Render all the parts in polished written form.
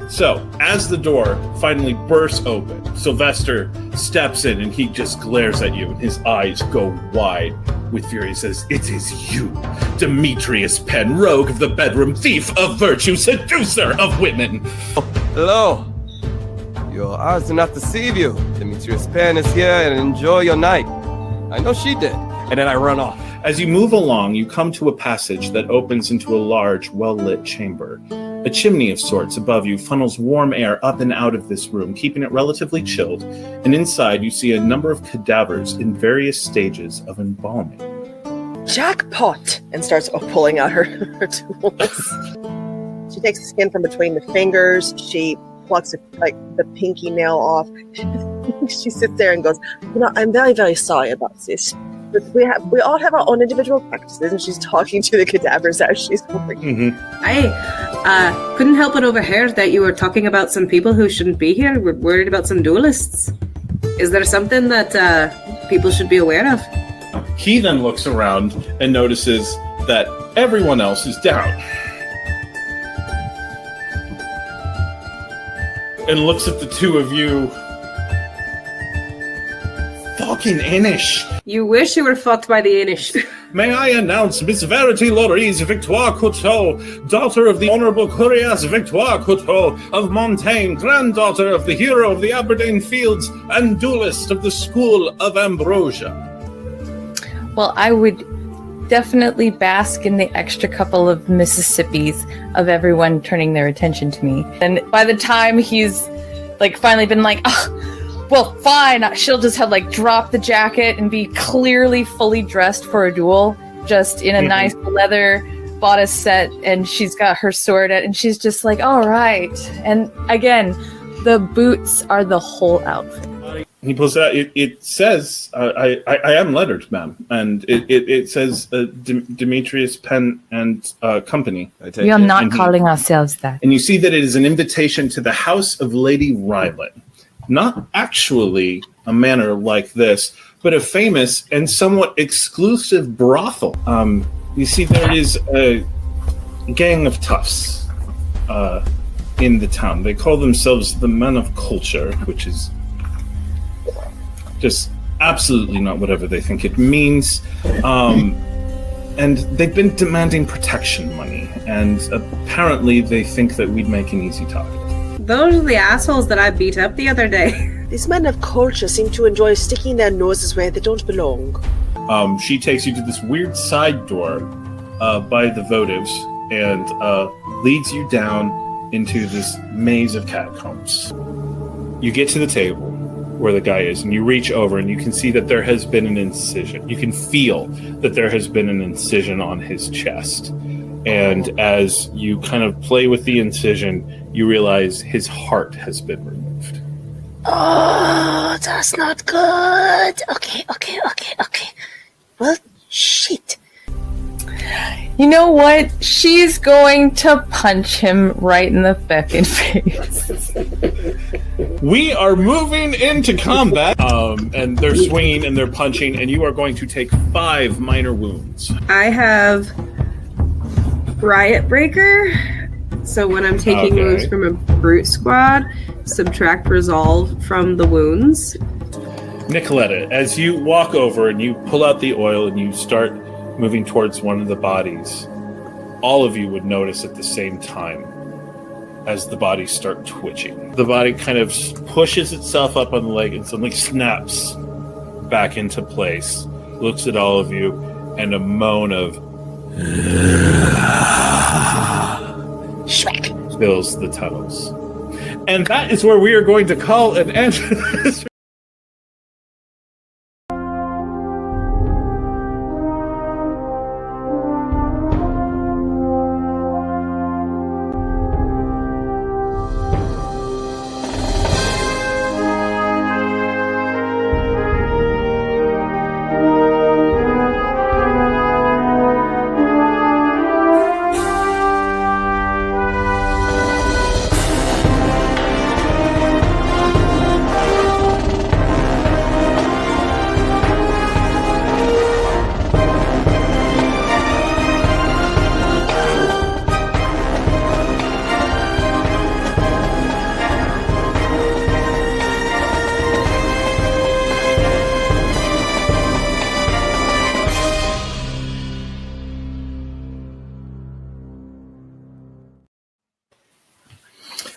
So, as the door finally bursts open, Sylvester steps in and he just glares at you and his eyes go wide with fury. He says, "It is you, Demetrius Penn, rogue of the bedroom, thief of virtue, seducer of women." Hello. Your eyes do not deceive you. Demetrius Penn is here and enjoy your night. I know she did. And then I run off. As you move along, you come to a passage that opens into a large, well-lit chamber. A chimney of sorts above you funnels warm air up and out of this room, keeping it relatively chilled, and inside you see a number of cadavers in various stages of embalming. Jackpot! And starts pulling out her tools. She takes the skin from between the fingers. She plucks the pinky nail off. She sits there and goes, I'm very, very sorry about this. But we all have our own individual practices, and she's talking to the cadavers as she's working. Mm-hmm. I couldn't help but overhear that you were talking about some people who shouldn't be here. We're worried about some duelists. Is there something that people should be aware of? He then looks around and notices that everyone else is down. And looks at the two of you. Fucking Inish. You wish you were fucked by the Inish. May I announce Miss Verity Laurys, Victoire-Couteau, daughter of the Honourable Curious Victoire-Couteau of Montaigne, granddaughter of the hero of the Aberdeen Fields, and duelist of the School of Ambrosia. Well, I would definitely bask in the extra couple of Mississippis of everyone turning their attention to me. And by the time he's finally been well, fine, she'll just have drop the jacket and be clearly fully dressed for a duel, just in a nice leather bodice set, and she's got her sword at, and she's just all right. And again, the boots are the whole outfit. He pulls it out. It says, I am lettered, ma'am. And it says Demetrius Penn and Company. We are not calling ourselves that. And you see that it is an invitation to the house of Lady Rylan. Not actually a manor like this, but a famous and somewhat exclusive brothel. You see there is a gang of toughs in the town. They call themselves the Men of Culture, which is just absolutely not whatever they think it means. And they've been demanding protection money, and apparently they think that we'd make an easy target. Those are the assholes that I beat up the other day. These men of culture seem to enjoy sticking their noses where they don't belong. She takes you to this weird side door by the votives and leads you down into this maze of catacombs. You get to the table where the guy is, and you reach over and you can see that there has been an incision. You can feel that there has been an incision on his chest. And as you kind of play with the incision, you realize his heart has been removed. Oh, that's not good. Okay. Well, shit. You know what? She's going to punch him right in the fucking face. We are moving into combat. And they're swinging and they're punching, and you are going to take 5 minor wounds. I have Riot Breaker. So when I'm taking wounds from a brute squad, subtract resolve from the wounds. Nikaletta, as you walk over and you pull out the oil and you start moving towards one of the bodies, all of you would notice at the same time as the bodies start twitching. The body kind of pushes itself up on the leg and suddenly snaps back into place, looks at all of you, and a moan of Shrek fills the tunnels. And that is where we are going to call an end to this.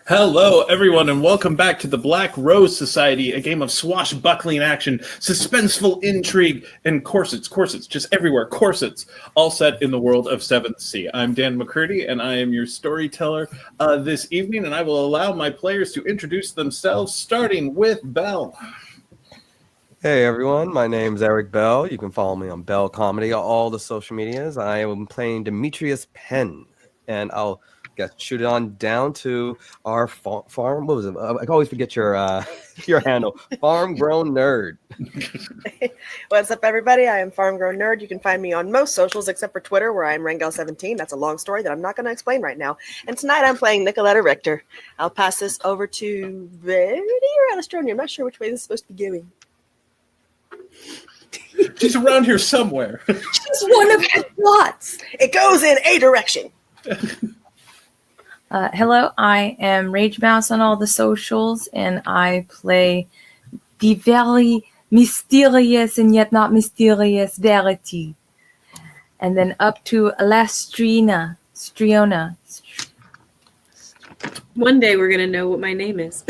Hello, everyone, and welcome back to the Black Rose Society, a game of swashbuckling action, suspenseful intrigue, and corsets, just everywhere, corsets, all set in the world of 7th Sea. I'm Dan McCurdy, and I am your storyteller this evening, and I will allow my players to introduce themselves, starting with Bell. Hey everyone, my name's Eric Bell. You can follow me on Bell Comedy on all the social medias. I am playing Demetrius Penn, and I'll shoot it on down to our farm. What was it? I always forget your handle. Farm Grown Nerd. What's up, everybody? I am Farm Grown Nerd. You can find me on most socials except for Twitter, where I'm Rangel17. That's a long story that I'm not going to explain right now. And tonight I'm playing Nikaletta Richter. I'll pass this over to Verity or Alastriona. I'm not sure which way this is supposed to be going. She's around here somewhere. She's one of the plots. It goes in a direction. Hello, I am Rage Mouse on all the socials, and I play the very mysterious and yet not mysterious Verity. And then up to Alastriona. One day we're going to know what my name is.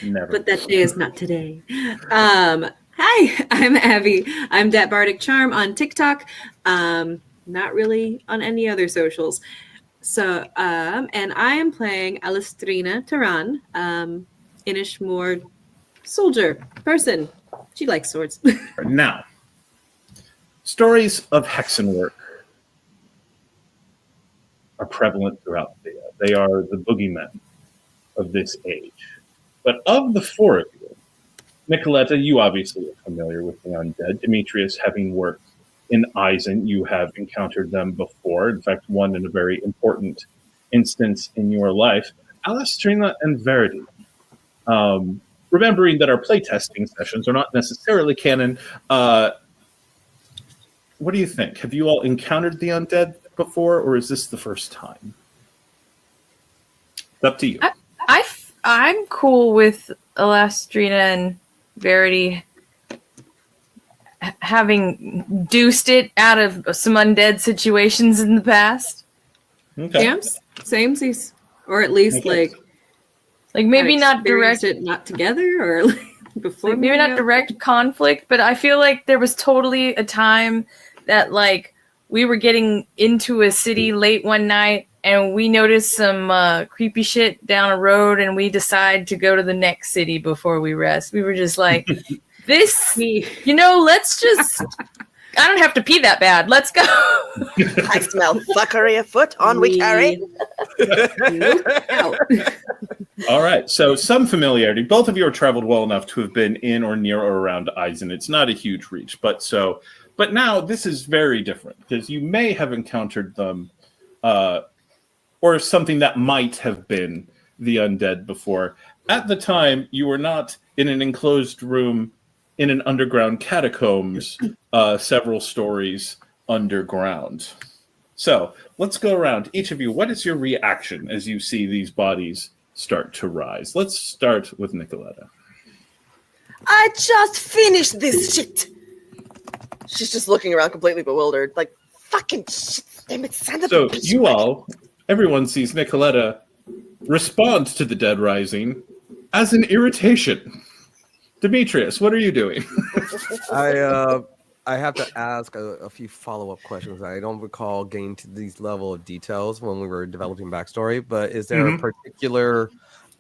Never. But that day is not today. Hi, I'm Abby. I'm Dat Bardic Charm on TikTok. Not really on any other socials. So, and I am playing Alastriona Toran, Inishmore soldier person. She likes swords. Now, stories of Hexenwork are prevalent throughout Thea. They are the boogeymen of this age. But of the four of you, Nikaletta, you obviously are familiar with the undead. Demetrius, having worked in Eisen, you have encountered them before. In fact, one in a very important instance in your life. Alastriona and Verity. Remembering that our playtesting sessions are not necessarily canon, what do you think? Have you all encountered the undead before, or is this the first time? It's up to you. I'm cool with Alastriona and Verity having deuced it out of some undead situations in the past. Okay. Yeah, samesies. Or at least Okay. Like maybe not direct it, not together, or like before. Like maybe not direct conflict, but I feel like there was totally a time that like we were getting into a city late one night and we noticed some creepy shit down a road and we decided to go to the next city before we rest. We were just like, let's just, I don't have to pee that bad. Let's go. I smell fuckery afoot. On we carry. All right. So some familiarity. Both of you are traveled well enough to have been in or near or around Eisen. It's not a huge reach, but now this is very different because you may have encountered them or something that might have been the undead before. At the time, you were not in an enclosed room in an underground catacombs, several stories underground. So let's go around. Each of you, what is your reaction as you see these bodies start to rise? Let's start with Nikaletta. I just finished this shit. She's just looking around completely bewildered. Like, fucking shit. Damn it, son of a So bitch. everyone sees Nikaletta respond to the dead rising as an irritation. Demetrius, what are you doing? I have to ask a few follow-up questions. I don't recall getting to these level of details when we were developing backstory, but is there a particular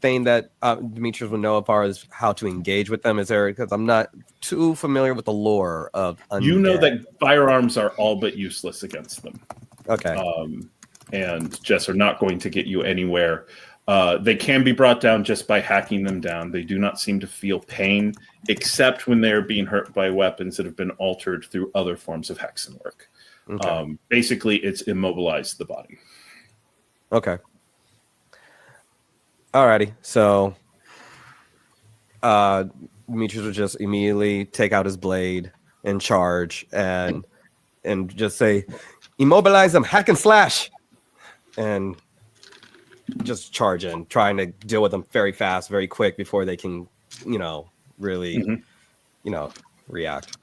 thing that Demetrius would know as far as how to engage with them? Is there, because I'm not too familiar with the lore of undead. You know that firearms are all but useless against them. Okay. And just are not going to get you anywhere. They can be brought down just by hacking them down. They do not seem to feel pain, except when they're being hurt by weapons that have been altered through other forms of hexenwork. Okay. Basically, it's immobilized the body. Okay. Alrighty. So Demetrius would just immediately take out his blade and charge and just say, immobilize them, hack and slash. And just charge in, trying to deal with them very fast, very quick before they can, really, react.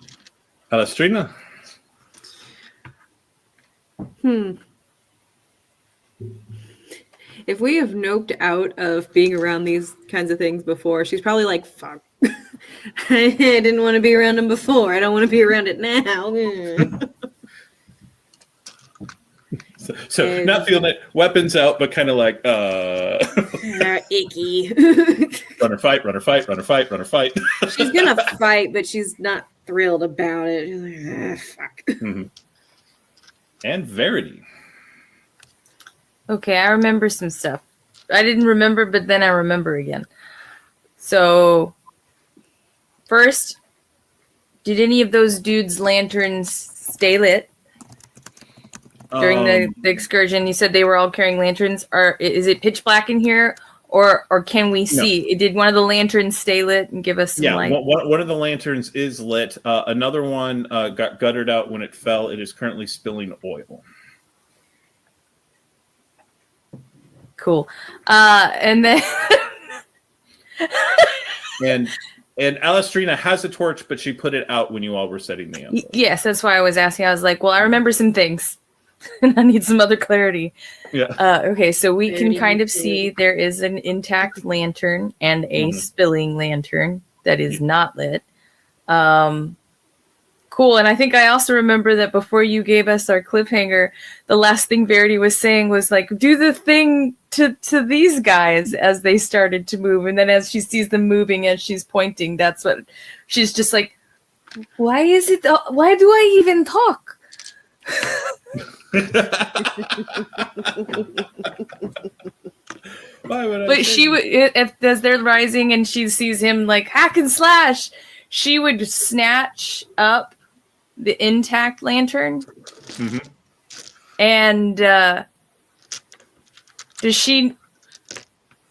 Alastriona? if we have noped out of being around these kinds of things before, she's probably like, fuck. I didn't want to be around them before. I don't want to be around it now. So not feeling it. Weapons out, but kind of like, icky. runner fight, runner fight, runner fight, runner fight. She's gonna fight, but she's not thrilled about it. She's like, fuck. Mm-hmm. And Verity. Okay, I remember some stuff. I didn't remember, but then I remember again. So, first, did any of those dudes' lanterns stay lit during the excursion? You said they were all carrying lanterns. Is it pitch black in here, or can we see? No. Did one of the lanterns stay lit and give us some light? Yeah, one of the lanterns is lit. Another one got guttered out when it fell. It is currently spilling oil. Cool. And then... and Alastriona has a torch, but she put it out when you all were setting the up. Yes, that's why I was asking. I was like, well, I remember some things. And I need some other clarity. Yeah. Okay, so we can kind of see there is an intact lantern and a spilling lantern that is not lit. Cool. And I think I also remember that before you gave us our cliffhanger, the last thing Verity was saying was like, do the thing to these guys as they started to move. And then as she sees them moving, as she's pointing, that's what she's just like, why do I even talk? But she would, as they're rising and she sees him like hack and slash, she would snatch up the intact lantern. Mm-hmm. And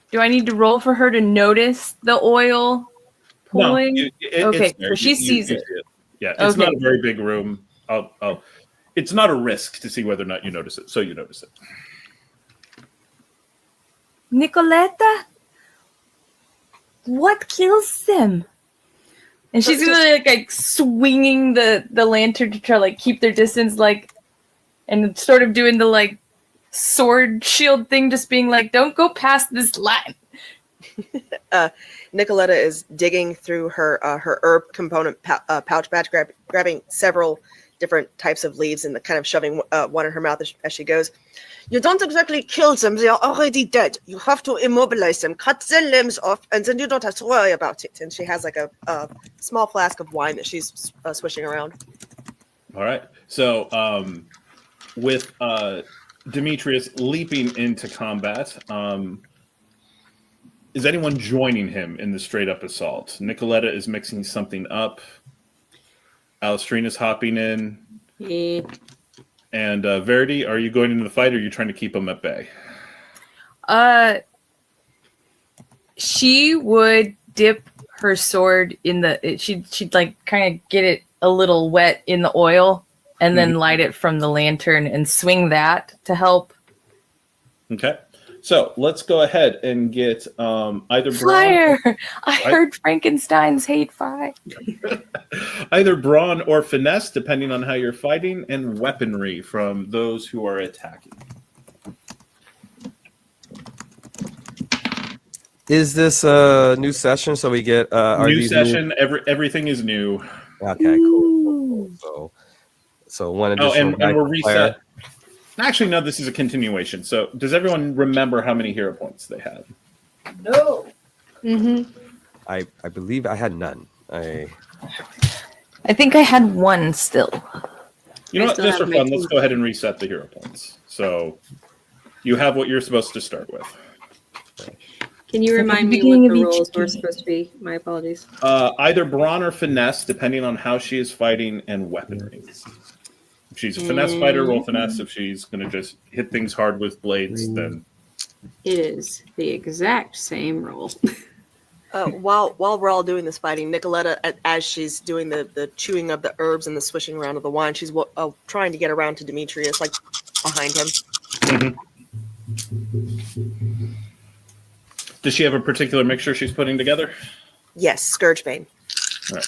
do I need to roll for her to notice the oil pulling? No, okay, so she sees it. Yeah, it's not a very big room. It's not a risk to see whether or not you notice it, so you notice it. Nikaletta? What kills them? And she's gonna like swinging the lantern to try like keep their distance, like, and sort of doing the like sword shield thing, just being like, don't go past this line. Nikaletta is digging through her herb component pouch badge, grabbing several different types of leaves and kind of shoving one in her mouth as she goes. You don't exactly kill them. They are already dead. You have to immobilize them, cut their limbs off, and then you don't have to worry about it. And she has like a small flask of wine that she's swishing around. All right. So with Demetrius leaping into combat, is anyone joining him in the straight-up assault? Nikaletta is mixing something up. Alastriona's hopping in. Yeah. And Verity, are you going into the fight, or are you trying to keep them at bay? She would dip her sword in the. She'd like kind of get it a little wet in the oil, and then light it from the lantern and swing that to help. Okay, so let's go ahead and get either fire. I heard Frankenstein's hate fire. Either brawn or finesse, depending on how you're fighting, and weaponry from those who are attacking. Is this a new session? So we get new session. Everything is new. Okay, cool. So one additional. And we're reset. Actually, no. This is a continuation. So, does everyone remember how many hero points they had? No. Mm-hmm. I believe I had none. I think I had one still. You know what? Just for fun, let's go ahead and reset the hero points. So you have what you're supposed to start with. Can you remind me what the roles were supposed to be? My apologies. Either brawn or finesse, depending on how she is fighting, and weaponry. If she's a finesse fighter, roll finesse. If she's going to just hit things hard with blades, then... It is the exact same roll. While we're all doing this fighting, Nikaletta, as she's doing the chewing of the herbs and the swishing around of the wine, she's trying to get around to Demetrius, like behind him. Mm-hmm. Does she have a particular mixture she's putting together? Yes, Scourge Bane. All right.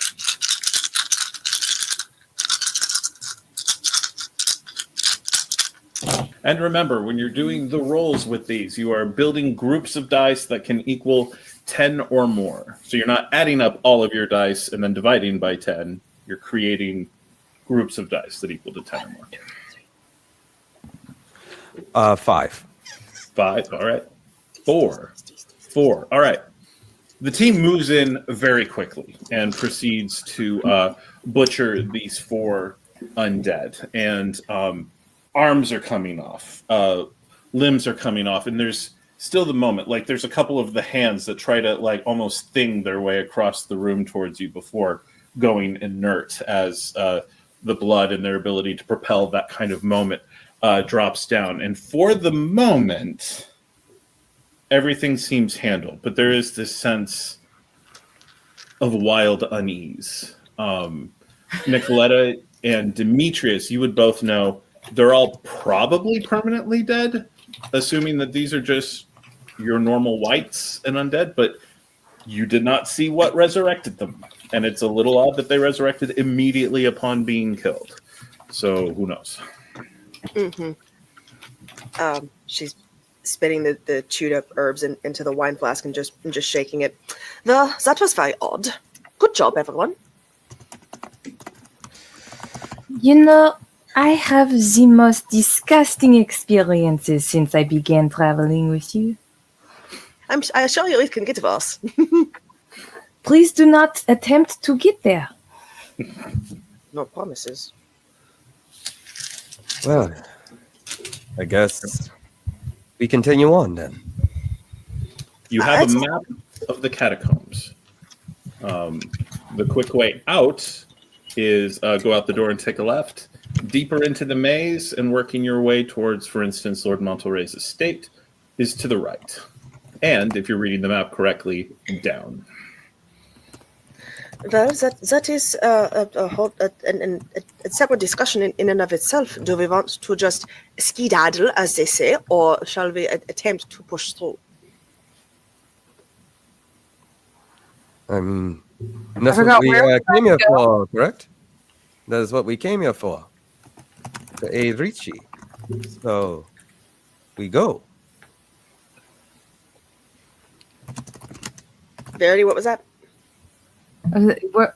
And remember, when you're doing the rolls with these, you are building groups of dice that can equal 10 or more. So you're not adding up all of your dice and then dividing by 10. You're creating groups of dice that equal to 10 or more. 5. 5, all right. 4. All right. The team moves in very quickly and proceeds to butcher these 4 undead. And arms are coming off. Limbs are coming off. And there's still the moment. Like, there's a couple of the hands that try to, like, almost thing their way across the room towards you before going inert as the blood and their ability to propel that kind of moment drops down. And for the moment, everything seems handled, but there is this sense of wild unease. Nikaletta and Demetrius, you would both know they're all probably permanently dead, assuming that these are just your normal whites and undead, but you did not see what resurrected them. And it's a little odd that they resurrected immediately upon being killed. So who knows? Mm-hmm. She's spitting the chewed up herbs into the wine flask and just shaking it. That was very odd. Good job, everyone. You know, I have the most disgusting experiences since I began traveling with you. I assure you it can get worse. Please do not attempt to get there. No promises. Well, I guess we continue on then. You have a map of the catacombs. The quick way out is go out the door and take a left, deeper into the maze, and working your way towards, for instance, Lord Monterey's estate is to the right. And, if you're reading the map correctly, down. Well, that is a separate discussion in and of itself. Do we want to just skedaddle, as they say, or shall we attempt to push through? I mean, that's what we came here for, correct? That is what we came here for. To aid Richie. So, we go. Verity, what was that?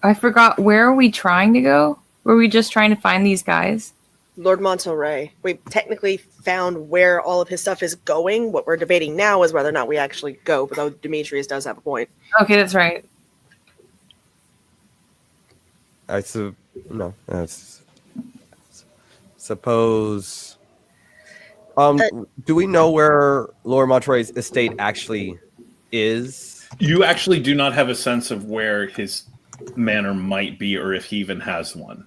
I forgot. Where are we trying to go? Were we just trying to find these guys? Lord Monterey. We technically found where all of his stuff is going. What we're debating now is whether or not we actually go, but though Demetrius does have a point. Okay, that's right. Suppose. Do we know where Lord Monterey's estate actually is? You actually do not have a sense of where his manor might be, or if he even has one.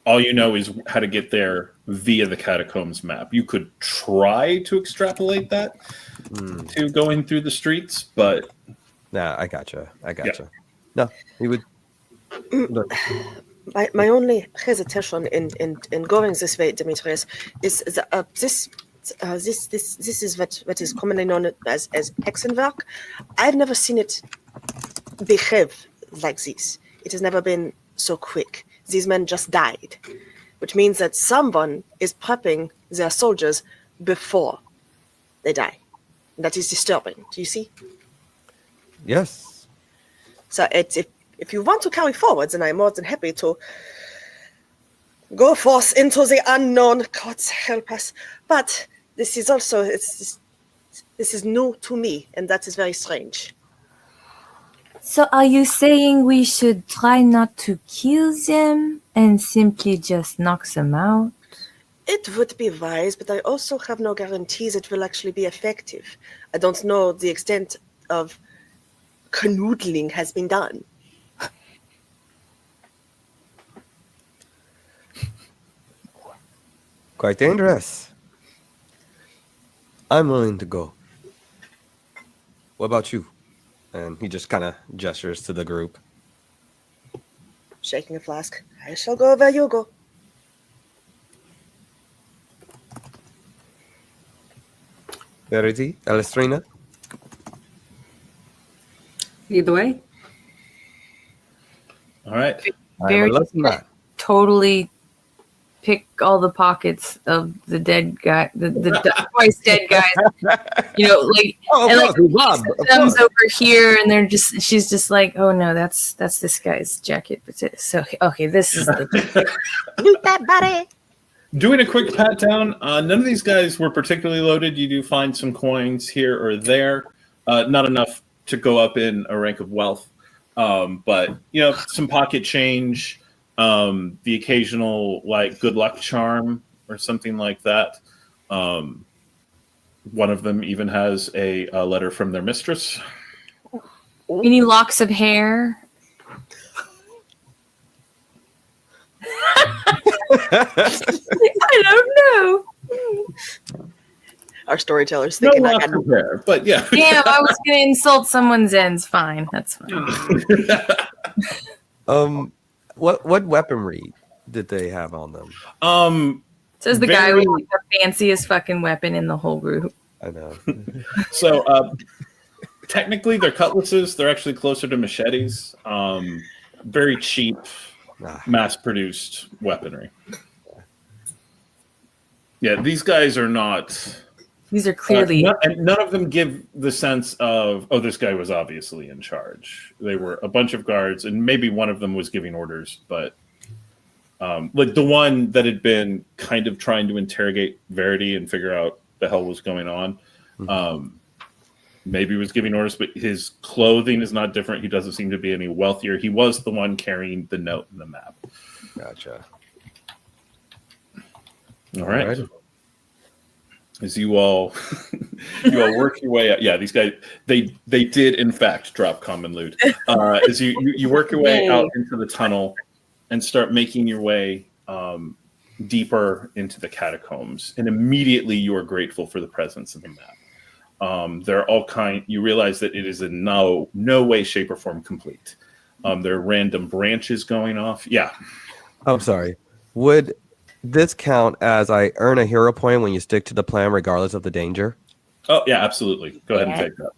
All you know is how to get there via the catacombs map. You could try to extrapolate that to going through the streets, but... Nah, I gotcha. Yeah. No, he would... My only hesitation in going this way, Demetrius, is this is what is commonly known as hexenwerk. I've never seen it behave like this. It has never been so quick. These men just died, which means that someone is prepping their soldiers before they die. That is disturbing. Do you see? Yes. So if you want to carry forwards, then I'm more than happy to go forth into the unknown. God help us. But this is also, this is new to me, and that is very strange. So are you saying we should try not to kill them and simply just knock them out? It would be wise, but I also have no guarantees it will actually be effective. I don't know the extent of canoodling has been done. Quite dangerous. I'm willing to go. What about you? And he just kind of gestures to the group. Shaking a flask. I shall go where you go. Verity, Alastriona? Either way. All right. Very totally pick all the pockets of the dead guy, the twice dead guys. You know, like, and like thumbs over here, and she's just like, oh no, that's this guy's jacket. So okay, this is the Loot that body. Doing a quick pat down. None of these guys were particularly loaded. You do find some coins here or there, not enough to go up in a rank of wealth, but you know, some pocket change. The occasional like good luck charm or something like that. One of them even has a letter from their mistress. Any locks of hair? I don't know. Our storyteller's thinking No I lots got of hair, but yeah. Damn, I was gonna insult someone's ends. Fine, that's fine. What weaponry did they have on them? Says the guy with like, the fanciest fucking weapon in the whole group. I know. So technically they're cutlasses. They're actually closer to machetes. Very cheap, mass-produced weaponry. Yeah, these guys are not... These are clearly... none of them give the sense of, oh, this guy was obviously in charge. They were a bunch of guards, and maybe one of them was giving orders, but like the one that had been kind of trying to interrogate Verity and figure out the hell was going on, maybe was giving orders, but his clothing is not different. He doesn't seem to be any wealthier. He was the one carrying the note and the map. Gotcha. All right. As you all work your way out, yeah, these guys they did in fact drop common loot. As you work your way out into the tunnel and start making your way deeper into the catacombs, and immediately you are grateful for the presence of the map. There are all you realize that it is in no way, shape, or form complete. There are random branches going off. Yeah. I'm sorry. Would this count as I earn a hero point when you stick to the plan regardless of the danger? Oh, yeah, absolutely. Go ahead and take that.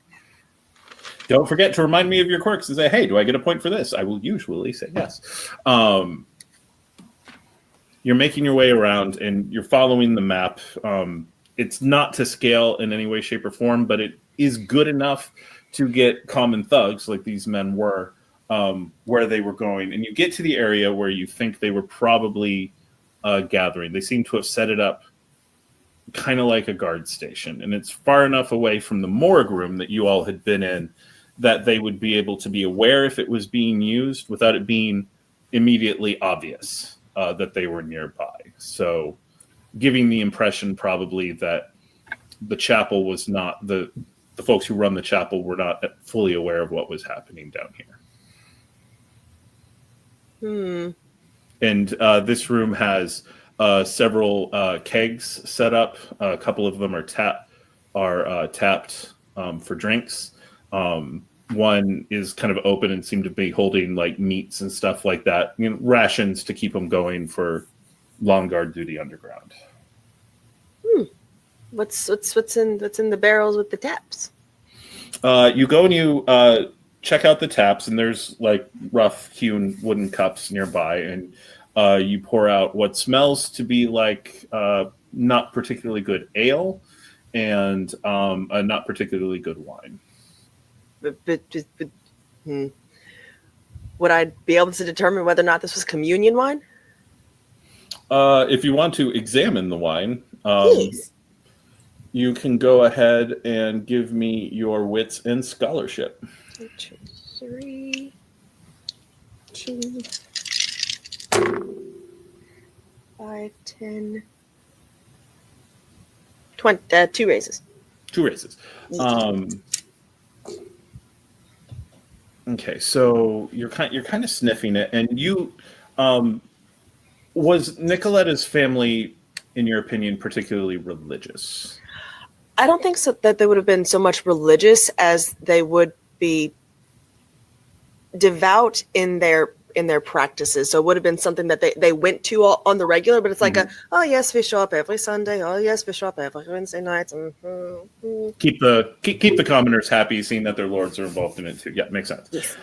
Don't forget to remind me of your quirks and say, hey, do I get a point for this? I will usually say yes. You're making your way around and you're following the map. It's not to scale in any way, shape, or form, but it is good enough to get common thugs like these men were where they were going. And you get to the area where you think they were probably gathering. They seem to have set it up kind of like a guard station, and it's far enough away from the morgue room that you all had been in that they would be able to be aware if it was being used without it being immediately obvious that they were nearby. So giving the impression probably that the chapel was not, the folks who run the chapel were not fully aware of what was happening down here. And this room has several kegs set up. A couple of them are tapped for drinks. One is kind of open and seemed to be holding like meats and stuff like that. You know, rations to keep them going for long guard duty underground. What's in the barrels with the taps? You go and you check out the taps, and there's like rough hewn wooden cups nearby, and you pour out what smells to be like not particularly good ale and a not particularly good wine. Would I be able to determine whether or not this was communion wine? If you want to examine the wine, you can go ahead and give me your wits and scholarship. 3, 2, 5, 10, 20. 2 raises. 2 raises. Okay, so you're kind of sniffing it, and you was Nikaletta's family, in your opinion, particularly religious? I don't think so that they would have been so much religious as they would be devout in their practices. So it would have been something that they went to on the regular, but it's like oh yes, we show up every Sunday. Oh yes, we show up every Wednesday nights. Keep the commoners happy, seeing that their lords are involved in it too. Yeah, makes sense. Yes.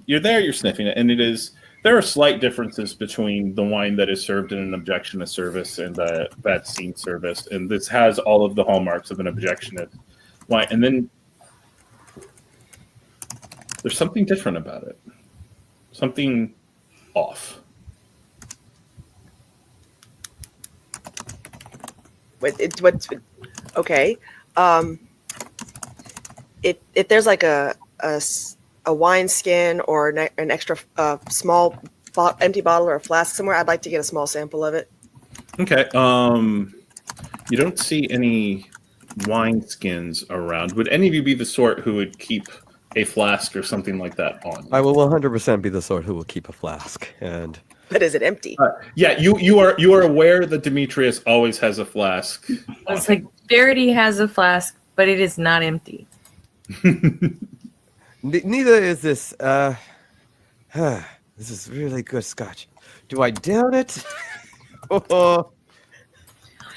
You're there, you're sniffing it, and it is There are slight differences between the wine that is served in an objectionist service and that scene service, and this has all of the hallmarks of an objectionist wine. And then there's something different about it, something off. What's okay? If there's like a wine skin or an extra small empty bottle or a flask somewhere, I'd like to get a small sample of it. Okay. You don't see any wine skins around. Would any of you be the sort who would keep a flask or something like that on? I will 100% be the sort who will keep a flask. And But is it empty? Yeah, you are aware that Demetrius always has a flask. It's like Verity has a flask, but it is not empty. neither is this. This is really good scotch. Do I down it? I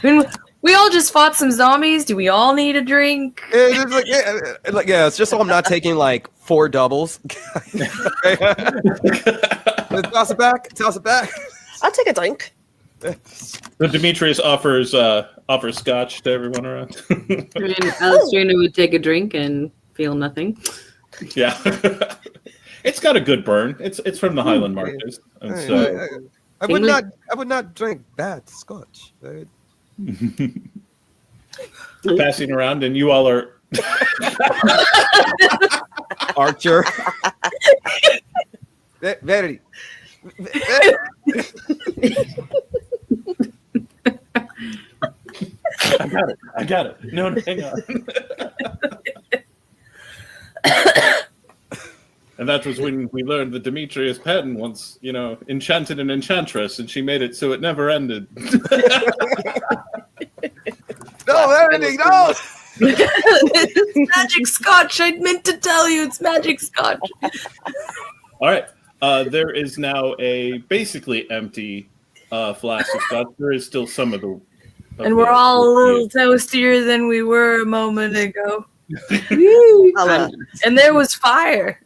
mean, we all just fought some zombies. Do we all need a drink? It's just so I'm not taking like 4 doubles. Toss it back. I'll take a drink. But Demetrius offers scotch to everyone around. I mean, Alastriona would take a drink and feel nothing. Yeah. It's got a good burn. It's from the Highland Marches. And so I would not drink bad scotch. Passing around, and you all are Archer. Very. I got it. No, hang on. And that was when we learned that Demetrius Penn once, enchanted an enchantress, and she made it so it never ended. No, Verity, no! It's magic scotch. I meant to tell you, it's magic scotch. All right. There is now a basically empty flask of scotch. There is still some of the... And we're all a little toastier than we were a moment ago. And there was fire.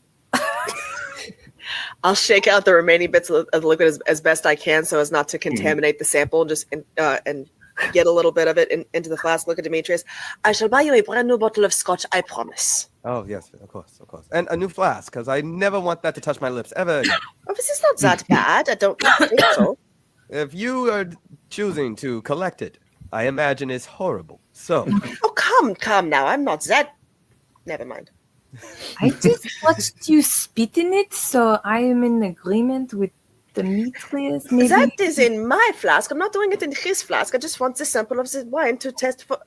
I'll shake out the remaining bits of the liquid as best I can so as not to contaminate the sample, just and get a little bit of it into the flask. Look at Demetrius. I shall buy you a brand new bottle of scotch, I promise. Oh, yes, of course. And a new flask, because I never want that to touch my lips ever again. Oh, this is not that bad. I don't think so. If you are choosing to collect it, I imagine it's horrible. So... Oh, come now. I'm not that... Never mind. I just watched you spit in it, so I am in agreement with Demetrius. Maybe That is in my flask. I'm not doing it in his flask. I just want the sample of the wine to test for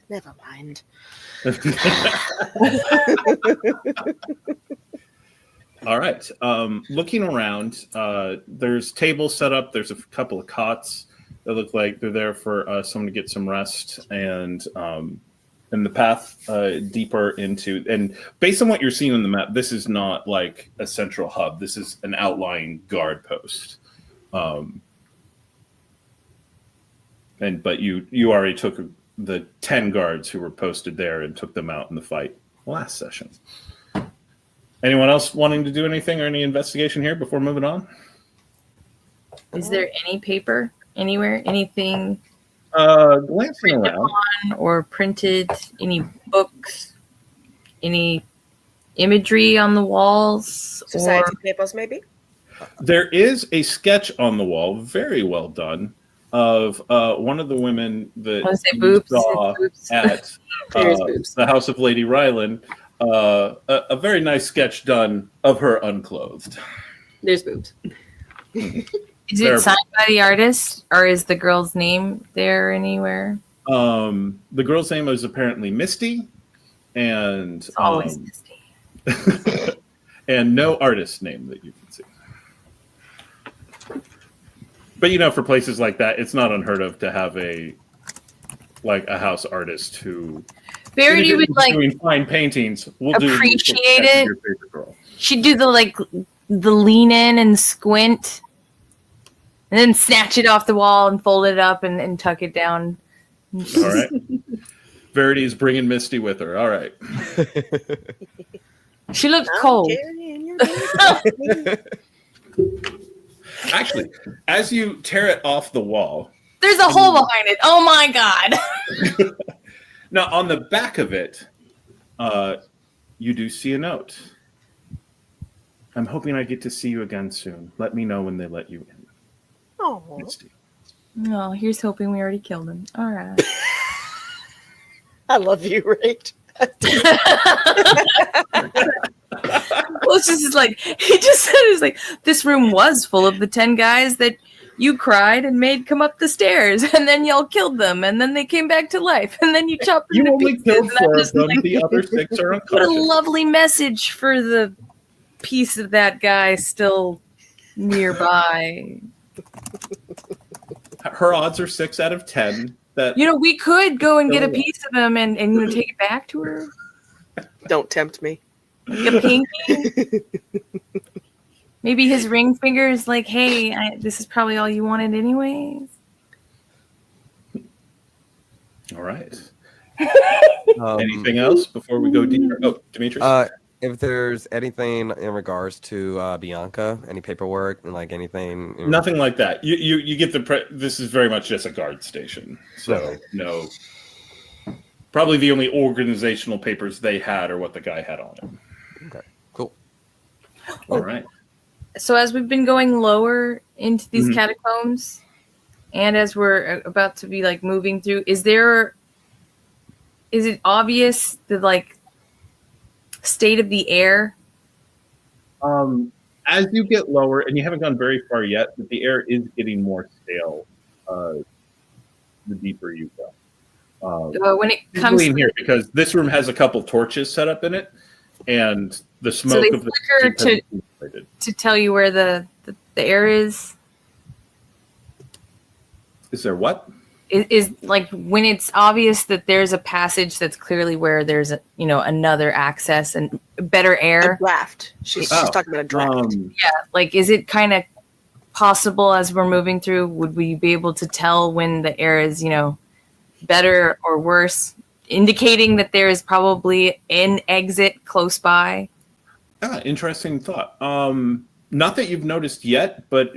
never mind. All right. Looking around, there's tables set up. There's a couple of cots that look like they're there for someone to get some rest, and the path deeper into, and based on what you're seeing on the map, this is not like a central hub. This is an outlying guard post. But you already took the 10 guards who were posted there and took them out in the fight last session. Anyone else wanting to do anything or any investigation here before moving on? Is there any paper anywhere? Anything Glancing around. or printed? Any books? Any imagery on the walls? Society papers, maybe? There is a sketch on the wall, very well done, of one of the women that you saw at the House of Lady Ryland. A very nice sketch done of her unclothed. There's boobs. Is it signed by the artist, or is the girl's name there anywhere? The girl's name was apparently Misty, and It's always Misty. and no artist name that you can see. But for places like that, it's not unheard of to have a house artist who Verity would doing fine paintings. We'll appreciate it. Your favorite girl. She'd do the lean in and squint, and then snatch it off the wall and fold it up and tuck it down. All right. Verity is bringing Misty with her. All right. She looked cold. Actually, as you tear it off the wall, There's a hole behind it. Oh my god. now on the back of it, you do see a note. I'm hoping I get to see you again soon. Let me know when they let you in. Oh, Misty. No, here's hoping we already killed him. All right. I love you, right? Well, it's just like he just said, "It's like this room was full of the 10 guys that you cried and made come up the stairs, and then y'all killed them, and then they came back to life, and then you chopped them You to only pieces." killed And I'm 4 of just them. like, The other 6 are what a unconscious. lovely message for the piece of that guy still nearby. Her odds are 6 out of 10. That You know, we could go and get a piece of him and you know take it back to her. Don't tempt me. Like a pinky. Maybe his ring finger is like, hey, this is probably all you wanted anyways. all right. Anything else before we go deeper? Oh, Demetrius. If there's anything in regards to Bianca, any paperwork and like anything, Nothing like that. You get the. This is very much just a guard station, so no. Probably the only organizational papers they had are what the guy had on him. Okay, cool. All right. So as we've been going lower into these catacombs, and as we're about to be like moving through, is it obvious the like state of the air? As you get lower, and you haven't gone very far yet, but the air is getting more stale the deeper you go. When it comes in here, because this room has a couple torches set up in it, and the smoke so they of the flicker to tell you where the air is. Is there what? Is like when it's obvious that there's a passage that's clearly where there's another access and better air. A draft. She's talking about a draft. Yeah, like is it kind of possible as we're moving through? Would we be able to tell when the air is better or worse, indicating that there is probably an exit close by? Interesting thought. Not that you've noticed yet, but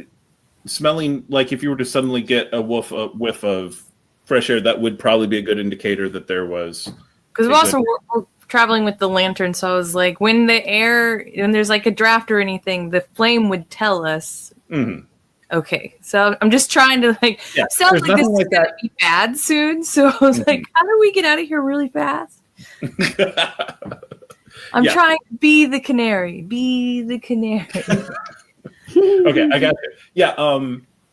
smelling like if you were to suddenly get a whiff of fresh air, that would probably be a good indicator that there was. Because we're traveling with the lantern, so I was like, when there's like a draft or anything, the flame would tell us. Mm-hmm. Okay, so I'm just trying to sounds like this is going to be bad soon. So I was like, how do we get out of here really fast? I'm trying to be the canary. Be the canary. Okay, I got you. Yeah,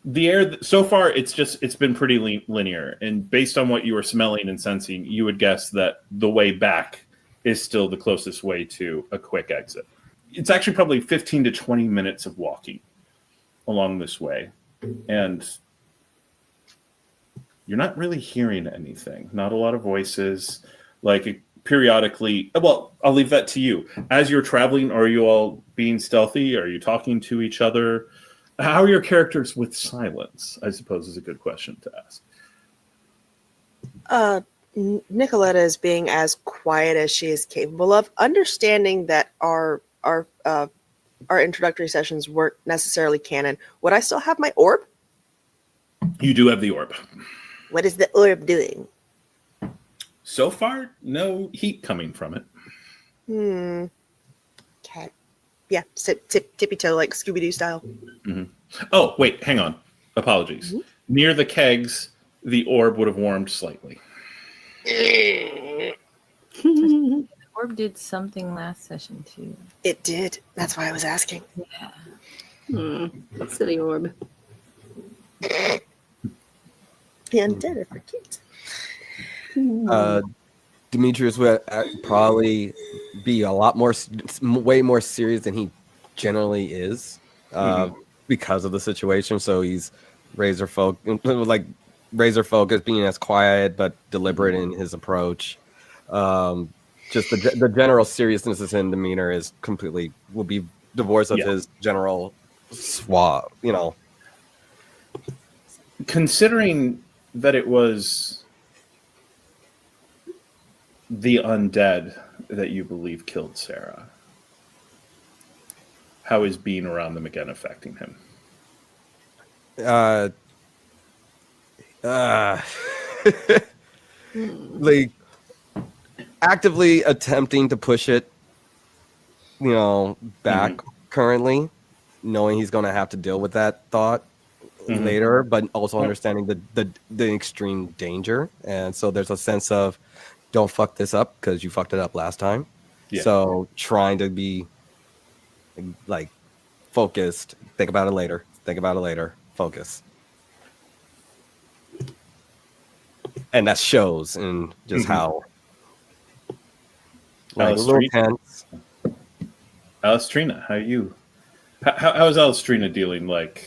the air so far it's been pretty linear, and based on what you were smelling and sensing, you would guess that the way back is still the closest way to a quick exit. It's actually probably 15 to 20 minutes of walking along this way, and you're not really hearing anything. Not a lot of voices. Like periodically, well, I'll leave that to you. As you're traveling, are you all being stealthy? Are you talking to each other? How are your characters with silence? I suppose is a good question to ask. Nikaletta is being as quiet as she is capable of, understanding that our introductory sessions weren't necessarily canon. Would I still have my orb? You do have the orb. What is the orb doing? So far, no heat coming from it. Okay. Yeah, tippy toe, like Scooby-Doo style. Mm-hmm. Oh, wait, hang on. Apologies. Mm-hmm. Near the kegs, the orb would have warmed slightly. The orb did something last session, too. It did. That's why I was asking. Yeah. Silly orb. The undead are for kids. Demetrius would probably be a lot way more serious than he generally is because of the situation. So he's razor focused, being as quiet but deliberate in his approach. Just the general seriousness of his demeanor will be divorced of his general suave. Considering that it was the undead that you believe killed Sarah, how is being around them again affecting him? Like actively attempting to push it, back currently, knowing he's going to have to deal with that thought later, but also understanding the extreme danger. And so there's a sense of don't fuck this up because you fucked it up last time. Yeah. So trying to be like focused, think about it later, focus. And that shows in just how like a little tense. Alastriona, how are you? How is Alastriona dealing? Like,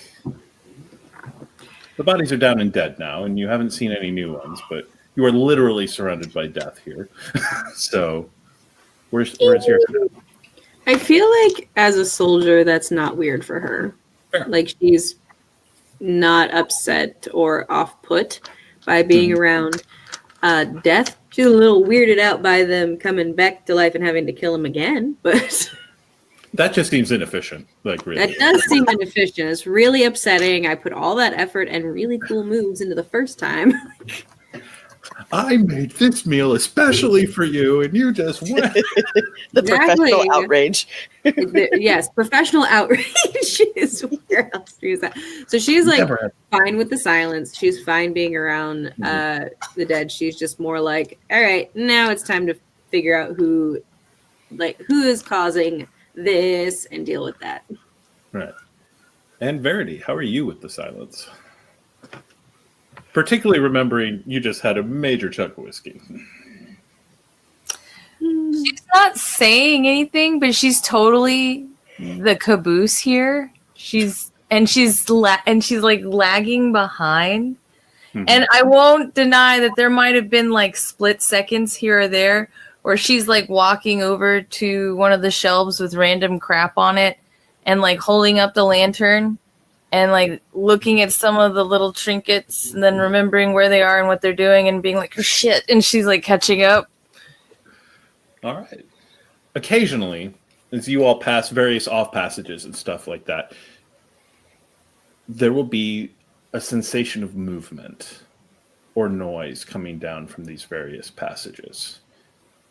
the bodies are down and dead now, and you haven't seen any new ones, but you are literally surrounded by death here. So, where's your... I feel like as a soldier, that's not weird for her. Fair. Like, she's not upset or off-put by being around death. She's a little weirded out by them coming back to life and having to kill him again, but... That just seems inefficient. Like, really. That does seem inefficient. It's really upsetting. I put all that effort and really cool moves into the first time. I made this meal especially for you, and you just went. The professional outrage. Yes, professional outrage is where else is that. So she's like fine with the silence. She's fine being around the dead. She's just more like, all right, now it's time to figure out who is causing this and deal with that. Right. And Verity, how are you with the silence? Particularly remembering you just had a major chunk of whiskey. She's not saying anything, but she's totally the caboose here. She's like lagging behind. Mm-hmm. And I won't deny that there might have been like split seconds here or there where she's like walking over to one of the shelves with random crap on it and like holding up the lantern and like looking at some of the little trinkets and then remembering where they are and what they're doing and being like, oh shit. And she's like catching up. All right. Occasionally, as you all pass various off passages and stuff like that, there will be a sensation of movement or noise coming down from these various passages.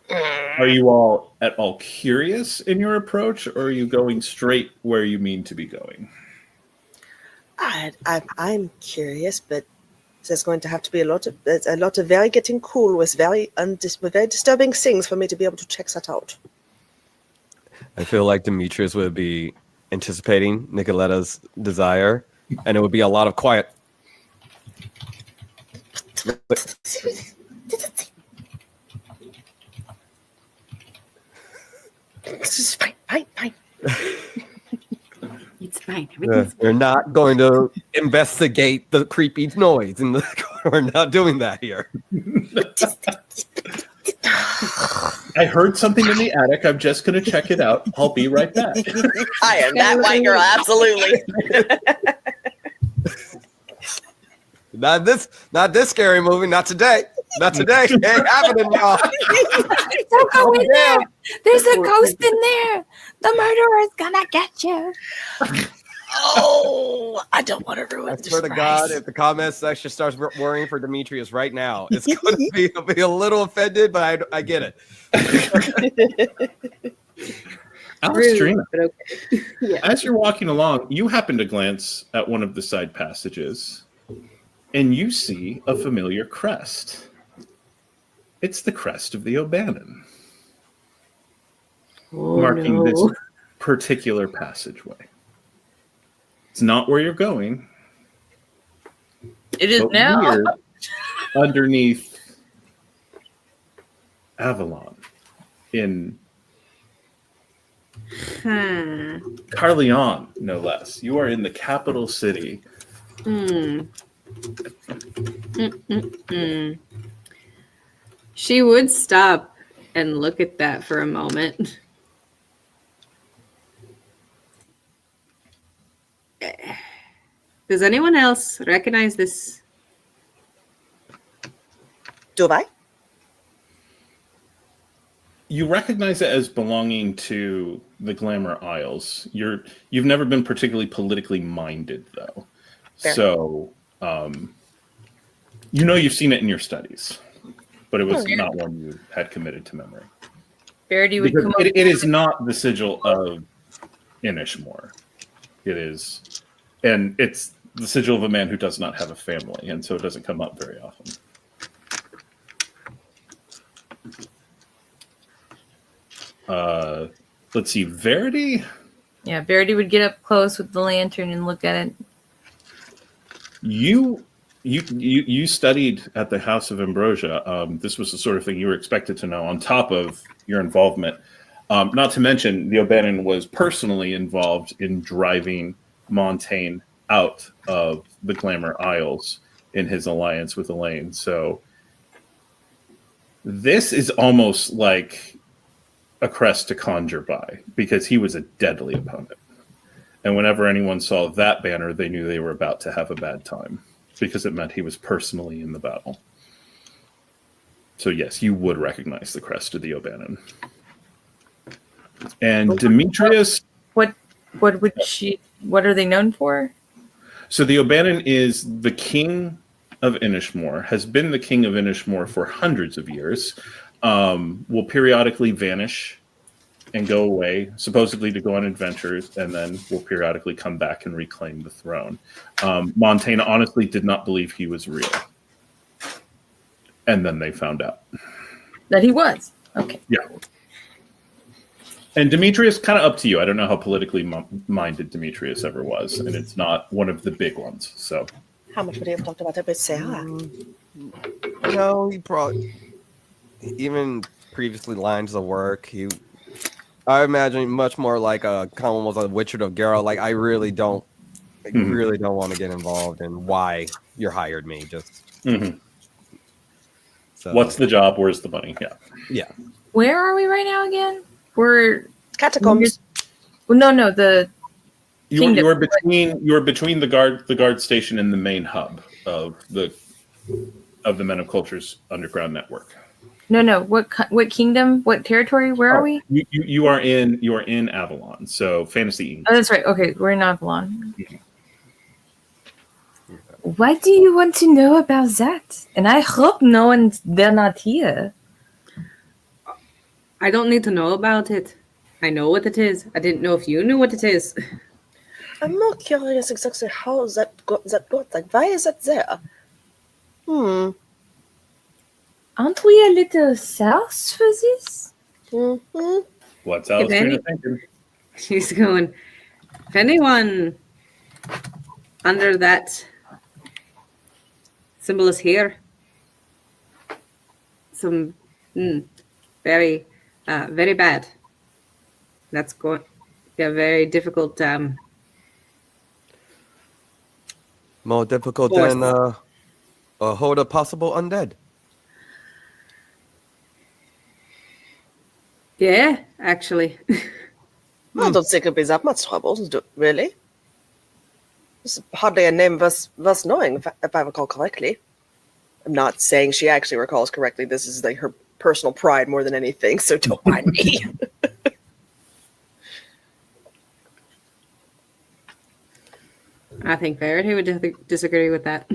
Are you all at all curious in your approach, or are you going straight where you mean to be going? I'm curious, but there's going to have to be a lot of very getting cool with very disturbing things for me to be able to check that out. I feel like Demetrius would be anticipating Nikaletta's desire, and it would be a lot of quiet. Fine. It's fine. We're not going to investigate the creepy noise in the corner. We're not doing that here. I heard something in the attic. I'm just going to check it out. I'll be right back. I am that white girl, absolutely. Not this scary movie. Not today. Not today. It ain't happening, y'all. Don't go in there. There's a ghost in there. The murderer's gonna get you. Oh, I don't want to ruin this. I swear to God, if the comments section starts worrying for Demetrius right now, it's going to be a little offended, but I get it. Alastriona, as you're walking along, you happen to glance at one of the side passages, and you see a familiar crest. It's the crest of the O'Bannon, marking this particular passageway. It's not where you're going. It is now. We're underneath Avalon in Carleon, no less. You are in the capital city. She would stop and look at that for a moment. Does anyone else recognize this? Do I? You recognize it as belonging to the Glamour Isles. You've never been particularly politically minded, though. Fair. So, you've seen it in your studies, but it was not one you had committed to memory. Verity would Because come up. it is not the sigil of Inishmore. It is, and it's the sigil of a man who does not have a family, and so it doesn't come up very often. Let's see, Verity. Yeah, Verity would get up close with the lantern and look at it. You studied at the House of Ambrosia. This was the sort of thing you were expected to know on top of your involvement. Not to mention, the O'Bannon was personally involved in driving Montaigne out of the Glamour Isles in his alliance with Elaine. So this is almost like a crest to conjure by, because he was a deadly opponent. And whenever anyone saw that banner, they knew they were about to have a bad time, because it meant he was personally in the battle. So yes, you would recognize the crest of the O'Bannon. And Demetrius... What are they known for? So the O'Bannon is the king of Inishmore, has been the king of Inishmore for hundreds of years, will periodically vanish and go away, supposedly to go on adventures, and then will periodically come back and reclaim the throne. Montaigne honestly did not believe he was real. And then they found out. That he was. Okay. Yeah. And Demetrius, kind of up to you. I don't know how politically minded Demetrius ever was, and it's not one of the big ones. So, How much would he have talked about it with Sarah? No, he probably even previously lines of work. I imagine much more like a common was a Witcher of Geralt. Like I really don't want to get involved in why you hired me. Just so. What's the job? Where's the money? Yeah. Where are we right now again? We're Catacombs. Well, no, the You're between the guard station and the main hub of the Men of Culture's underground network. No. What kingdom? What territory? Where are we? You are in Avalon, so Fantasy Inc. Oh, that's right. Okay, we're in Avalon. What do you want to know about that? And I hope they're not here. I don't need to know about it. I know what it is. I didn't know if you knew what it is. I'm more curious exactly how that got. Like, why is that there? Aren't we a little south for this? Mm-hmm. What's Alastriona thinking? She's going, if anyone under that symbol is here, some very, very bad. That's going to be a very difficult. More difficult than hold a possible undead. Yeah, actually. I don't think it'll be that much trouble, really. It's hardly a name worth knowing, if I recall correctly. I'm not saying she actually recalls correctly. This is like her personal pride more than anything, so don't mind me. I think Verity would disagree with that.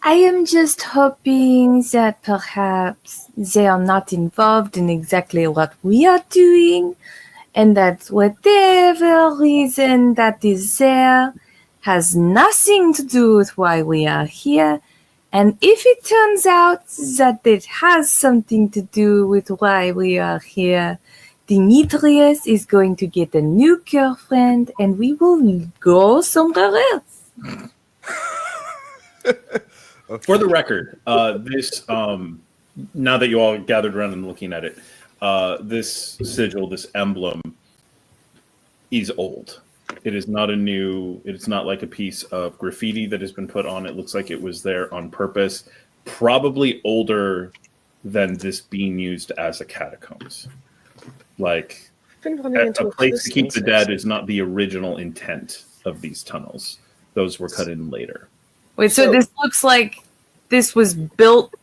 I am just hoping that perhaps they are not involved in exactly what we are doing, and that whatever reason that is there has nothing to do with why we are here. And if it turns out that it has something to do with why we are here, Demetrius is going to get a new girlfriend, and we will go somewhere else. For the record, this now that you all gathered around and looking at it, this sigil, this emblem, is old. It is not it's not like a piece of graffiti that has been put on. It looks like it was there on purpose. Probably older than this being used as a catacombs. Like, a place to keep the dead is not the original intent of these tunnels. Those were cut in later. Wait, so this looks like this was built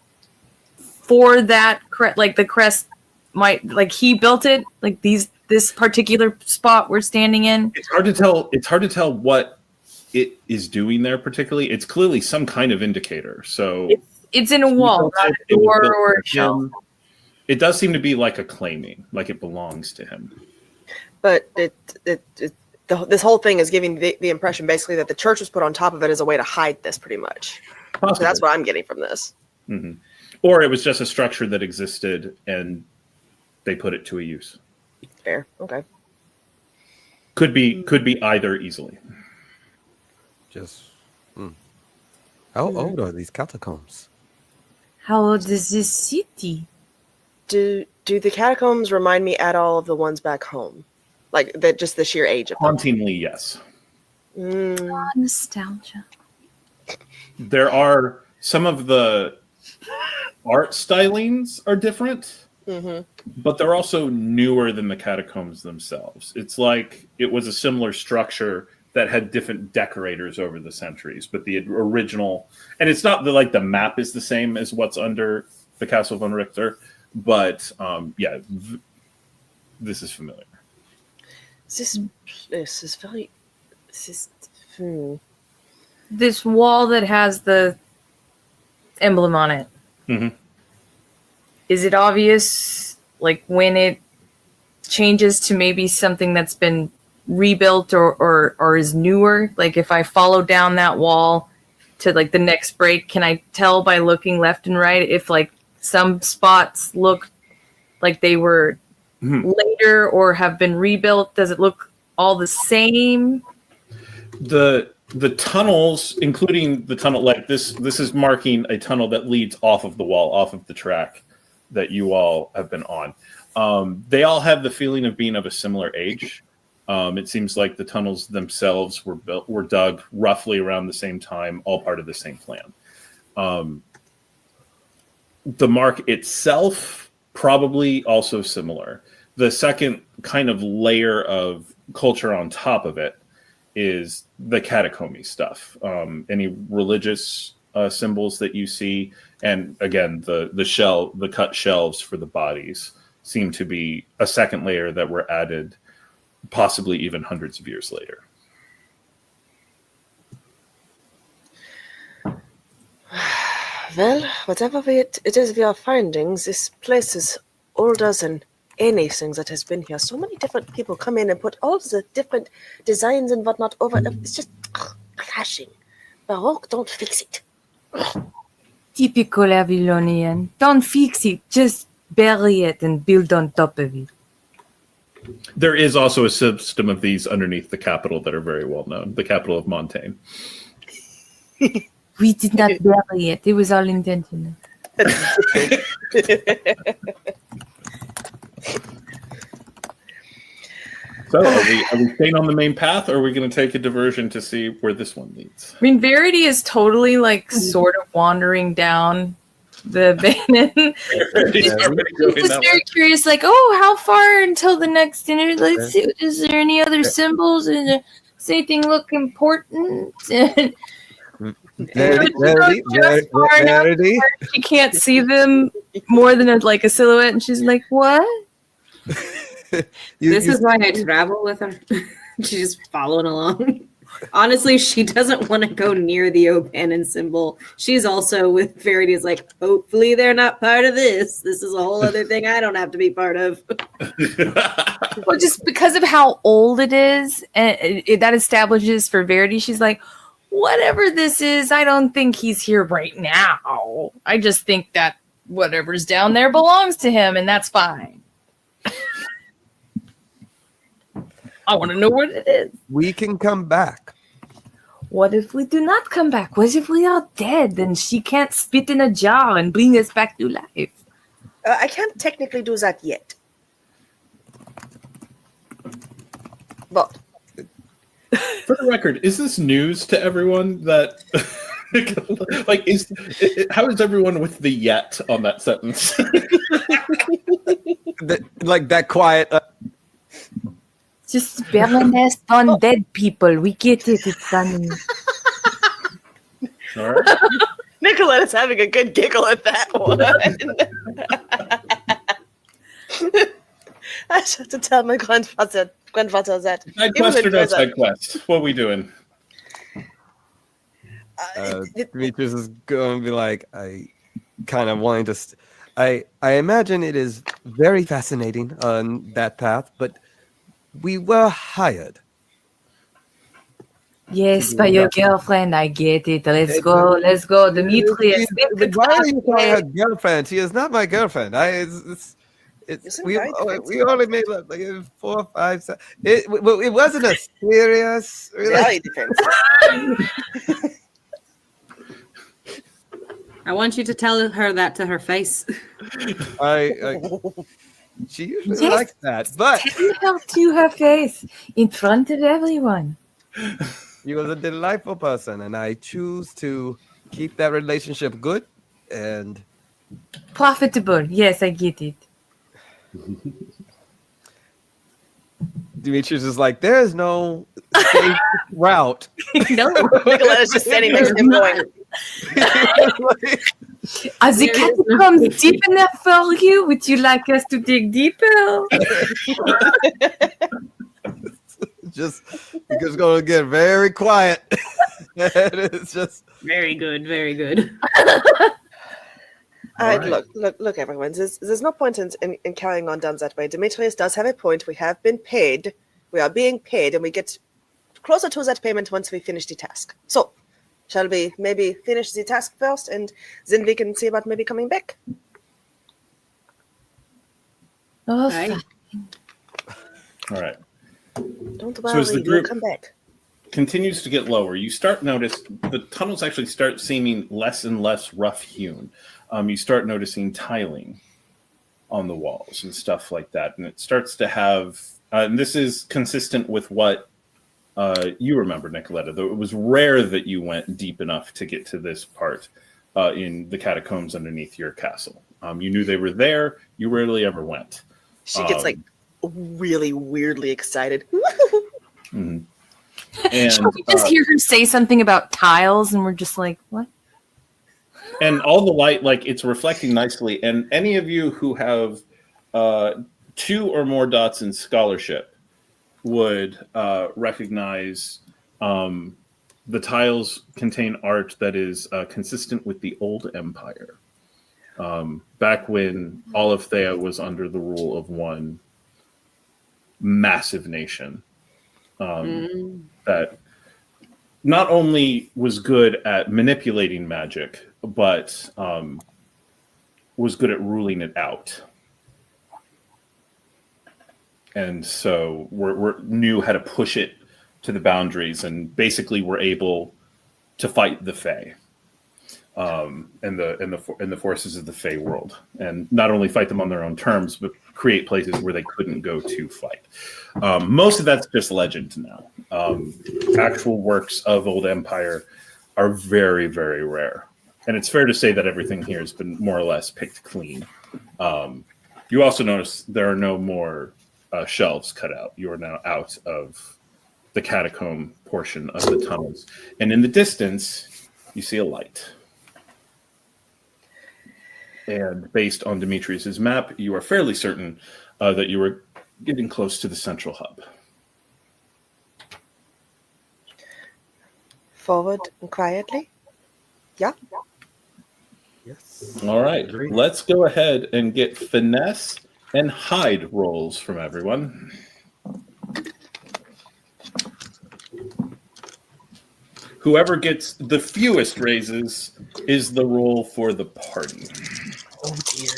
for that, like the crest might like he built it, like this particular spot we're standing in? It's hard to tell. It's hard to tell what it is doing there particularly. It's clearly some kind of indicator. So It's in a wall, not a door or a shelf. It does seem to be like a claiming, like it belongs to him. But this whole thing is giving the impression basically that the church was put on top of it as a way to hide this, pretty much. So that's what I'm getting from this. Mm-hmm. Or it was just a structure that existed and they put it to a use. Fair. Okay. Could be either easily. How old are these catacombs? How old is this city? Do the catacombs remind me at all of the ones back home? Like just the sheer age of them? Hauntingly, yes. Nostalgia. There are some of the art stylings are different, but they're also newer than the catacombs themselves. It's like it was a similar structure that had different decorators over the centuries, but the original, and it's not like the map is the same as what's under the Castle von Richter, but this is familiar. This is very. This wall that has the emblem on it. Mm-hmm. Is it obvious, like when it changes to maybe something that's been rebuilt or is newer? Like if I follow down that wall to like the next break, can I tell by looking left and right if like some spots look like they were later or have been rebuilt? Does it look all the same? The tunnels, including the tunnel, like this is marking a tunnel that leads off of the wall, off of the track that you all have been on. They all have the feeling of being of a similar age. It seems like the tunnels themselves were dug roughly around the same time, all part of the same plan. The mark itself, probably also similar. The second kind of layer of culture on top of it is the catacomby stuff. Any religious symbols that you see, and again, the cut shelves for the bodies seem to be a second layer that were added possibly even hundreds of years later. Well, whatever it is we are finding, this place is older than anything that has been here. So many different people come in and put all the different designs and whatnot over. It's just clashing. Baroque, don't fix it. Typical Avalonian. Don't fix it. Just bury it and build on top of it. There is also a system of these underneath the capital that are very well known, the capital of Montaigne. We did not bury it. It was all intentional. So are we staying on the main path, or are we going to take a diversion to see where this one leads? I mean, Verity is totally like sort of wandering down the Bannon. She's just very curious, like, oh, how far until the next dinner? Let's see. Is there any other symbols? Does anything look important? Verity. She can't see them more than a silhouette, and she's like, what? This is why I travel with her. She's just following along. Honestly, she doesn't want to go near the O'Bannon symbol. She's also with Verity is like, hopefully they're not part of this. This is a whole other thing I don't have to be part of. Well, just because of how old it is, and that establishes for Verity, she's like, whatever this is, I don't think he's here right now. I just think that whatever's down there belongs to him, and that's fine. I want to know what it is. We can come back. What if we do not come back? What if we are dead and she can't spit in a jar and bring us back to life? I can't technically do that yet. But for the record, is this news to everyone that like how is everyone with the yet on that sentence? That quiet just Baroness on dead people. We get it. It's funny. All right. Nikaletta's having a good giggle at that one. I just have to tell my grandfather that. Side He will quest or no enjoy that. side quest? What are we doing? Demetrius is going to be like, I kind of wanting to. I imagine it is very fascinating on that path, but we were hired. Yes, by your girlfriend. I get it. Let's go, Demetrius. Why are you calling her girlfriend? She is not my girlfriend. We only made like 4, 5, 7. It wasn't a serious. Very defensive. I want you to tell her that to her face. She usually Yes. likes that, but Tell her to her face in front of everyone. she was a delightful person, and I choose to keep that relationship good and Profitable. Yes, I get it. Demetrius is like, there is no safe route. No. Nikaletta's just standing next to him going, Are the catacombs deep enough for you? Would you like us to dig deeper? Just because it's going to get very quiet. And it's just Very good, very good. Look, everyone. There's no point in carrying on down that way. Demetrius does have a point. We have been paid. We are being paid, and we get closer to that payment once we finish the task. So, shall we maybe finish the task first, and then we can see about maybe coming back? Oh, Right. fine. All right. Don't So worry, as the we'll group- come back. Continues to get lower. You start notice the tunnels actually start seeming less and less rough hewn. You start noticing tiling on the walls and stuff like that, and it starts to have. And this is consistent with what you remember, Nikaletta. Though it was rare that you went deep enough to get to this part in the catacombs underneath your castle. You knew they were there. You rarely ever went. She gets like really weirdly excited. Mhm. And Should we just hear her say something about tiles, and we're just like, what? and all the light, like it's reflecting nicely. And any of you who have 2 or more dots in scholarship would recognize the tiles contain art that is consistent with the old empire. Back when all of Thea was under the rule of one massive nation. That not only was good at manipulating magic, but was good at ruling it out. And so we knew how to push it to the boundaries, and basically were able to fight the Fae and the forces of the Fae world, and not only fight them on their own terms, but create places where they couldn't go to fight. Most of that's just legend now. Actual works of Old Empire are very, very rare. And it's fair to say that everything here has been more or less picked clean. You also notice there are no more shelves cut out. You are now out of the catacomb portion of the tunnels. And in the distance, you see a light. And based on Demetrius's map, you are fairly certain that you were getting close to the central hub. Forward and quietly. Yeah. yes. All right, Agreed. let's go ahead and get finesse and hide rolls from everyone. Whoever gets the fewest raises is the roll for the party. Oh dear.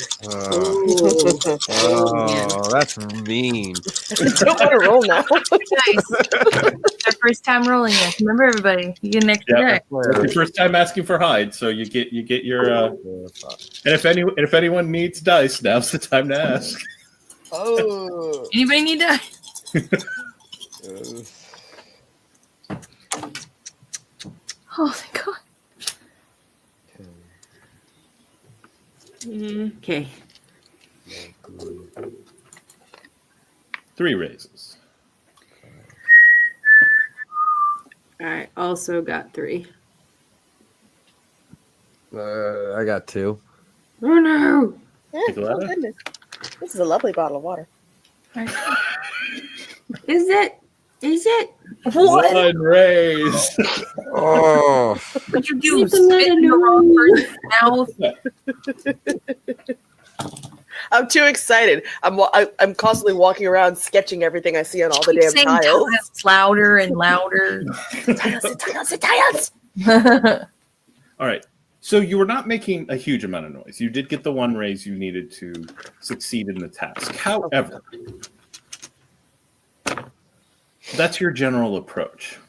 Oh, that's mean. Don't want to roll now. Nice. Our first time rolling this. Remember, everybody, you get an extra Yeah. deck. It's your first time asking for hide, so you get your. And if anyone needs dice, now's the time to ask. Oh. Anybody need to? Oh, thank God. Okay. 3 raises. I also got 3. I got 2. Oh no! Yeah, oh Nikaletta? goodness. This is a lovely bottle of water. Is it? Is it? One raise. Oh, What'd you do? Keep Spit it in the wrong person's mouth? I'm too excited. I'm constantly walking around sketching everything I see on all the Keep damn saying tiles. tiles louder and louder. Tiles. All right. So you were not making a huge amount of noise. You did get the one raise you needed to succeed in the task. However, that's your general approach.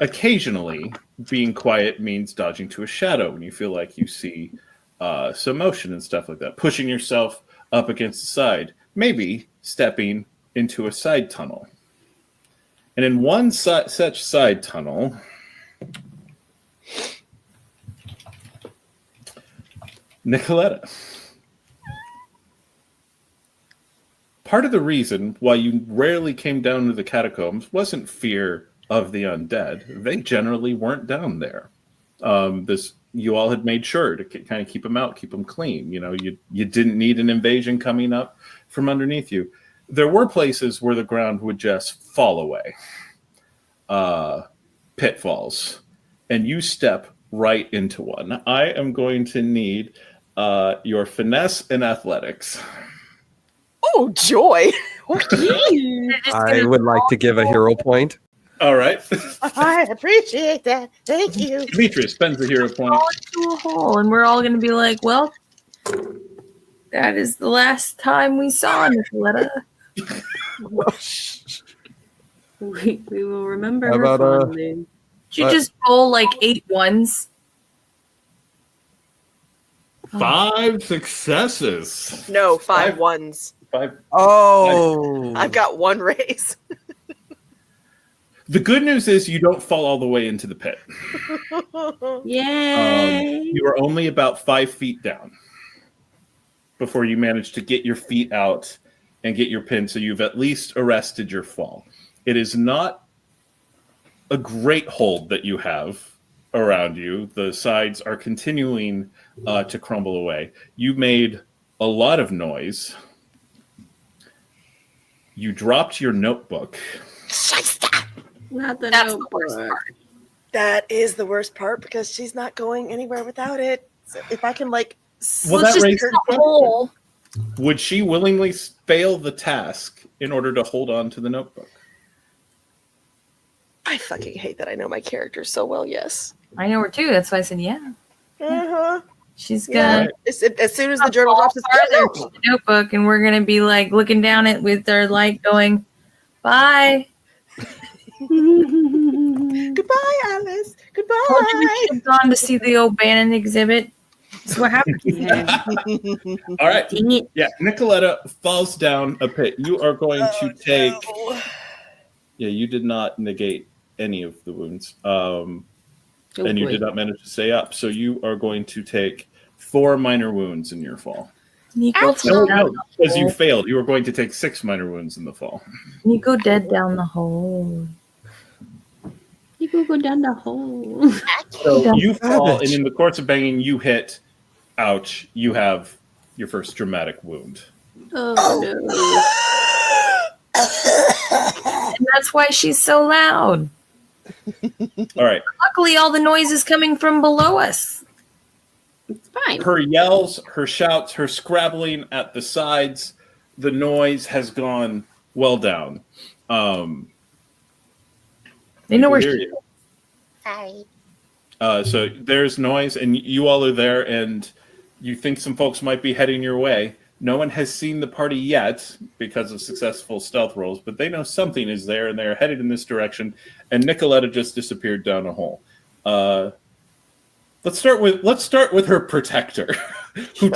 Occasionally, being quiet means dodging to a shadow when you feel like you see some motion and stuff like that. Pushing yourself up against the side. Maybe stepping into a side tunnel. And in one such side tunnel, Nikaletta. Part of the reason why you rarely came down to the catacombs wasn't fear of the undead. They generally weren't down there. You all had made sure to kind of keep them out, keep them clean. You know, you didn't need an invasion coming up from underneath you. There were places where the ground would just fall away. Pitfalls. And you step right into one. I am going to need your finesse and athletics. Oh, joy. I would like to give a hero point. All right. I appreciate that. Thank you. Demetrius spends a hero point. Fall into a hole, and we're all going to be like, well, that is the last time we saw Nikaletta. We will remember How her about, fondly. Did you just roll like 8 ones? 5 successes. No, 5 ones. 5. Oh, I've got 1 raise. The good news is you don't fall all the way into the pit. Yay! You are only about 5 feet down before you manage to get your feet out and get your pin, so you've at least arrested your fall. It is not a great hold that you have around you. The sides are continuing to crumble away. You made a lot of noise. You dropped your notebook. Not the That's the notebook. worst part. That is the worst part because she's not going anywhere without it. So if I can, like, Well, Let's that just raises turn the the question. hole. Would she willingly fail the task in order to hold on to the notebook? I fucking hate that I know my character so well. Yes. I know her too. That's why I said, yeah. Uh-huh. She's Yeah. gonna As soon as the journal drops, it's farther to the notebook, and we're gonna be like looking down it with our light, going, "Bye." Goodbye, Alice. Goodbye. Told you we should have gone to see the old Bannon exhibit. That's what happened. Yeah. All right. Dang it. Yeah, Nikaletta falls down a pit. You are going to take... No. Yeah, you did not negate any of the wounds. Oh, and you boy. did not manage to stay up. So you are going to take 4 minor wounds in your fall. Nico fell down No, the because you hole. failed. You were going to take 6 minor wounds in the fall. Nico dead down the hole. You could go down the hole. So Damn you fall, savage. and in the course of banging, you hit. Ouch. You have your first dramatic wound. Oh no. And that's why she's so loud. All right. Luckily, all the noise is coming from below us. It's fine. Her yells, her shouts, her scrabbling at the sides, the noise has gone well down. They know where Hear she you. Hi. So there's noise, and you all are there, and you think some folks might be heading your way. No one has seen the party yet because of successful stealth rolls, but they know something is there, and they're headed in this direction. And Nikaletta just disappeared down a hole. Let's start with her protector, who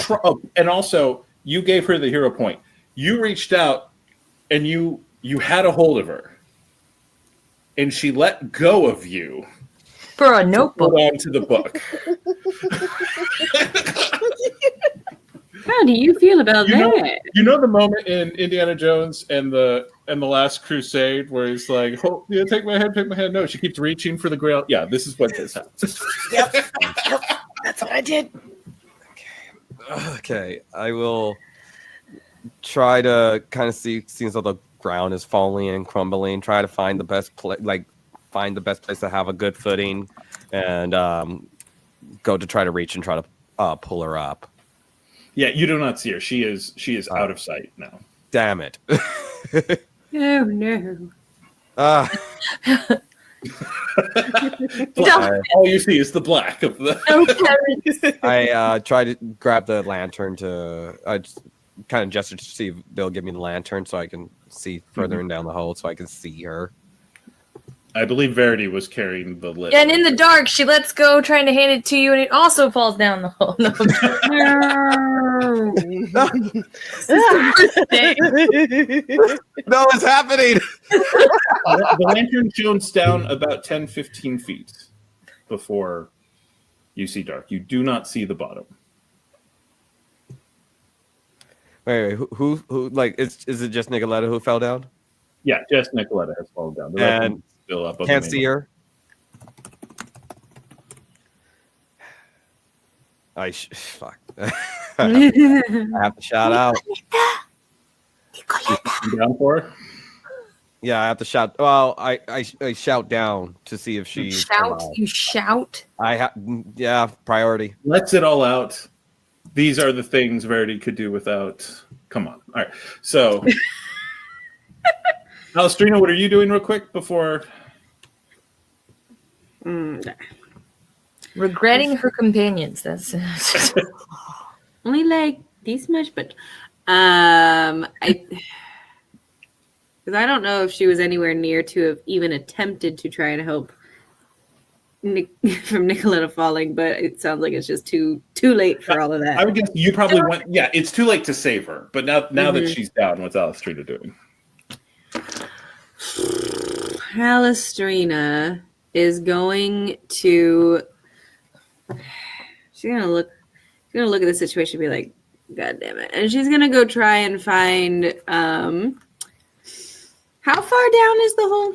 and also you gave her the hero point. You reached out, and you had a hold of her, and she let go of you. for a notebook. Hold on to the book. How do you feel about that? You know the moment in Indiana Jones and the Last Crusade where he's like, oh, yeah, take my hand. No, she keeps reaching for the grail. Yeah, this is what this happens. Yep. That's what I did. okay. I will try to kind of see, seems like the ground is falling and crumbling. Try to find the best find the best place to have a good footing, and go to try to reach and try to pull her up. Yeah, you do not see her. She is out of sight now. Damn it! Oh no. All you see is the black of the. I try to grab the lantern to. I just kind of gesture to see if they'll give me the lantern so I can see further in down the hole so I can see her. I believe Verity was carrying the lit. Yeah, and in the dark, she lets go trying to hand it to you, and it also falls down the hole. No. No, it's happening. The lantern shines down about 10, 15 feet before you see dark. You do not see the bottom. Wait, who like, is it just Nikaletta who fell down? Yeah, just Nikaletta has fallen down. The rest of them is still up. Can't see her. Fuck. I have to shout out. You down for her? Yeah, I have to shout. Well, I shout down to see if she You shout. Yeah, priority. Lets it all out. These are the things Verity could do without. Come on. All right. So, Alastriona, what are you doing real quick before? Regretting her companions. That's Only like this much, but because I don't know if she was anywhere near to have even attempted to try and help from Nikaletta falling, but it sounds like it's just too late for all of that. I would guess you probably went. Yeah, it's too late to save her. But now that she's down, what's Alastriona doing? Alastriona is going to. She's gonna look at the situation and be like, God damn it. And she's gonna go try and find how far down is the hole?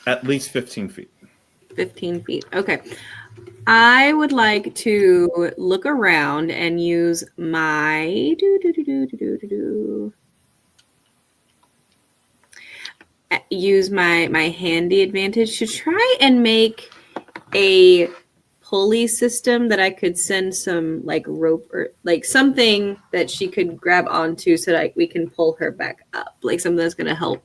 At least 15 feet. 15 feet. Okay. I would like to look around and use my use my handy advantage to try and make a pulley system that I could send some like rope or like something that she could grab onto so that we can pull her back up, like something that's going to help.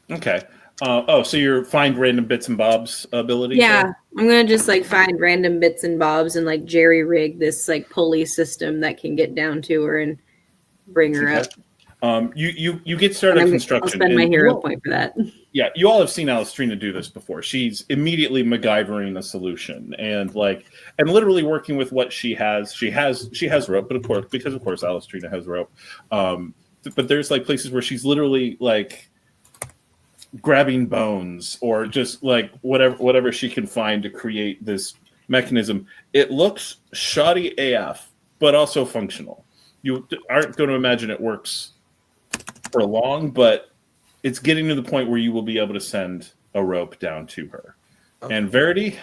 Okay. So you're find random bits and bobs ability? Yeah, so? I'm going to just like find random bits and bobs and like jerry rig this like pulley system that can get down to her and bring her up. You get started construction. I'll spend my hero point for that. Yeah, you all have seen Alastriona do this before. She's immediately MacGyvering a solution and literally working with what she has. She has rope, but of course Alastriona has rope. But there's like places where she's literally like grabbing bones or just like whatever she can find to create this mechanism. It looks shoddy AF, but also functional. You aren't going to imagine it works for long, but it's getting to the point where you will be able to send a rope down to her. Okay. And Verity,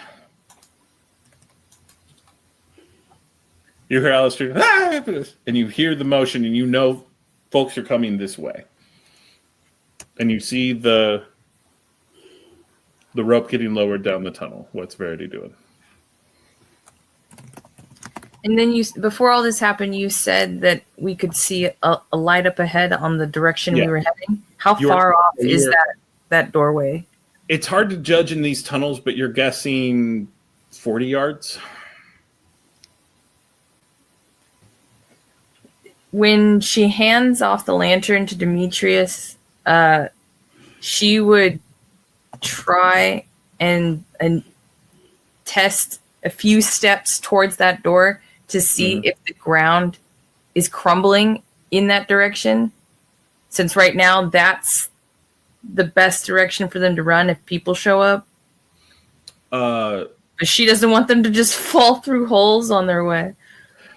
you hear Alastriona, and you hear the motion, and you know folks are coming this way. And you see the rope getting lowered down the tunnel. What's Verity doing? And then before all this happened, you said that we could see a light up ahead on the direction we were heading. How far off is that doorway? It's hard to judge in these tunnels, but you're guessing 40 yards. When she hands off the lantern to Demetrius, she would try and test a few steps towards that door to see if the ground is crumbling in that direction. Since right now that's the best direction for them to run if people show up. But she doesn't want them to just fall through holes on their way.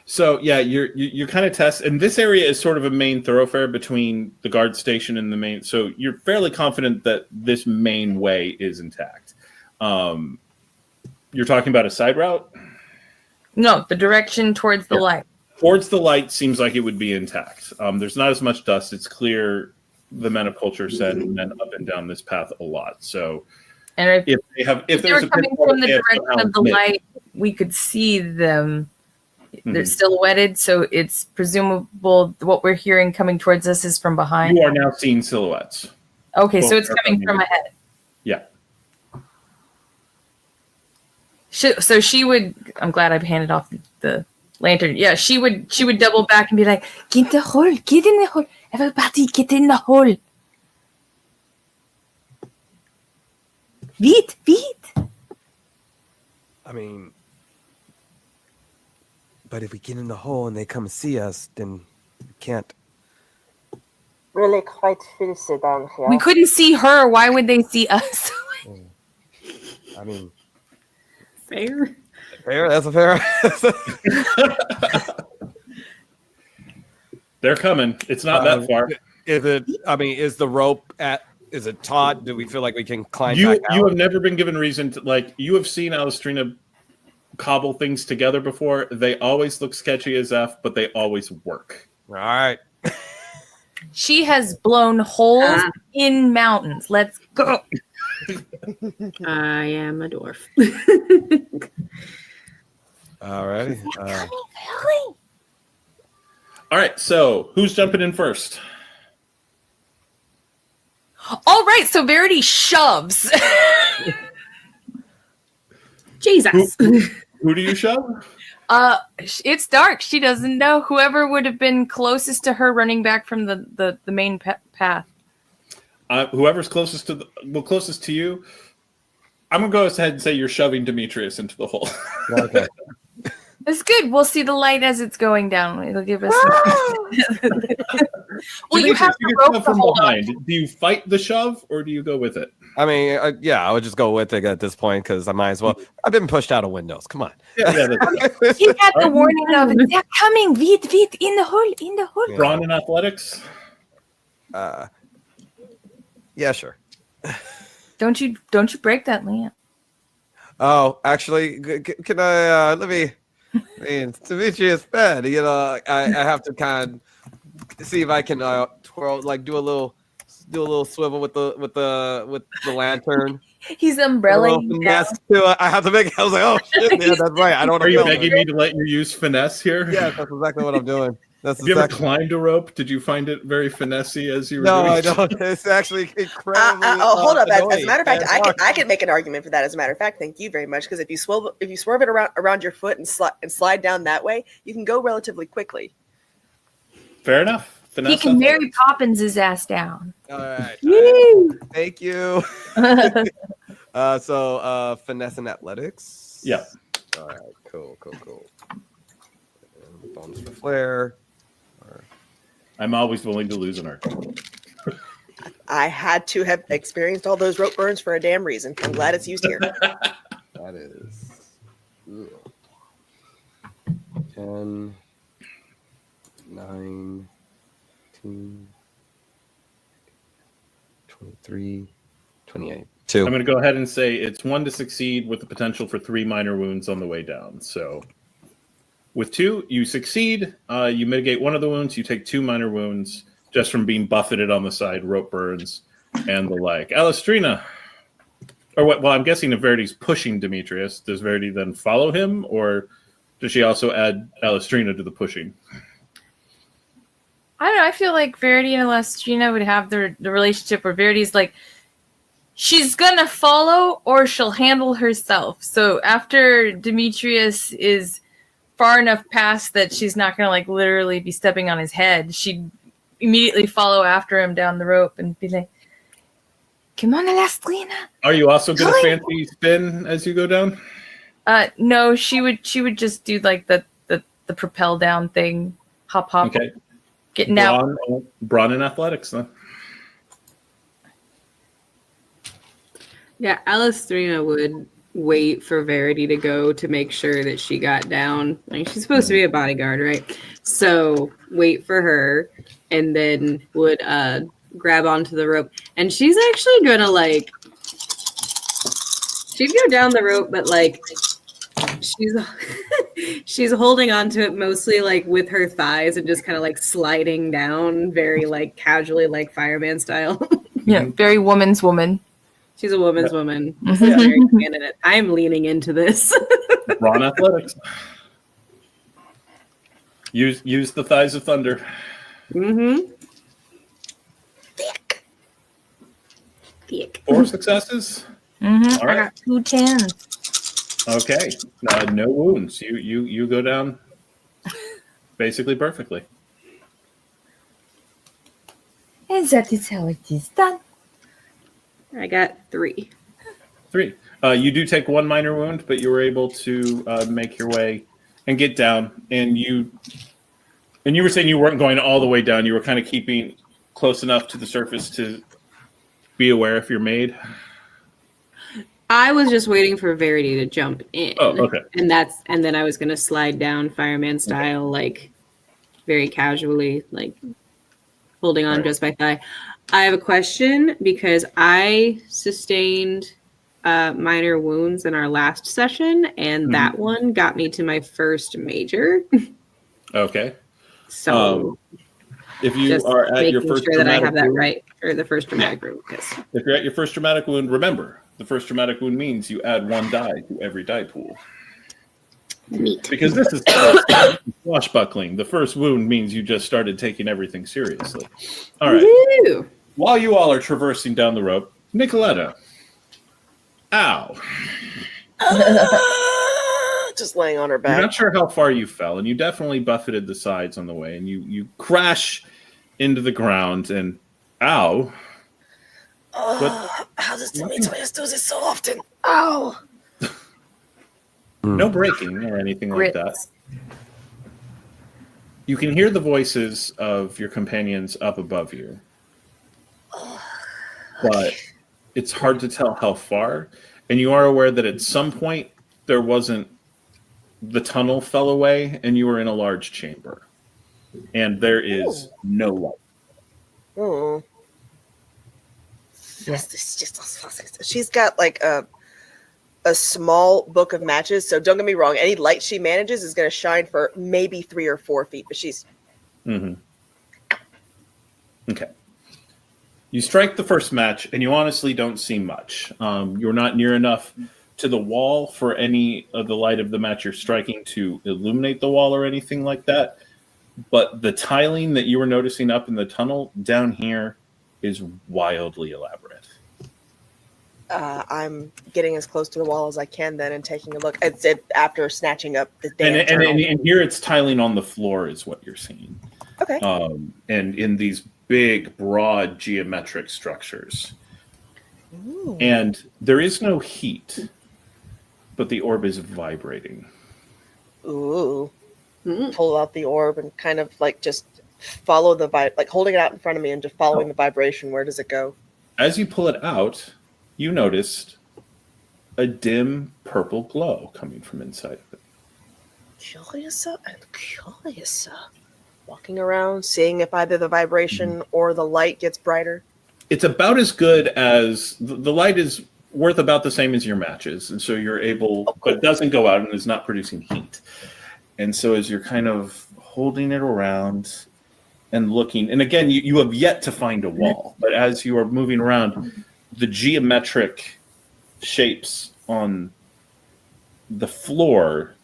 So yeah, you kind of test, and this area is sort of a main thoroughfare between the guard station and the main. So you're fairly confident that this main way is intact. You're talking about a side route? No, the direction towards the light. Towards the light seems like it would be intact. There's not as much dust. It's clear the men of culture send men up and down this path a lot. So And if they there's were a coming pinpoint, from the they have direction somehow of the made- light, we could see them. They're silhouetted, so it's presumable what we're hearing coming towards us is from behind. You are now seeing silhouettes. Okay, so Both it's are coming coming from in. ahead. Yeah. So she would. I'm glad I handed off the lantern. Yeah, she would double back and be like, "Get in the hole! Get in the hole! Everybody, get in the hole! Beat! I mean, but if we get in the hole and they come see us, then we can't. Really quite filthy down here. We couldn't see her. Why would they see us?" I mean, Fair. that's a fair. They're coming. It's not that far. Is it? I mean, is the rope at? Is it taut? Do we feel like we can climb You back out? have never been given reason to, like, you have seen Alastriona cobble things together before. They always look sketchy as F, but they always work. All right. She has blown holes in mountains. Let's go. I am a dwarf. All righty. All right, so who's jumping in first? All right, so Verity shoves. Jesus. Who do you shove? It's dark. She doesn't know. Whoever would have been closest to her running back from the main path. Whoever's closest to closest to you. I'm gonna go ahead and say you're shoving Demetrius into the hole. Okay. It's good. We'll see the light as it's going down. It'll give us. Well, you have to get rope shoved the from hole. behind. Do you fight the shove or do you go with it? I mean, yeah, I would just go with it at this point because I might as well. I've been pushed out of windows. Come on. Yeah, He had the warning of they're coming. Veet, in the hole, in the hole. Brawn and athletics. Yeah, sure. Don't you break that lamp. Oh, actually, can I? Let me. I mean, Demetrius Penn. You know, I have to kind of see if I can twirl, like do a little swivel with the lantern. He's umbrella. Yes, too. I have to make. I was like, oh shit, man, that's right. I don't. Are you begging me to let you use finesse here? Yeah, that's exactly what I'm doing. That's Have you ever exactly. climbed a rope? Did you find it very finessy as you were No, doing? I don't. It's actually incredibly. Hold up. As a annoying matter of fact, and I can make an argument for that. As a matter of fact, thank you very much. Because if you swerve it around your foot and slide down that way, you can go relatively quickly. Fair enough. Finesse He can Mary athletics. Poppins his ass down. All right. Woo! Thank you. So finesse and athletics. Yeah. All right. Cool. And bonus for flair. I'm always willing to lose an arc. I had to have experienced all those rope burns for a damn reason. I'm glad it's used here. That is 10, 9, 10, 23, 28. 2. I'm going to go ahead and say it's 1 to succeed with the potential for 3 minor wounds on the way down. So with 2, you succeed. You mitigate 1 of the wounds. You take 2 minor wounds just from being buffeted on the side, rope burns, and the like. Alastriona. Or what? Well, I'm guessing if Verity's pushing Demetrius, does Verity then follow him? Or does she also add Alastriona to the pushing? I don't know. I feel like Verity and Alastriona would have the relationship where Verity's like, she's gonna follow or she'll handle herself. So after Demetrius is far enough past that she's not gonna like literally be stepping on his head, she'd immediately follow after him down the rope and be like, "Come on, Alastriona." Are you also going to fancy spin as you go down? No, she would just do like the propel down thing, hop, Okay. getting out. Brawn and athletics then. Yeah, Alastriona would wait for Verity to go to make sure that she got down. Like, she's supposed to be a bodyguard, right? So wait for her and then would grab onto the rope. And she's actually gonna she'd go down the rope, but like she's She's holding on to it mostly like with her thighs and just kind of like sliding down very like casually, like fireman style. Yeah, very woman's woman. She's a woman's woman. This is very candidate. I'm leaning into this. Ron Athletics. Use the thighs of thunder. Mm-hmm. Thick. 4 successes. Mm-hmm. All right. I got 2 10s. Okay. No wounds. You go down basically perfectly. And that is how it is done. I got 3. 3. You do take 1 minor wound, but you were able to make your way and get down. And you were saying you weren't going all the way down. You were kind of keeping close enough to the surface to be aware if you're made. I was just waiting for Verity to jump in. Oh, okay. And then I was gonna slide down fireman style, like very casually, like holding on just by thigh. I have a question because I sustained minor wounds in our last session, and that one got me to my first major. Okay. So if you are at your first sure that I have that wound, right, or the first dramatic wound. Yes. if you're at your first dramatic wound, remember the first dramatic wound means you add 1 die to every die pool. Neat. Because this is swashbuckling. The first wound means you just started taking everything seriously. All right. Woo! While you all are traversing down the rope, Nikaletta. Ow. Just laying on her You're back. not sure how far you fell, and you definitely buffeted the sides on the way, and you crash into the ground, and ow. How does Demetrius do this so often? Ow! No breaking or anything like that. You can hear the voices of your companions up above you. But it's hard to tell how far. And you are aware that at some point the tunnel fell away and you were in a large chamber. And there is no light. Oh. Yes, she's got like a small book of matches. So don't get me wrong. Any light she manages is going to shine for maybe 3 or 4 feet. But she's... Mm-hmm. Okay. You strike the first match, and you honestly don't see much. You're not near enough to the wall for any of the light of the match you're striking to illuminate the wall or anything like that. But the tiling that you were noticing up in the tunnel down here is wildly elaborate. I'm getting as close to the wall as I can then and taking a look. It's after snatching up the damn and here it's tiling on the floor is what you're seeing. Okay. And in these big, broad geometric structures. Ooh. And there is no heat, but the orb is vibrating. Ooh. Pull out the orb and kind of like just follow the like holding it out in front of me and just following the vibration. Where does it go? As you pull it out, you noticed a dim purple glow coming from inside of it. Curiouser and curiouser. Walking around, seeing if either the vibration or the light gets brighter. It's about as good as the light is worth about the same as your matches, and so you're able, but it doesn't go out and is not producing heat. And so as you're kind of holding it around and looking, and again, you have yet to find a wall, but as you are moving around, the geometric shapes on the floor,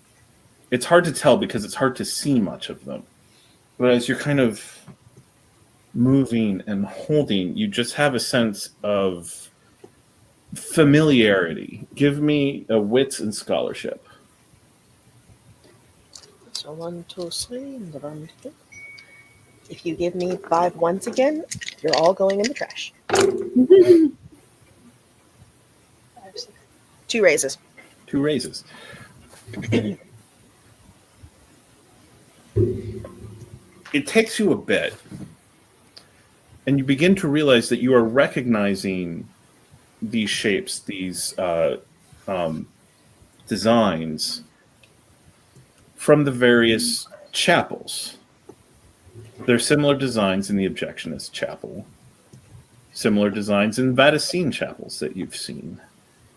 it's hard to tell because it's hard to see much of them. But as you're kind of moving and holding, you just have a sense of familiarity. Give me a wits and scholarship. So 1, 2, 3. If you give me 5 once again, you're all going in the trash. 2 raises. 2 raises. It takes you a bit, and you begin to realize that you are recognizing these shapes, these designs from the various chapels. There are similar designs in the Objectionist Chapel, similar designs in Vaticine chapels that you've seen.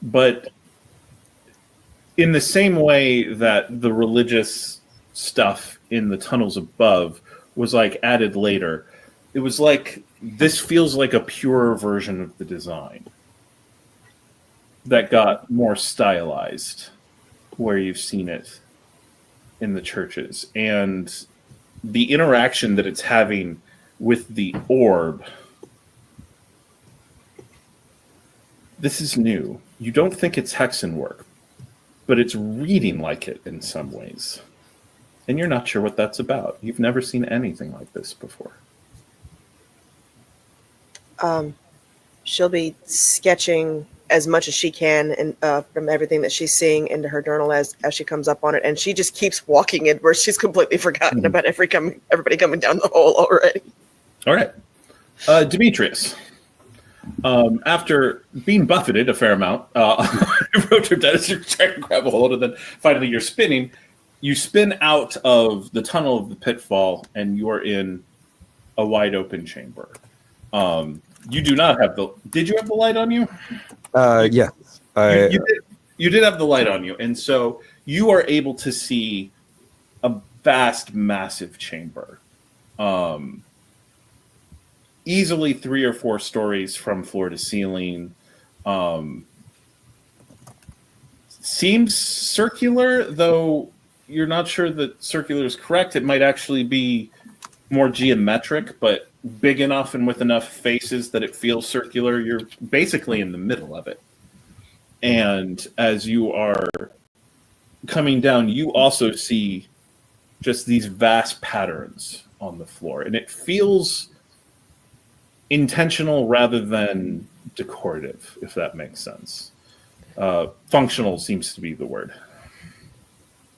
But in the same way that the religious stuff in the tunnels above was like added later, it was like this feels like a purer version of the design that got more stylized where you've seen it in the churches. And the interaction that it's having with the orb, this is new. You don't think it's hexen work, but it's reading like it in some ways. And you're not sure what that's about. You've never seen anything like this before. She'll be sketching as much as she can and from everything that she's seeing into her journal as she comes up on it. And she just keeps walking it where she's completely forgotten about everybody coming down the hole already. All right. Demetrius, after being buffeted a fair amount, Rotor Dennis, you're trying to grab a hold of it, finally you're spinning. You spin out of the tunnel of the pitfall, and you are in a wide open chamber. You do not have the... Did you have the light on you? Yes. You did have the light on you, and so you are able to see a vast, massive chamber. Easily 3 or 4 stories from floor to ceiling. Seems circular, though you're not sure that circular is correct. It might actually be more geometric, but big enough and with enough faces that it feels circular. You're basically in the middle of it. And as you are coming down, you also see just these vast patterns on the floor. And it feels intentional rather than decorative, if that makes sense. Functional seems to be the word.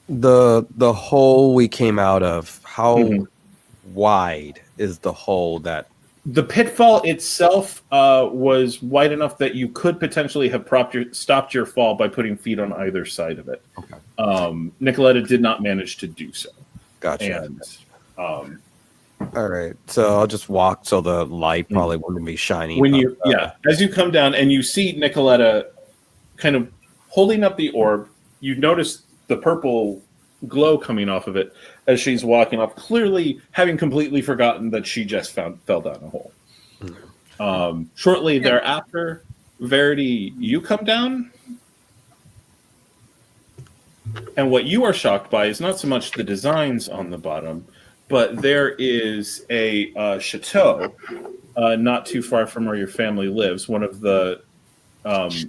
The hole we came out of, how wide is the hole that... The pitfall itself was wide enough that you could potentially have stopped your fall by putting feet on either side of it. Okay. Nikaletta did not manage to do so. Gotcha. And, all right, so I'll just walk so the light probably wouldn't be shining. when you as you come down and you see Nikaletta kind of holding up the orb, you notice the purple glow coming off of it as she's walking off, clearly having completely forgotten that she just fell down a hole. Shortly thereafter, Verity, you come down, and what you are shocked by is not so much the designs on the bottom, but there is a chateau not too far from where your family lives, one of the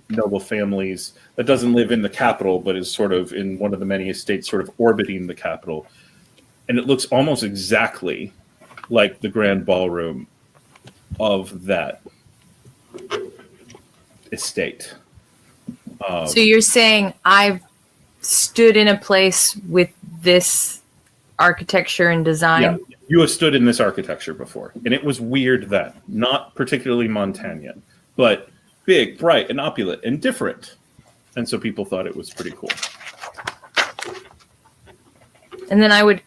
noble families that doesn't live in the capital, but is sort of in one of the many estates sort of orbiting the capital. And it looks almost exactly like the grand ballroom of that estate. So you're saying I've stood in a place with this architecture and design? Yeah, you have stood in this architecture before, and it was weird then. Not particularly Montanian, but big, bright, and opulent, and different. And so people thought it was pretty cool. And then I would,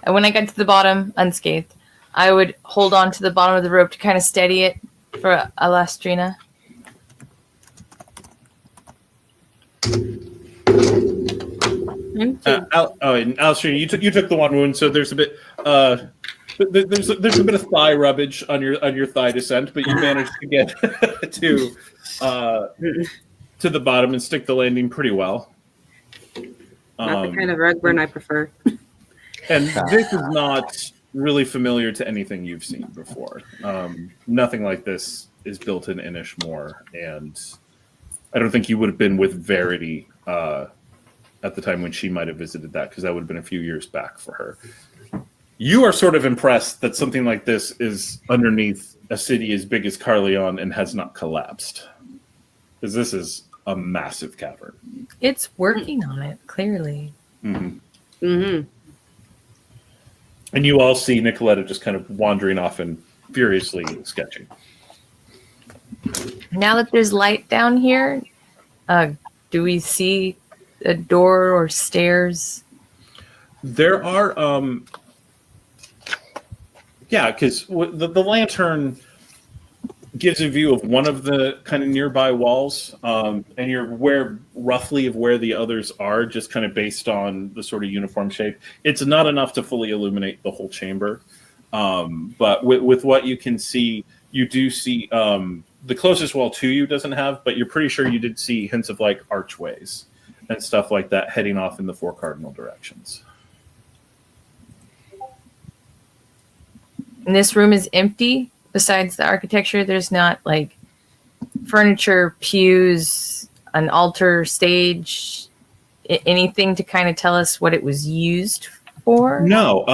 when I got to the bottom unscathed, I would hold on to the bottom of the rope to kind of steady it for Alastriona. And Alastriona, you took the one wound, so there's a bit there's a bit of thigh rubbage on your thigh descent, but you managed to get to the bottom and stick the landing pretty well. Not the kind of rug burn I prefer. And this is not really familiar to anything you've seen before. Nothing like this is built in Inishmore, and I don't think you would have been with Verity at the time when she might have visited that, because that would have been a few years back for her. You are sort of impressed that something like this is underneath a city as big as Carleon and has not collapsed, because this is a massive cavern. It's working on it, clearly. Mm-hmm. Mm-hmm. And you all see Nikaletta just kind of wandering off and furiously sketching. Now that there's light down here, do we see a door or stairs? There are, because the lantern gives a view of one of the kind of nearby walls, and you're aware roughly of where the others are, just kind of based on the sort of uniform shape. It's not enough to fully illuminate the whole chamber, but with what you can see, you do see the closest wall to you doesn't have, but you're pretty sure you did see hints of like archways and stuff like that heading off in the 4 cardinal directions. And this room is empty. Besides the architecture, there's not like furniture, pews, an altar, stage, anything to kind of tell us what it was used for? No.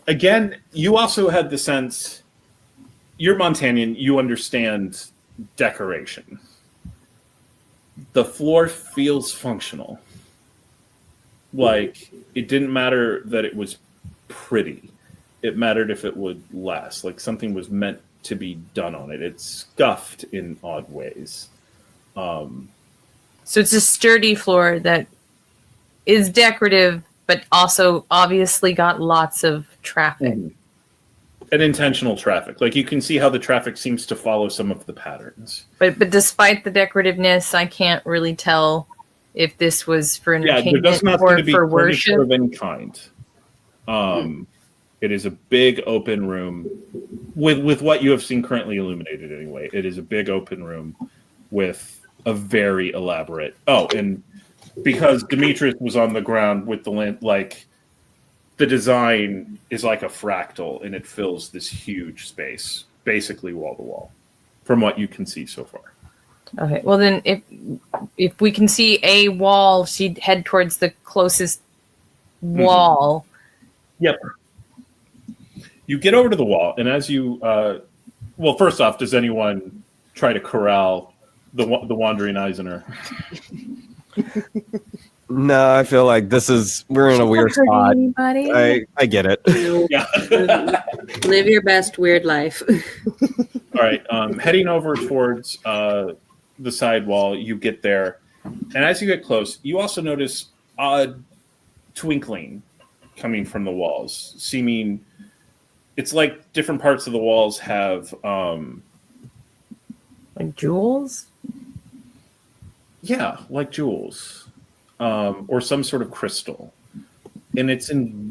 Again, you also had the sense, you're Montanian, you understand decoration. The floor feels functional. Like, it didn't matter that it was pretty. It mattered if it would last. Like, something was meant to be done on it. It's scuffed in odd ways. So it's a sturdy floor that is decorative, but also obviously got lots of traffic. And intentional traffic. Like, you can see how the traffic seems to follow some of the patterns. But despite the decorativeness, I can't really tell if this was for entertainment there does not or seem to be for furniture worship. of any kind. It is a big open room with what you have seen currently illuminated anyway. It is a big open room with a very elaborate... Oh, and because Demetrius was on the ground with the land, like, the design is like a fractal, and it fills this huge space, basically wall to wall, from what you can see so far. Okay, well then, if we can see a wall, she'd head towards the closest wall. Yep. You get over to the wall, and as you... well, first off, does anyone try to corral the wandering Eisner? No, I feel like we're in a weird spot. Anybody? I get it. Yeah. Live your best weird life. All right. Heading over towards the side wall, you get there. And as you get close, you also notice odd twinkling coming from the walls, seeming... It's like different parts of the walls have... Like jewels? Yeah, like jewels. Or some sort of crystal. And it's in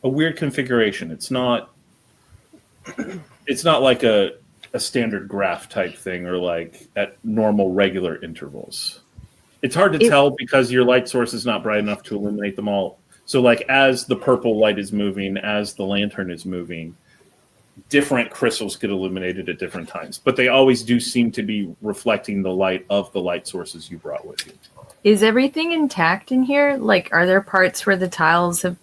a weird configuration. It's not like a standard graph type thing or like at normal regular intervals. It's hard to tell because your light source is not bright enough to illuminate them all. So like as the purple light is moving, as the lantern is moving, different crystals get illuminated at different times, but they always do seem to be reflecting the light of the light sources you brought with you. Is everything intact in here? Like, are there parts where the tiles have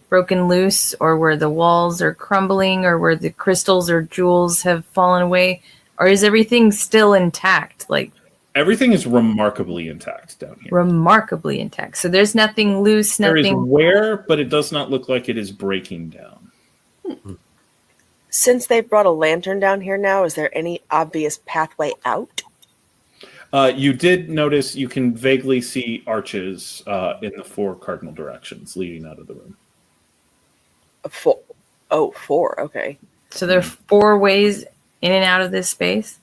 broken loose, or where the walls are crumbling, or where the crystals or jewels have fallen away? Or is everything still intact? Like, everything is remarkably intact down here. Remarkably intact. So there's nothing loose, There is nothing... wear, but it does not look like it is breaking down. Since they brought a lantern down here now, is there any obvious pathway out? You did notice you can vaguely see arches in the 4 cardinal directions leading out of the room. 4. Oh, 4. Okay. So there are 4 ways in and out of this space?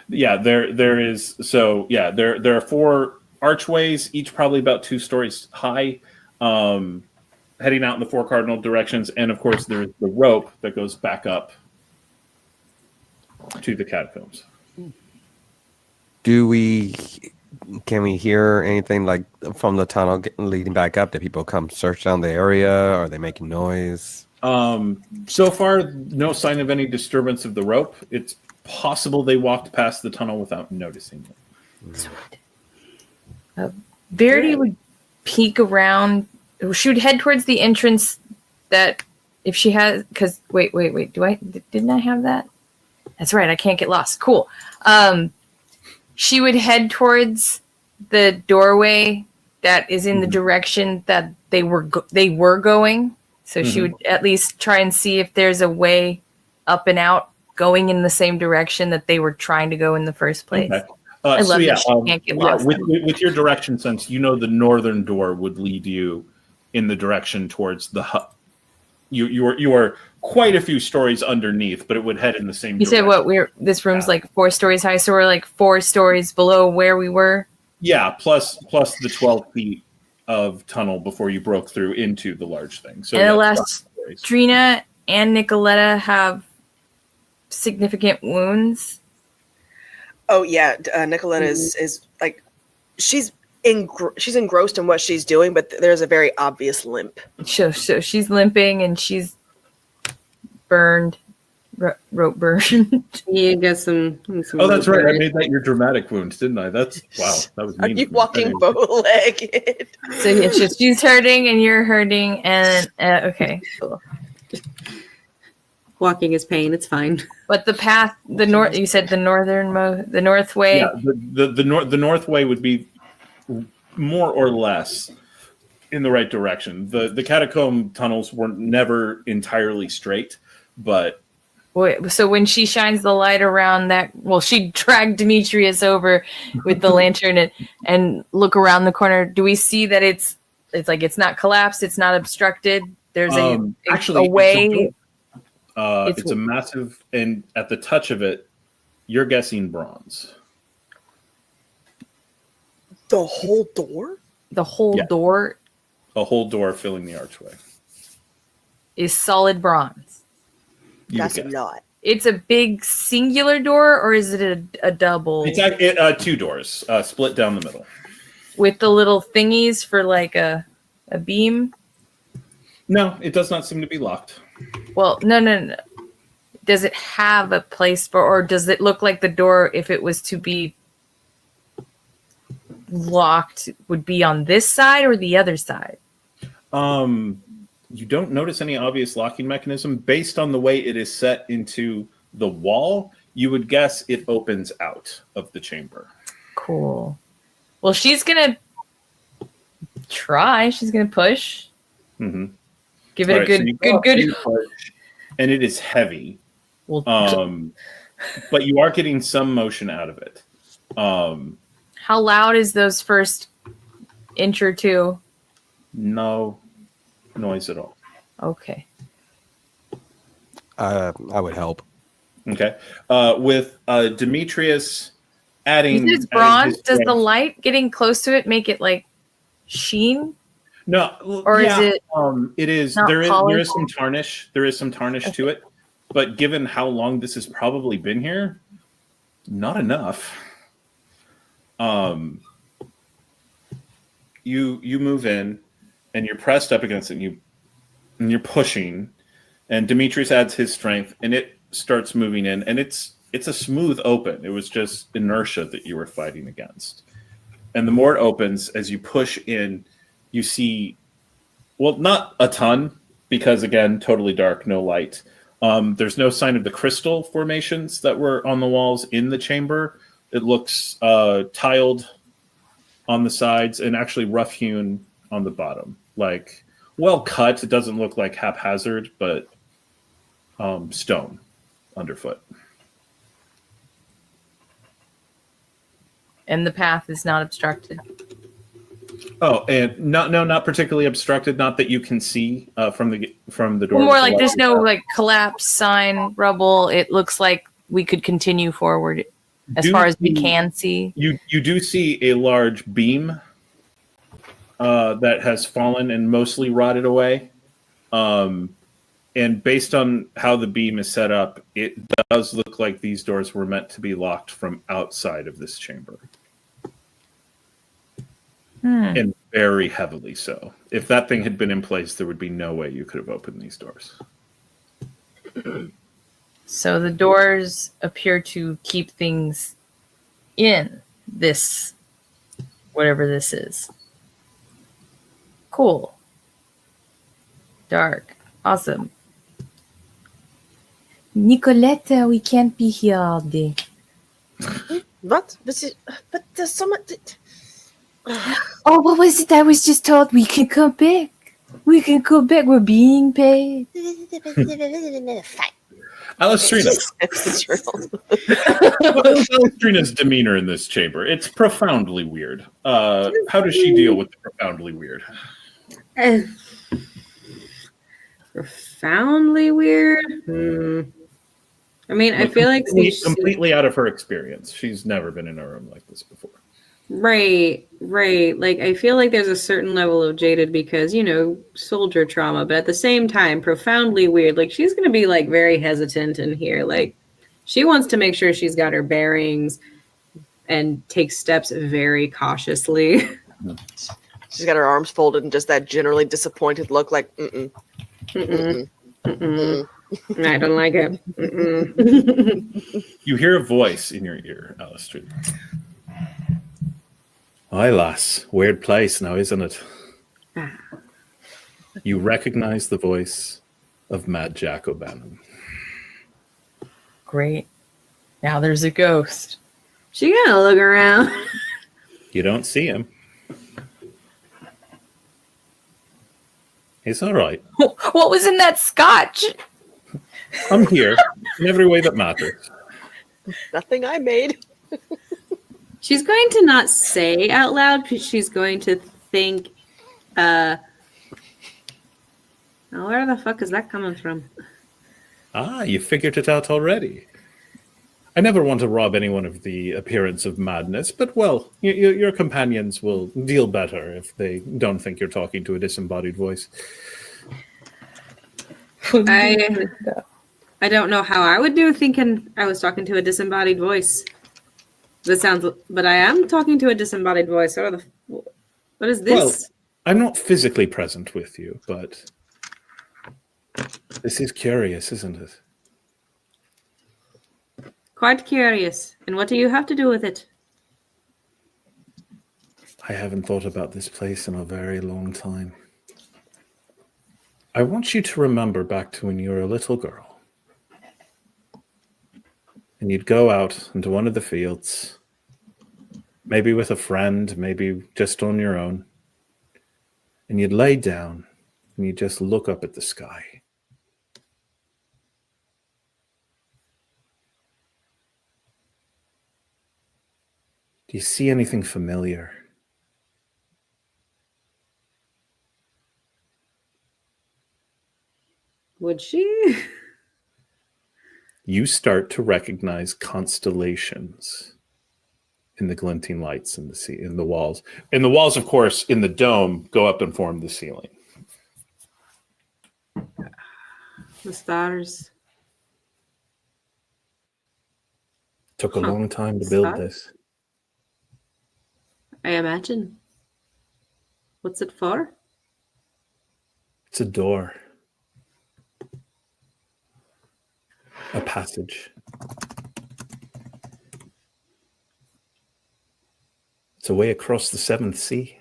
Yeah, there is. So yeah, there are 4 archways, each probably about 2 stories high, heading out in the 4 cardinal directions, and of course there's the rope that goes back up to the catacombs. Can we hear anything like from the tunnel leading back up? Did people come search down the area? Are they making noise? So far, no sign of any disturbance of the rope. It's possible they walked past the tunnel without noticing it. Verity would peek around. She would head towards the entrance that if she has... Because, wait. Didn't I have that? That's right. I can't get lost. Cool. She would head towards the doorway that is in the direction that they were going. So she would at least try and see if there's a way up and out going in the same direction that they were trying to go in the first place. Okay. I love that she can't get lost. With your direction sense, you know the northern door would lead you in the direction towards the hut. You are quite a few stories underneath, but it would head in the same You said direction. what? This room's like 4 stories high, so we're like 4 stories below where we were. Yeah, plus the 12 feet of tunnel before you broke through into the large thing. So And yeah, the 5 last stories. Trina and Nikaletta have significant wounds. Oh yeah, Nikaletta is like she's engrossed in what she's doing, but there's a very obvious limp. So she's limping and she's burned, rope burned. You got some Oh, that's right. I made that your dramatic wound, didn't I? That's wow. That was Are mean. you of me. walking Anyway. bow-legged? So it's just she's hurting and you're hurting, and okay, cool. Walking is pain. It's fine. But the path, the north. You said the the north way. Yeah, the north way would be more or less in the right direction. The catacomb tunnels were never entirely straight, but Wait, so when she shines the light around that, well, she dragged Demetrius over with the lantern and look around the corner. Do we see that it's like it's not collapsed, it's not obstructed? There's actually a way. It's a massive, and at the touch of it, you're guessing bronze. The whole door? The whole Yeah. door A whole door filling the archway. is solid bronze. You That's would a guess. lot. It's a big singular door, or is it a double It's 2 doors, split down the middle. with the little thingies for like a beam? No, it does not seem to be locked. Well, no. Does it have a place for, or does it look like the door, if it was to be locked, would be on this side or the other side? You don't notice any obvious locking mechanism. Based on the way it is set into the wall, you would guess it opens out of the chamber. Cool. Well, she's gonna try. She's gonna push. Mm-hmm. Give it a good. Push, and it is heavy. Well, But you are getting some motion out of it. how loud is those first inch or two? No noise at all. Okay. I would help. Okay. With Demetrius adding... This is adding bronze. his Does the strength- light getting close to it make it like sheen? No. Or yeah, is it it is. not There is polished? some tarnish. There is some tarnish to it. But given how long this has probably been here, not enough. You move in, and you're pressed up against it, and you're pushing, and Demetrius adds his strength, and it starts moving in, and it's a smooth open. It was just inertia that you were fighting against. And the more it opens, as you push in, you see, well, not a ton, because again, totally dark, no light. There's no sign of the crystal formations that were on the walls in the chamber. It looks tiled on the sides and actually rough hewn on the bottom. Like, well cut. It doesn't look like haphazard, but stone underfoot. and the path is not obstructed? Oh, and not particularly obstructed. Not that you can see from the door. Well, more like there's no like collapse sign, rubble. It looks like we could continue forward as far as we can see. You do see a large beam that has fallen and mostly rotted away. And based on how the beam is set up, it does look like these doors were meant to be locked from outside of this chamber. And very heavily so. If that thing had been in place, there would be no way you could have opened these doors. So the doors appear to keep things in this, whatever this is. Cool. Dark. Awesome. Nicoletta, we can't be here all day. What? But there's so much. Oh, what was it? I was just told we can come back. We can come back. We're being paid. Alastriona. Alastriona's demeanor in this chamber, it's profoundly weird. How does she deal with the profoundly weird? profoundly weird. I mean, I feel like completely out of her experience. She's never been in a room like this before. Right. Like, I feel like there's a certain level of jaded because, soldier trauma, but at the same time, profoundly weird. Like, she's going to be, like, very hesitant in here. Like, she wants to make sure she's got her bearings and take steps very cautiously. She's got her arms folded and just that generally disappointed look like, I don't like it. You hear a voice in your ear, Alastriona. Aye, lass. Weird place now, isn't it? You recognize the voice of Mad Jack O'Bannon. Great. Now there's a ghost. She gonna look around. You don't see him. He's all right. What was in that scotch? I'm here in every way that matters. nothing I made. She's going to not say out loud because she's going to think, where the fuck is that coming from? Ah, you figured it out already. I never want to rob anyone of the appearance of madness, but, well, your companions will deal better if they don't think you're talking to a disembodied voice. I don't know how I would do thinking I was talking to a disembodied voice. But I am talking to a disembodied voice. What is this? Well, I'm not physically present with you, but this is curious, isn't it? Quite curious. And what do you have to do with it? I haven't thought about this place in a very long time. I want you to remember back to when you were a little girl. And you'd go out into one of the fields, maybe with a friend, maybe just on your own. And you'd lay down and you'd just look up at the sky. Do you see anything familiar? Would she? You start to recognize constellations in the glinting lights in the walls. And the walls, of course, in the dome go up and form the ceiling. The stars. Took a long time to build this. I imagine. What's it for? It's a door. A passage. It's a way across the seventh sea.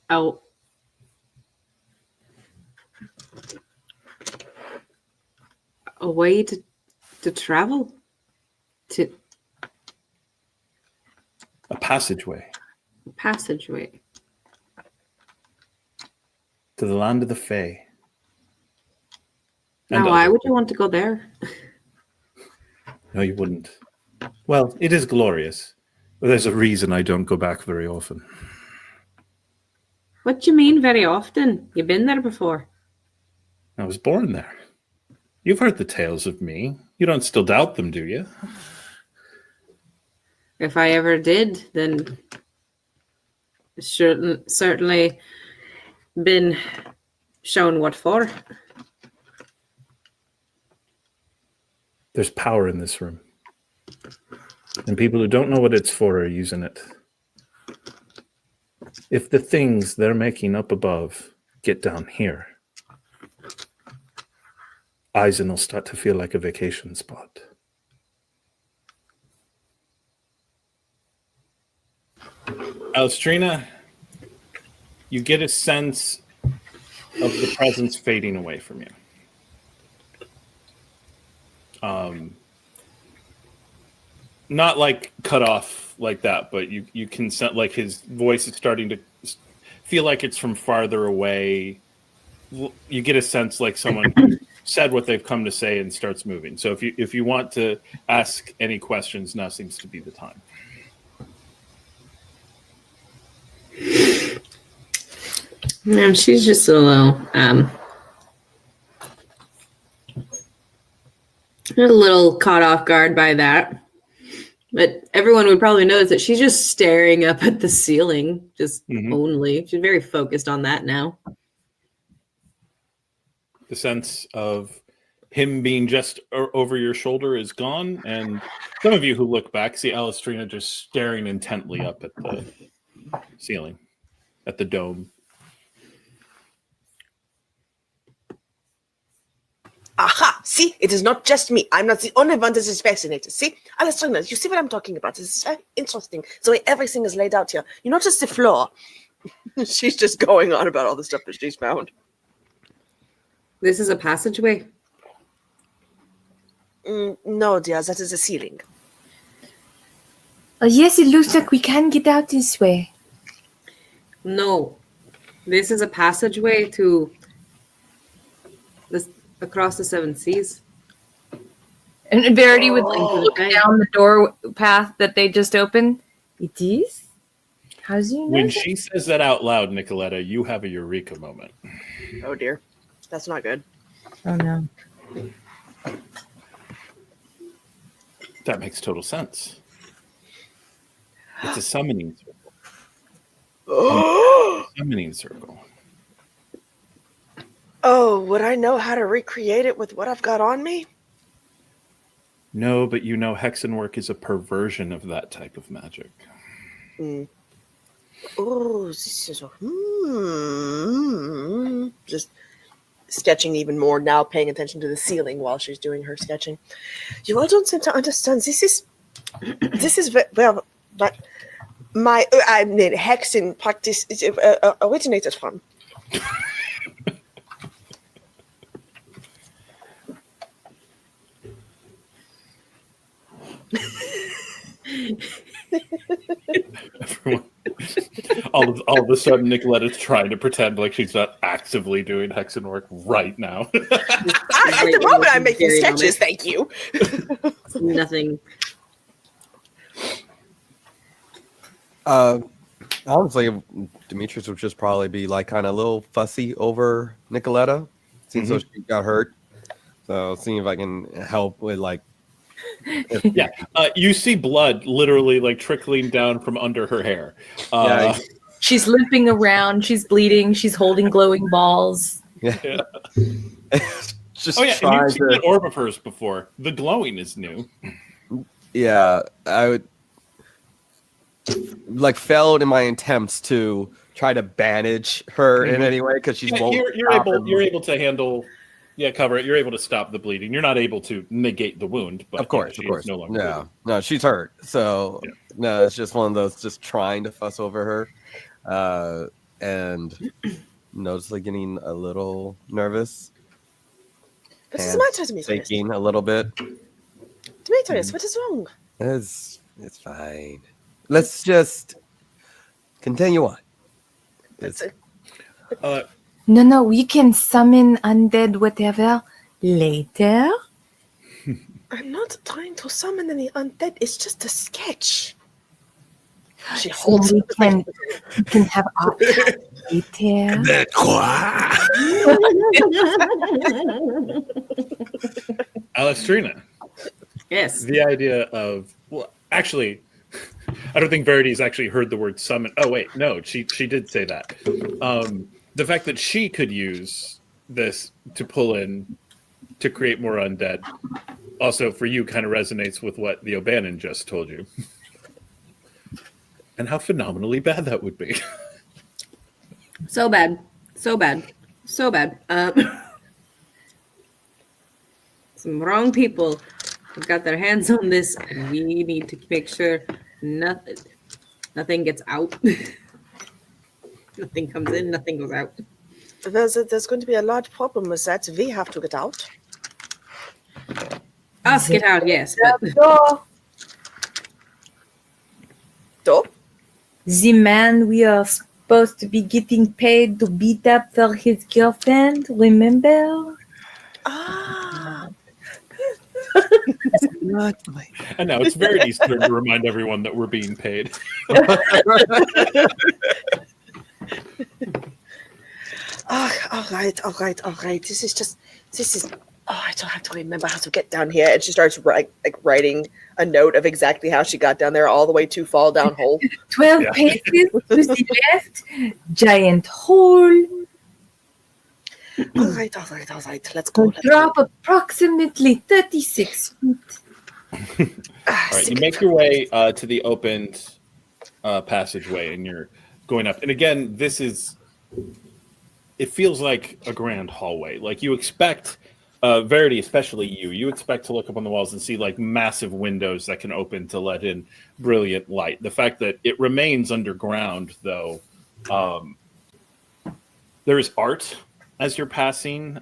Oh. A way to travel? To A passageway. a passageway. To the land of the Fae. Now, why would you want to go there? No, you wouldn't. Well, it is glorious. But there's a reason I don't go back very often. What do you mean very often? You've been there before. I was born there. You've heard the tales of me. You don't still doubt them, do you? If I ever did, then it's certainly been shown what for. There's power in this room. And people who don't know what it's for are using it. If the things they're making up above get down here, Eisen will start to feel like a vacation spot. Alastriona, you get a sense of the presence fading away from you. Not like cut off like that, but you can sense like his voice is starting to feel like it's from farther away. You get a sense like someone who said what they've come to say and starts moving. So if you want to ask any questions, now seems to be the time. No, she's just a little caught off guard by that. But everyone would probably notice that she's just staring up at the ceiling, just only. She's very focused on that now. The sense of him being just over your shoulder is gone, and some of you who look back see Alastriona just staring intently up at the ceiling, at the dome. Aha! See, it is not just me. I'm not the only one that is fascinated. See, Alastriona, you see what I'm talking about? This is very interesting. The way everything is laid out here. You notice the floor. She's just going on about all the stuff that she's found. This is a passageway. No, dear, that is the ceiling. Oh, yes, it looks like we can get out this way. No, this is a passageway to this across the 7 seas. And Verity would look down the door path that they just opened. It is? How's you know When that? she says that out loud, Nikaletta, you have a eureka moment. Oh dear, that's not good. Oh, no. That makes total sense. It's a summoning circle. Summoning circle. Oh, would I know how to recreate it with what I've got on me? No, but you know Hexenwork is a perversion of that type of magic. Oh, this is just sketching even more now, paying attention to the ceiling while she's doing her sketching. You all don't seem to understand. This is where my hexen practice originated from. Everyone, all of a sudden, Nikaletta's trying to pretend like she's not actively doing Hexenwork right now. At the moment, I'm making sketches. Thank you. Nothing. Honestly, Demetrius would just probably be like kind of a little fussy over Nikaletta, since so she got hurt. So seeing if I can help with like. Yeah, you see blood literally like trickling down from under her hair. She's limping around. She's bleeding. She's holding glowing balls. Yeah. Just and you've seen that orb of hers before. The glowing is new. Yeah, I would like failed in my attempts to try to bandage her in any way because she's you're able to handle. Yeah, cover it. You're able to stop the bleeding. You're not able to negate the wound, but of course. No longer no, she's hurt. So no, it's just one of those just trying to fuss over her, and noticeably getting a little nervous. What is the matter, Demetrius? Shaking a little bit. Demetrius, what is wrong? It's fine. Let's just continue on. No, we can summon undead whatever later. I'm not trying to summon any undead. It's just a sketch. She holds we can have our later. Alastriona. Yes. The idea of actually, I don't think Verity's actually heard the word summon. Oh wait, no, she did say that. The fact that she could use this to pull in to create more undead also for you kind of resonates with what the O'Bannon just told you. And how phenomenally bad that would be. So bad. Some wrong people have got their hands on this, and we need to make sure nothing gets out. Nothing comes in, nothing goes out. There's going to be a large problem with that. We have to get out. Us get out, yes. But Door? The man we are supposed to be getting paid to beat up for his girlfriend, remember? And now it's Verity's turn to remind everyone that we're being paid. All right. This is. Oh, I don't have to remember how to get down here. And she starts writing a note of exactly how she got down there, all the way to fall down hole. 12 paces to the left, giant hole. All right. Let's go. Drop approximately 36 feet. All right, you make your way to the opened passageway, and you're going up. And again, it feels like a grand hallway. Like you expect, Verity, especially you expect to look up on the walls and see like massive windows that can open to let in brilliant light. The fact that it remains underground, though, there is art as you're passing,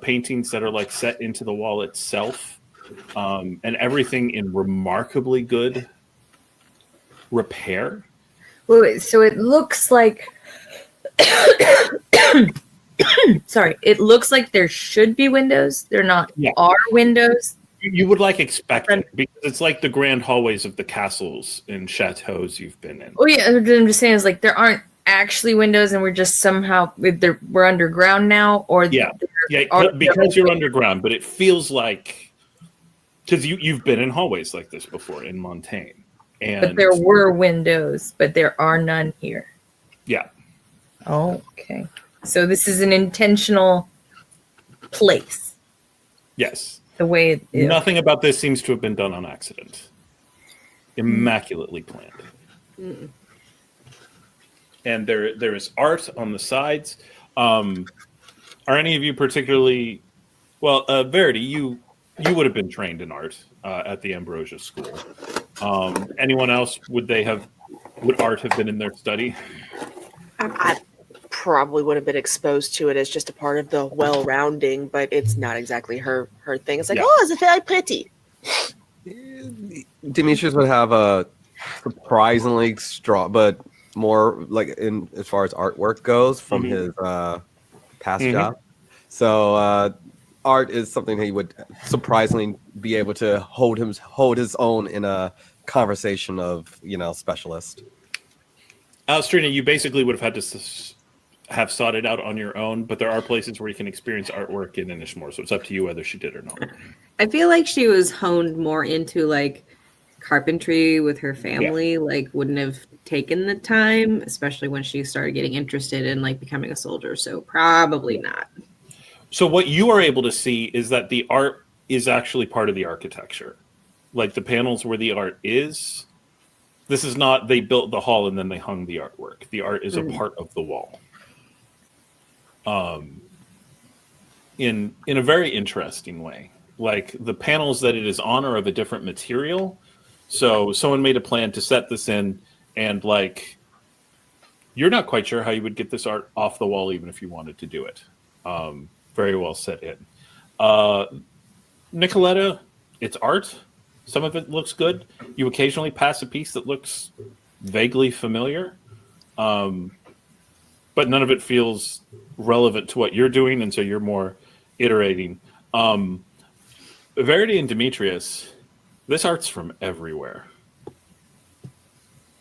paintings that are like set into the wall itself, and everything in remarkably good repair. Wait, so it looks like sorry, it looks like there should be windows. There not are windows. You would like expect it, because it's like the grand hallways of the castles and chateaus you've been in. Oh yeah, I'm just saying, it's like there aren't actually windows, and we're just somehow we're underground now, or because you're underground. But it feels like, because you've been in hallways like this before in Montaigne, and but there were windows, but there are none here. Yeah. Oh, okay. So this is an intentional place. Yes. The way it is. Nothing about this seems to have been done on accident. Immaculately planned. Mm. And there is art on the sides. Are any of you particularly... Well, Verity, you would have been trained in art at the Ambrosia School. Anyone else, would art have been in their study? I probably would have been exposed to it as just a part of the well-rounding, but it's not exactly her thing. It's like, oh, it's very pretty. Demetrius would have a surprisingly strong, but more like in as far as artwork goes from his past job. So art is something that he would surprisingly be able to hold his own in a conversation of specialist. Alastriona, you basically would have had to have sought it out on your own, but there are places where you can experience artwork in Inishmore, so it's up to you whether she did or not. I feel like she was honed more into like carpentry with her family, like wouldn't have taken the time, especially when she started getting interested in like becoming a soldier. So probably not. So what you are able to see is that the art is actually part of the architecture. Like the panels where the art is, this is not they built the hall and then they hung the artwork. The art is a part of the wall. In a very interesting way. Like the panels that it is on are of a different material. So someone made a plan to set this in, and like you're not quite sure how you would get this art off the wall even if you wanted to do it. Very well set in. Nikaletta, it's art. Some of it looks good. You occasionally pass a piece that looks vaguely familiar, but none of it feels relevant to what you're doing, and so you're more iterating. Verity and Demetrius, this art's from everywhere.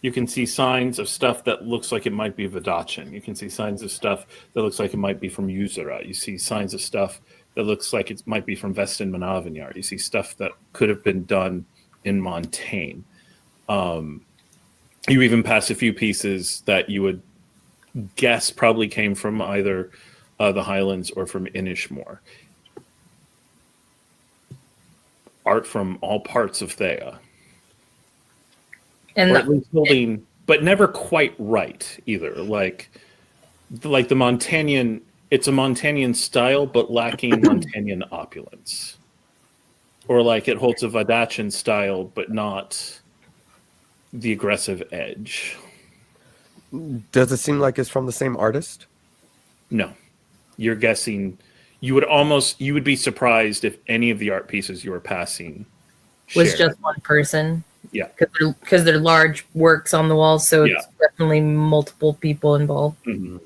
You can see signs of stuff that looks like it might be Vidachin. You can see signs of stuff that looks like it might be from Uzera. You see signs of stuff that looks like it might be from Vestin Manavinyar. You see stuff that could have been done in Montaigne. You even pass a few pieces that you would guess probably came from either the Highlands or from Inishmore. Art from all parts of Thea. And building, but never quite right either. Like the Montagnian, it's a Montagnian style, but lacking Montagnian opulence. Or like it holds a Vidachin style, but not the aggressive edge. Does it seem like it's from the same artist? No. You're guessing. You would be surprised if any of the art pieces you were passing was shared. just one person. Yeah. Because they're large works on the wall, so it's definitely multiple people involved. Mm-hmm.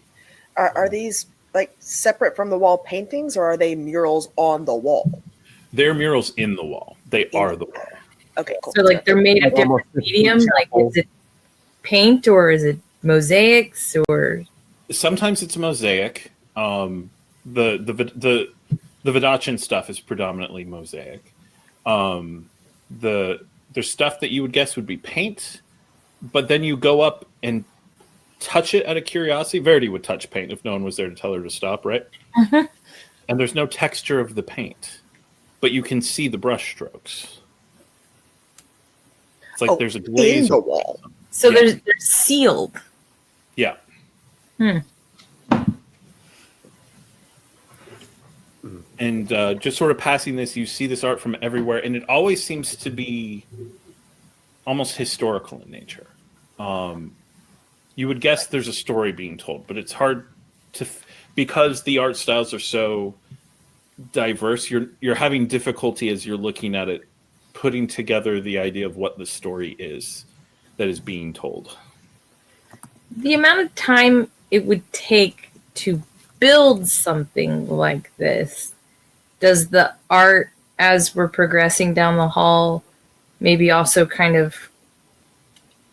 Are these like separate from the wall paintings, or are they murals on the wall? They're murals in the wall. They are the wall. Okay, cool. So like they're made of different medium. Like is it paint or is it mosaics or? Sometimes it's mosaic. the Vidachin stuff is predominantly mosaic. There's stuff that you would guess would be paint, but then you go up and touch it out of curiosity. Verity would touch paint if no one was there to tell her to stop, right? Mhm. And there's no texture of the paint, but you can see the brush strokes. It's like there's a glaze in the wall. So Yeah. they're sealed. Yeah. And just sort of passing this, you see this art from everywhere, and it always seems to be almost historical in nature. You would guess there's a story being told, but it's hard to because the art styles are so diverse. You're having difficulty as you're looking at it, putting together the idea of what the story is that is being told. The amount of time it would take to build something like this, does the art as we're progressing down the hall maybe also kind of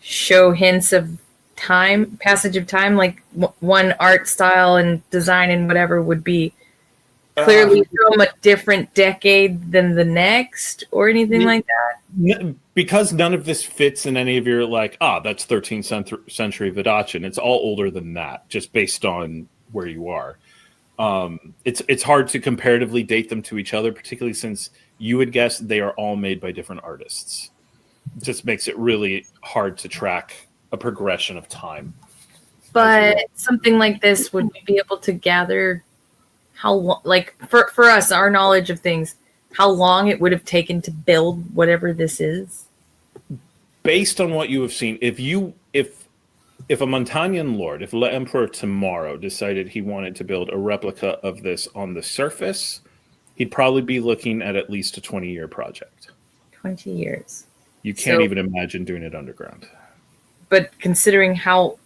show hints of time, passage of time, like one art style and design and whatever would be clearly from a different decade than the next or anything like that? Because none of this fits in any of your that's 13th century Vidachin. It's all older than that, just based on where you are. It's hard to comparatively date them to each other, particularly since you would guess they are all made by different artists. It just makes it really hard to track a progression of time. But something like this, would we be able to gather how long, like for us, our knowledge of things, how long it would have taken to build whatever this is? Based on what you have seen, if a Montagnan lord, if Le Emperor tomorrow decided he wanted to build a replica of this on the surface, he'd probably be looking at least a 20-year project. 20 years. You can't even imagine doing it underground. But considering how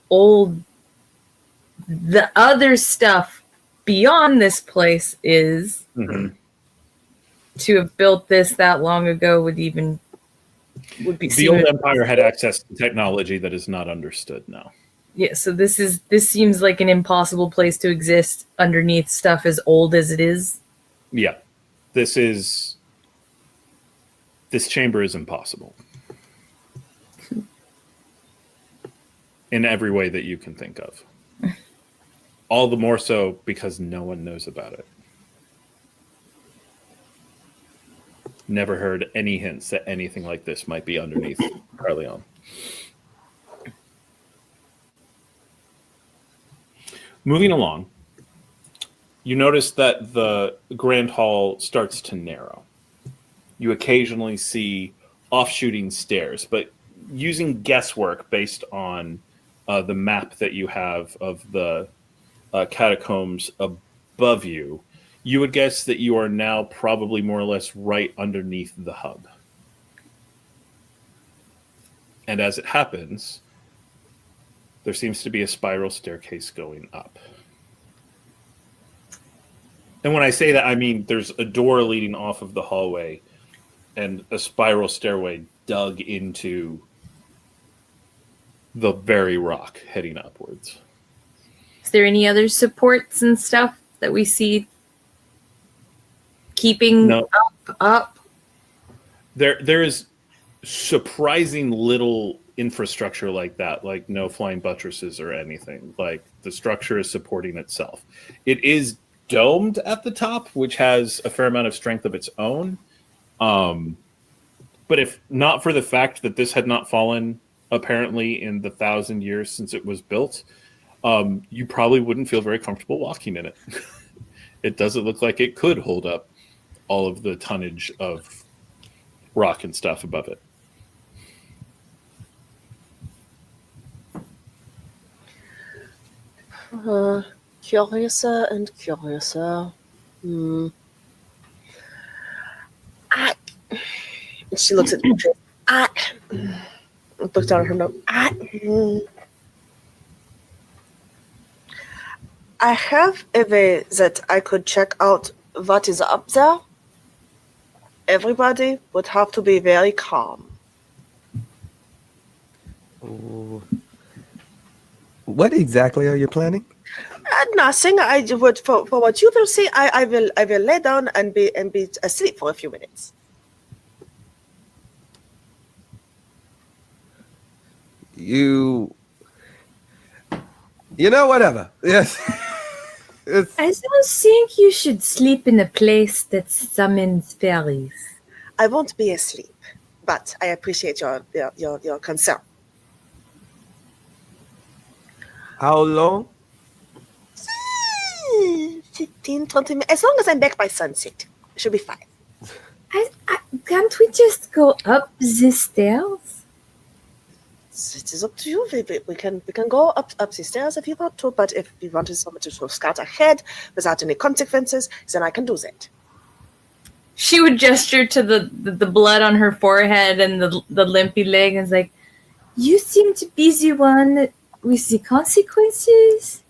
old the other stuff beyond this place is, to have built this that long ago would be the old empire had access to technology that is not understood now. Yeah, so this seems like an impossible place to exist underneath stuff as old as it is. Yeah. This chamber is impossible. In every way that you can think of. All the more so because no one knows about it. Never heard any hints that anything like this might be underneath Carleon. Moving along, you notice that the Grand Hall starts to narrow. You occasionally see offshooting stairs, but using guesswork based on the map that you have of the catacombs above you, you would guess that you are now probably more or less right underneath the hub. And as it happens, there seems to be a spiral staircase going up. And when I say that, I mean there's a door leading off of the hallway and a spiral stairway dug into the very rock heading upwards. Is there any other supports and stuff that we see keeping up? There is surprising little infrastructure like that, like no flying buttresses or anything. Like the structure is supporting itself. It is domed at the top, which has a fair amount of strength of its own. But if not for the fact that this had not fallen apparently in the 1,000 years since it was built, you probably wouldn't feel very comfortable walking in it. It doesn't look like it could hold up all of the tonnage of rock and stuff above it. Curiouser and curiouser. She looks at the looks down at her note. I have a way that I could check out what is up there. Everybody would have to be very calm. Ooh. What exactly are you planning? Nothing. I would for what you will see. I will lay down and be asleep for a few minutes. You know, whatever. Yes. I don't think you should sleep in a place that summons fairies. I won't be asleep, but I appreciate your concern. How long? 15, 20 minutes. As long as I'm back by sunset, it should be fine. Can't we just go up the stairs? It is up to you. We can go up the stairs if you want to, but if you wanted someone to sort of scout ahead without any consequences, then I can do that. She would gesture to the blood on her forehead and the limpy leg and is like, you seem to be the one with the consequences.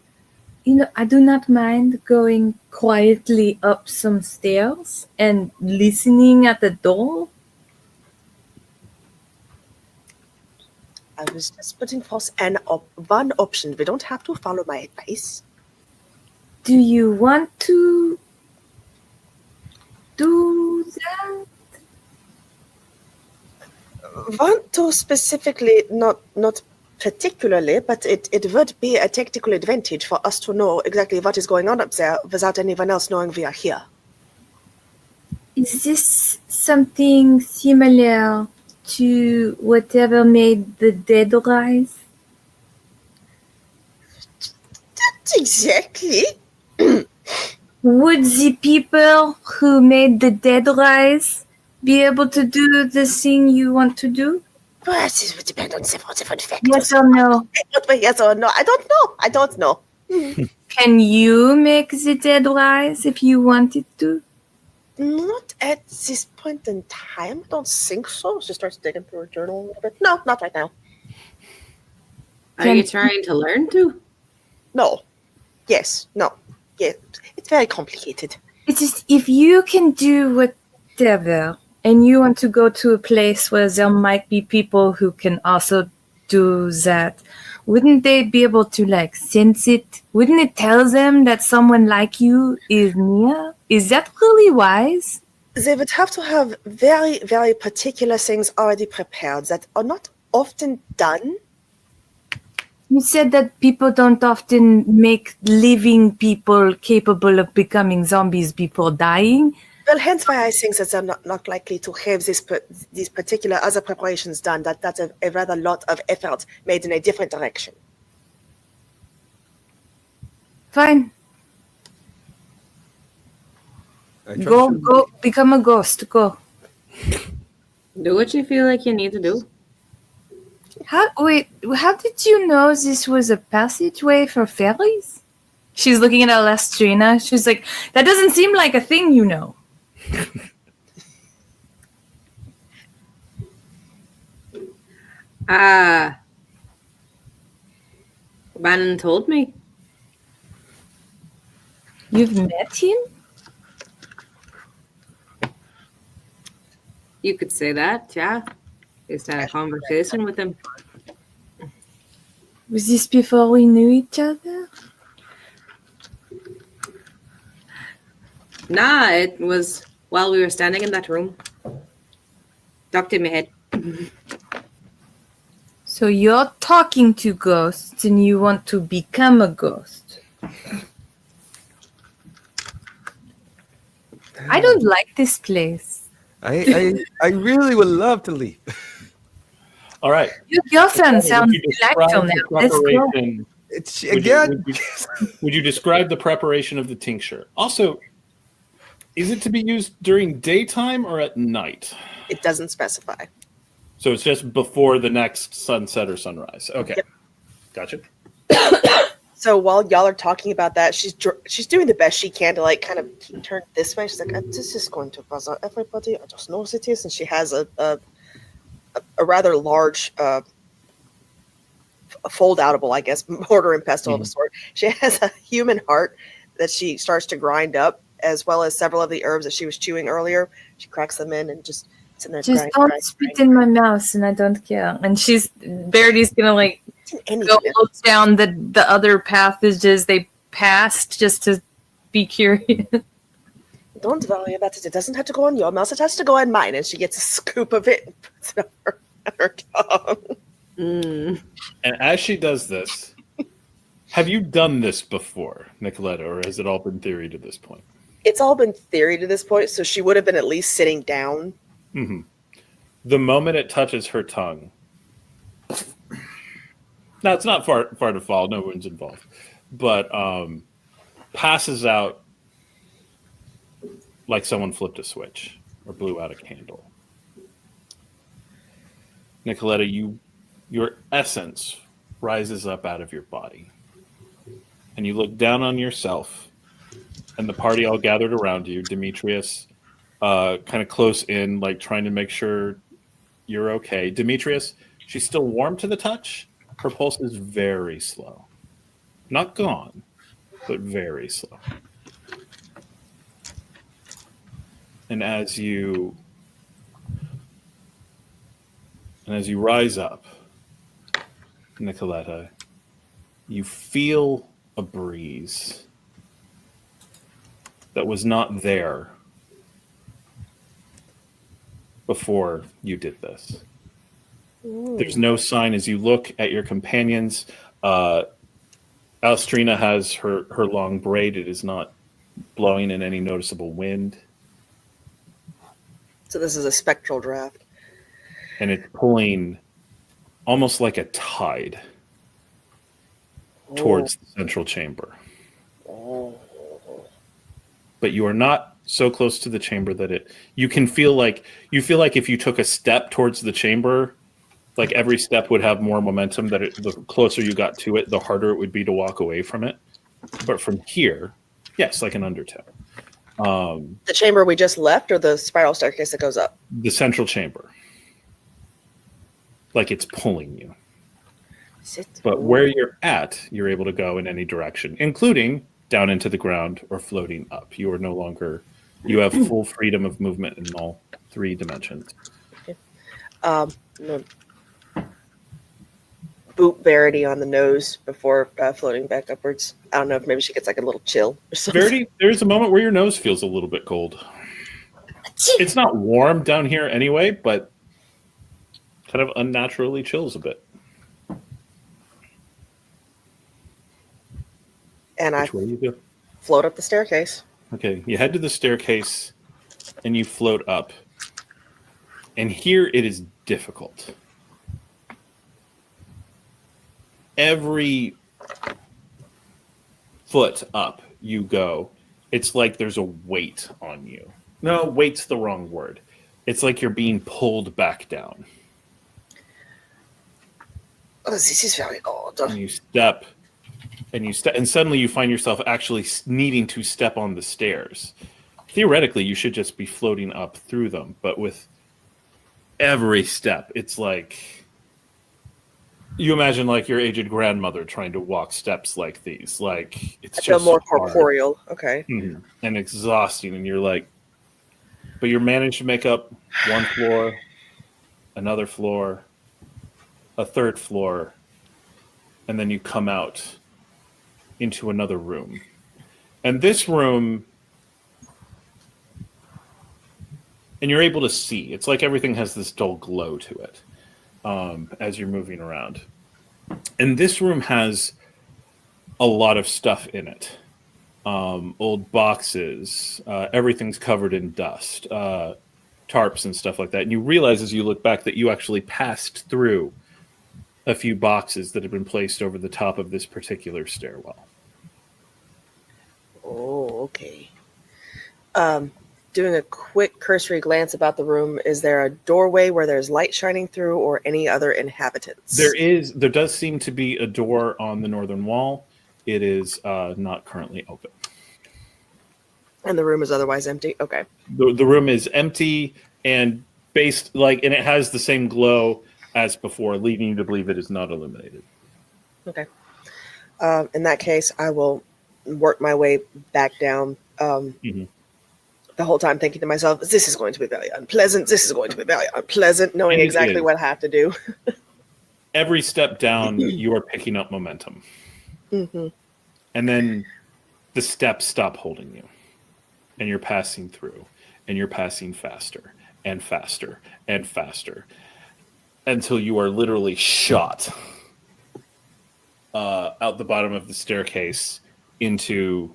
You know, I do not mind going quietly up some stairs and listening at the door. I was just putting forth one option. We don't have to follow my advice. Do you want to do that? Want to specifically, not particularly, but it would be a tactical advantage for us to know exactly what is going on up there without anyone else knowing we are here. Is this something similar to whatever made the dead rise? Not exactly. Would the people who made the dead rise be able to do the thing you want to do? But it would depend on several different factors. Yes or no? Yes or no? I don't know. Can you make the dead rise if you wanted to? Not at this point in time. I don't think so. She starts digging through her journal a little bit. No, not right now. Are you trying to learn to? No. Yes. No. Yeah. It's very complicated. It's just if you can do whatever and you want to go to a place where there might be people who can also do that, wouldn't they be able to sense it? Wouldn't it tell them that someone like you is near? Is that really wise? They would have to have very, very particular things already prepared that are not often done. You said that people don't often make living people capable of becoming zombies before dying. Well, hence why I think that they're not likely to have these particular other preparations done. That's a rather lot of effort made in a different direction. Fine. Go, become a ghost. Go. Do what you feel like you need to do. How did you know this was a passageway for fairies? She's looking at Alastriona. She's like, that doesn't seem like a thing you know. Bannon told me. You've met him? You could say that, yeah. Just had a conversation with him. Was this before we knew each other? Nah, it was while we were standing in that room. Ducked in my head. So you're talking to ghosts and you want to become a ghost. I don't like this place. I really would love to leave. All right. Your girlfriend sounds delightful now. Let's go. It's Would you describe the preparation of the tincture? Also, is it to be used during daytime or at night? It doesn't specify. So it's just before the next sunset or sunrise. Okay. Yep. Gotcha. So while y'all are talking about that, she's doing the best she can to kind of keep turned this way. She's like, this is going to buzz out everybody. I just know it is. And she has a rather large fold-outable, I guess, mortar and pestle of a sort. She has a human heart that she starts to grind up, as well as several of the herbs that she was chewing earlier. She cracks them in and just sits in there. Just don't spit in my mouth, and I don't care. And Verity's gonna go look down the other passages. They past just to be curious? Don't worry about it. It doesn't have to go on your mouse. It has to go on mine. And she gets a scoop of it and puts it on her tongue. Mm. And as she does this, have you done this before, Nikaletta, or has it all been theory to this point? It's all been theory to this point, so she would have been at least sitting down. Mm-hmm. The moment it touches her tongue, now it's not far to fall, no wounds involved, but passes out like someone flipped a switch or blew out a candle. Nikaletta, your essence rises up out of your body, and you look down on yourself and the party all gathered around you. Demetrius, kind of close in, like trying to make sure you're okay. Demetrius, she's still warm to the touch. Her pulse is very slow. Not gone, but very slow. And as you rise up, Nikaletta, you feel a breeze that was not there before you did this. Ooh. There's no sign as you look at your companions. Alastriona has her long braid. It is not blowing in any noticeable wind. So this is a spectral draft. And it's pulling almost like a tide towards the central chamber. Oh. But you are not so close to the chamber that you feel like if you took a step towards the chamber, like every step would have more momentum, the closer you got to it, the harder it would be to walk away from it. But from here, yes, like an undertow. The chamber we just left, or the spiral staircase that goes up? The central chamber. Like it's pulling you. But where you're at, you're able to go in any direction, including down into the ground or floating up. You are no longer, you have full freedom of movement in all 3 dimensions. Okay. No. Boot Verity on the nose before floating back upwards. I don't know if maybe she gets like a little chill or something. Verity, there's a moment where your nose feels a little bit cold. It's not warm down here anyway, but kind of unnaturally chills a bit. And Which way you go? float up the staircase. Okay, you head to the staircase and you float up. And here it is difficult. Every foot up you go, it's like there's a weight on you. No, weight's the wrong word. It's like you're being pulled back down. Oh, this is very odd. And you step, and suddenly you find yourself actually needing to step on the stairs. Theoretically, you should just be floating up through them, but with every step, it's like you imagine like your aged grandmother trying to walk steps like these. Like it's I feel just more hard. corporeal. Okay. Mm-hmm. And exhausting, and you're like, but you're managed to make up one floor, another floor, a third floor, and then you come out into another room. And this room, and you're able to see, it's like everything has this dull glow to it as you're moving around. And this room has a lot of stuff in it. Old boxes, everything's covered in dust, tarps and stuff like that. And you realize as you look back that you actually passed through a few boxes that have been placed over the top of this particular stairwell. Oh, okay. Doing a quick cursory glance about the room, is there a doorway where there's light shining through, or any other inhabitants? There does seem to be a door on the northern wall. It is not currently open. And the room is otherwise empty? Okay. The room is empty and and it has the same glow as before, leading you to believe it is not illuminated. Okay. In that case, I will work my way back down. The whole time thinking to myself, this is going to be very unpleasant. This is going to be very unpleasant, knowing exactly what I have to do. Every step down, you are picking up momentum. Mm-hmm. And then the steps stop holding you, and you're passing through, and you're passing faster and faster and faster until you are literally shot out the bottom of the staircase into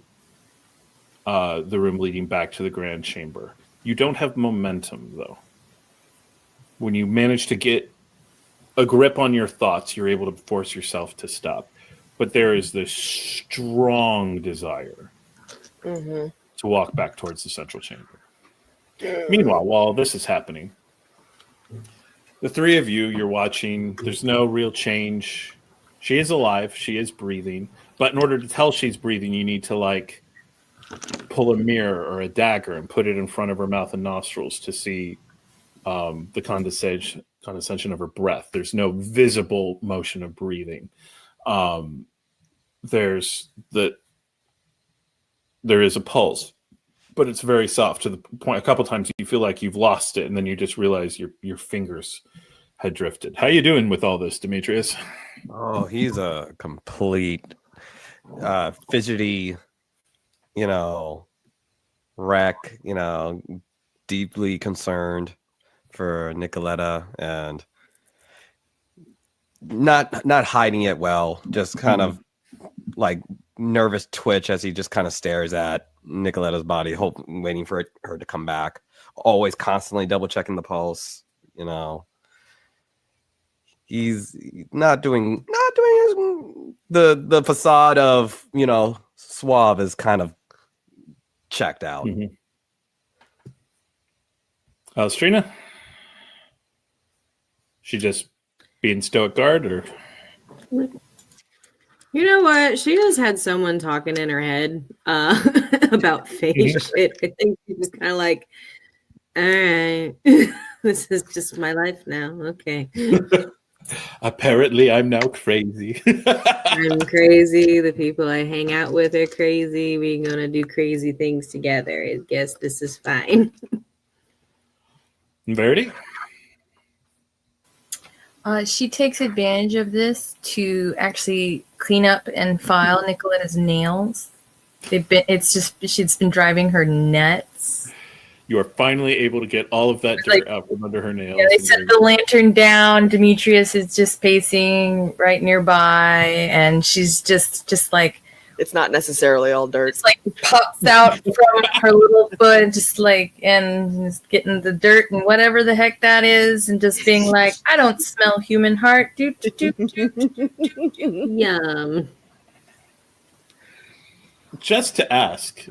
the room leading back to the grand chamber. You don't have momentum, though. When you manage to get a grip on your thoughts, you're able to force yourself to stop. But there is this strong desire to walk back towards the central chamber. Meanwhile, while this is happening, the three of you, you're watching. There's no real change. She is alive. She is breathing. But in order to tell she's breathing, you need to, like, pull a mirror or a dagger and put it in front of her mouth and nostrils to see the condensation of her breath. There's no visible motion of breathing. There is a pulse, but it's very soft to the point a couple times you feel like you've lost it, and then you just realize your fingers had drifted. How you doing with all this, Demetrius? Oh, he's a complete fidgety, wreck, deeply concerned for Nikaletta, and not hiding it well, just kind of like nervous twitch as he just kind of stares at Nikaletta's body, waiting for her to come back. Always constantly double checking the pulse. He's not doing the facade of suave is kind of checked out. Alastriona? She just being stoic guard, or? You know what? She just had someone talking in her head about face shit. I think she was kind of like, all right, this is just my life now. Okay. Apparently, I'm now crazy. I'm crazy. The people I hang out with are crazy. We're going to do crazy things together. I guess this is fine. Verity? She takes advantage of this to actually clean up and file Nikaletta's nails. She's been driving her nuts. You are finally able to get all of that dirt out from under her nails. Yeah, they set the lantern down. Demetrius is just pacing right nearby, and she's just like, It's not necessarily all dirt. it's like pops out from her little foot, and just getting the dirt and whatever the heck that is, and just being like, I don't smell human heart. Yum. Just to ask,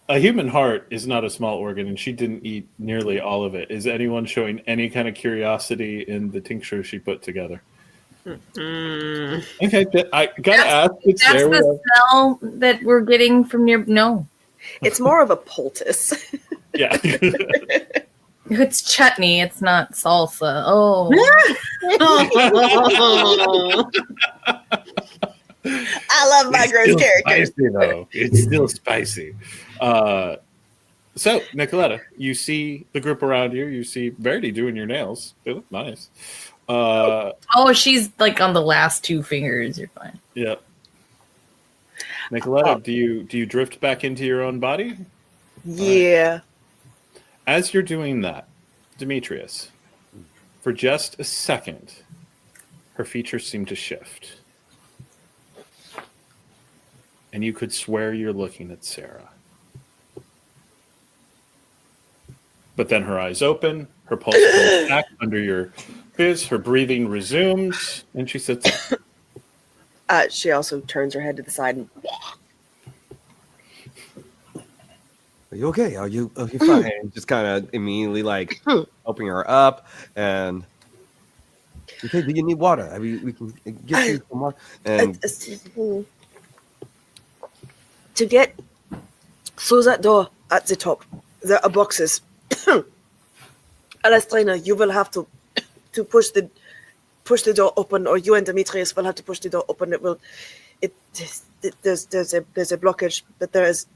a human heart is not a small organ, and she didn't eat nearly all of it. Is anyone showing any kind of curiosity in the tincture she put together? Okay, I gotta ask. That's the smell that we're getting from near. No, It's more of a poultice. Yeah. it's chutney. It's not salsa. Oh, I love my gross characters. Spicy, though. It's still spicy. So, Nikaletta, you see the group around you. You see Verity doing your nails. They look nice. She's like on the last two fingers. You're fine. Yeah. Nikaletta, do you drift back into your own body? Yeah. As you're doing that, Demetrius, for just a second, her features seem to shift. And you could swear you're looking at Sarah. But then her eyes open, her pulse goes back under your fizz, her breathing resumes, and she sits up. She also turns her head to the side and Are you okay? Are you fine? And just kind of immediately like helping her up, and okay, do you need water? I mean, we can get you some water. And to get through that door at the top, there are boxes. Alastriona, you will have to push the door open, or you and Demetrius will have to push the door open. There's a blockage, but there's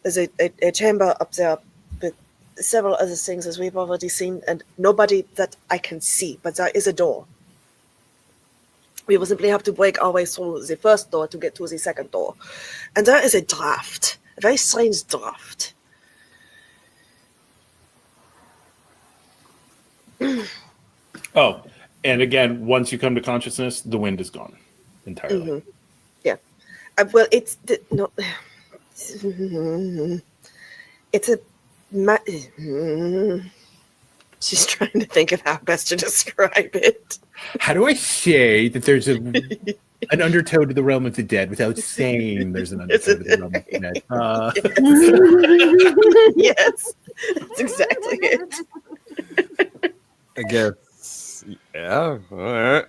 a chamber up there with several other things as we've already seen, and nobody that I can see, but there is a door. We will simply have to break our way through the first door to get to the second door. And there is a draft. A very strange draft. Oh, and again, once you come to consciousness, the wind is gone entirely. Mm-hmm. Yeah. Well, it's no. It's a. She's trying to think of how best to describe it. How do I say that there's an undertow to the realm of the dead without saying there's an undertow to the realm of the dead? Yes, that's exactly it. I guess, yeah. All right.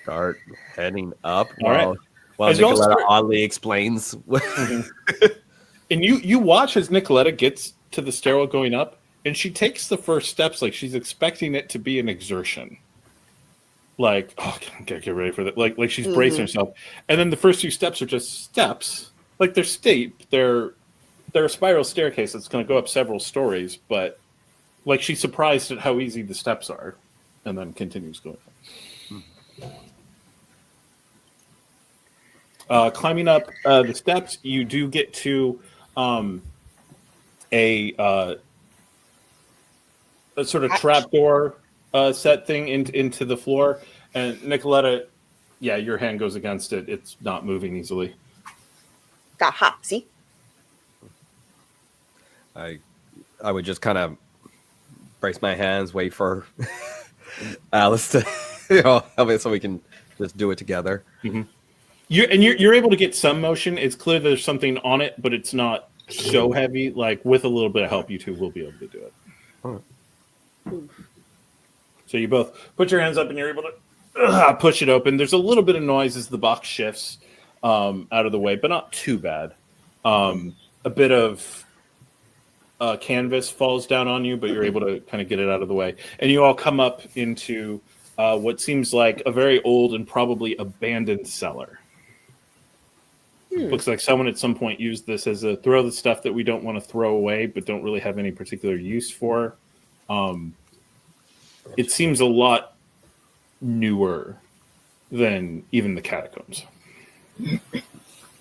Start heading up All right. while As you all Nikaletta start- oddly explains. And you watch as Nikaletta gets to the stairwell going up, and she takes the first steps like she's expecting it to be an exertion. Like, oh, gotta get ready for that. Like she's bracing herself. And then the first few steps are just steps. Like they're steep. They're a spiral staircase that's going to go up several stories, but like she's surprised at how easy the steps are, and then continues going up. Climbing up the steps, you do get to a sort of trapdoor set thing into the floor, and Nikaletta, yeah, your hand goes against it. It's not moving easily. Aha, see? I would just kind of brace my hands, wait for Alice to help me so we can just do it together. Mm-hmm. You're able to get some motion. It's clear there's something on it, but it's not so heavy. Like with a little bit of help, you two will be able to do it. All right. So you both put your hands up and you're able to push it open. There's a little bit of noise as the box shifts out of the way, but not too bad. A bit of canvas falls down on you, but you're able to kind of get it out of the way. And you all come up into what seems like a very old and probably abandoned cellar. Looks like someone at some point used this as a throw the stuff that we don't want to throw away, but don't really have any particular use for. It seems a lot newer than even the catacombs.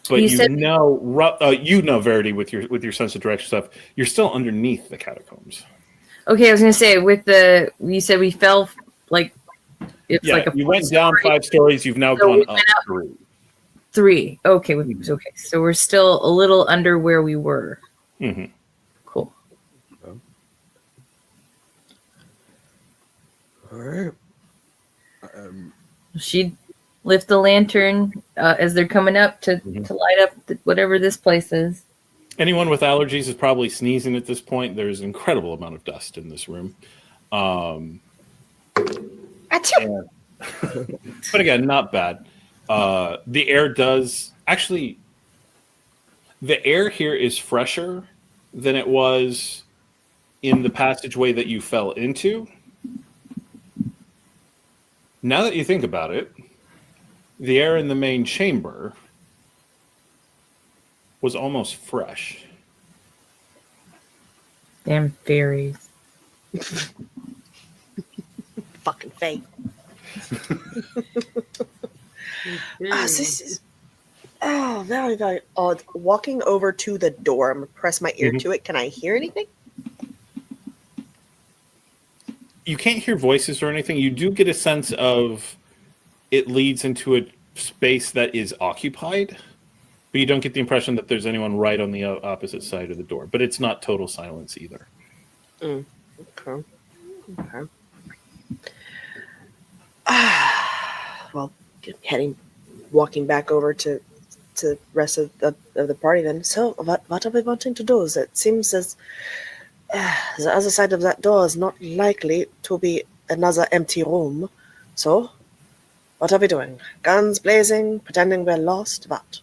But you know, Verity, with your sense of direction stuff, you're still underneath the catacombs. Okay, I was gonna say you said we fell like it's Yeah, like you went down 5 stories. You've now gone up 3. 3. Okay, okay. So we're still a little under where we were. Mm-hmm. Cool. All right. She'd lift the lantern as they're coming up to light up whatever this place is. Anyone with allergies is probably sneezing at this point. There's an incredible amount of dust in this room. But again, not bad. The air does actually. The air here is fresher than it was in the passageway that you fell into. Now that you think about it, the air in the main chamber was almost fresh. Damn fairies. Fucking fake. This is very, very odd. Walking over to the door, I'm going to press my ear to it. Can I hear anything? You can't hear voices or anything. You do get a sense of it leads into a space that is occupied, but you don't get the impression that there's anyone right on the opposite side of the door. But it's not total silence either. Okay. Well, walking back over to the rest of the party then. So, what are we wanting to do? It seems as the other side of that door is not likely to be another empty room. So, what are we doing? Guns blazing, pretending we're lost? What?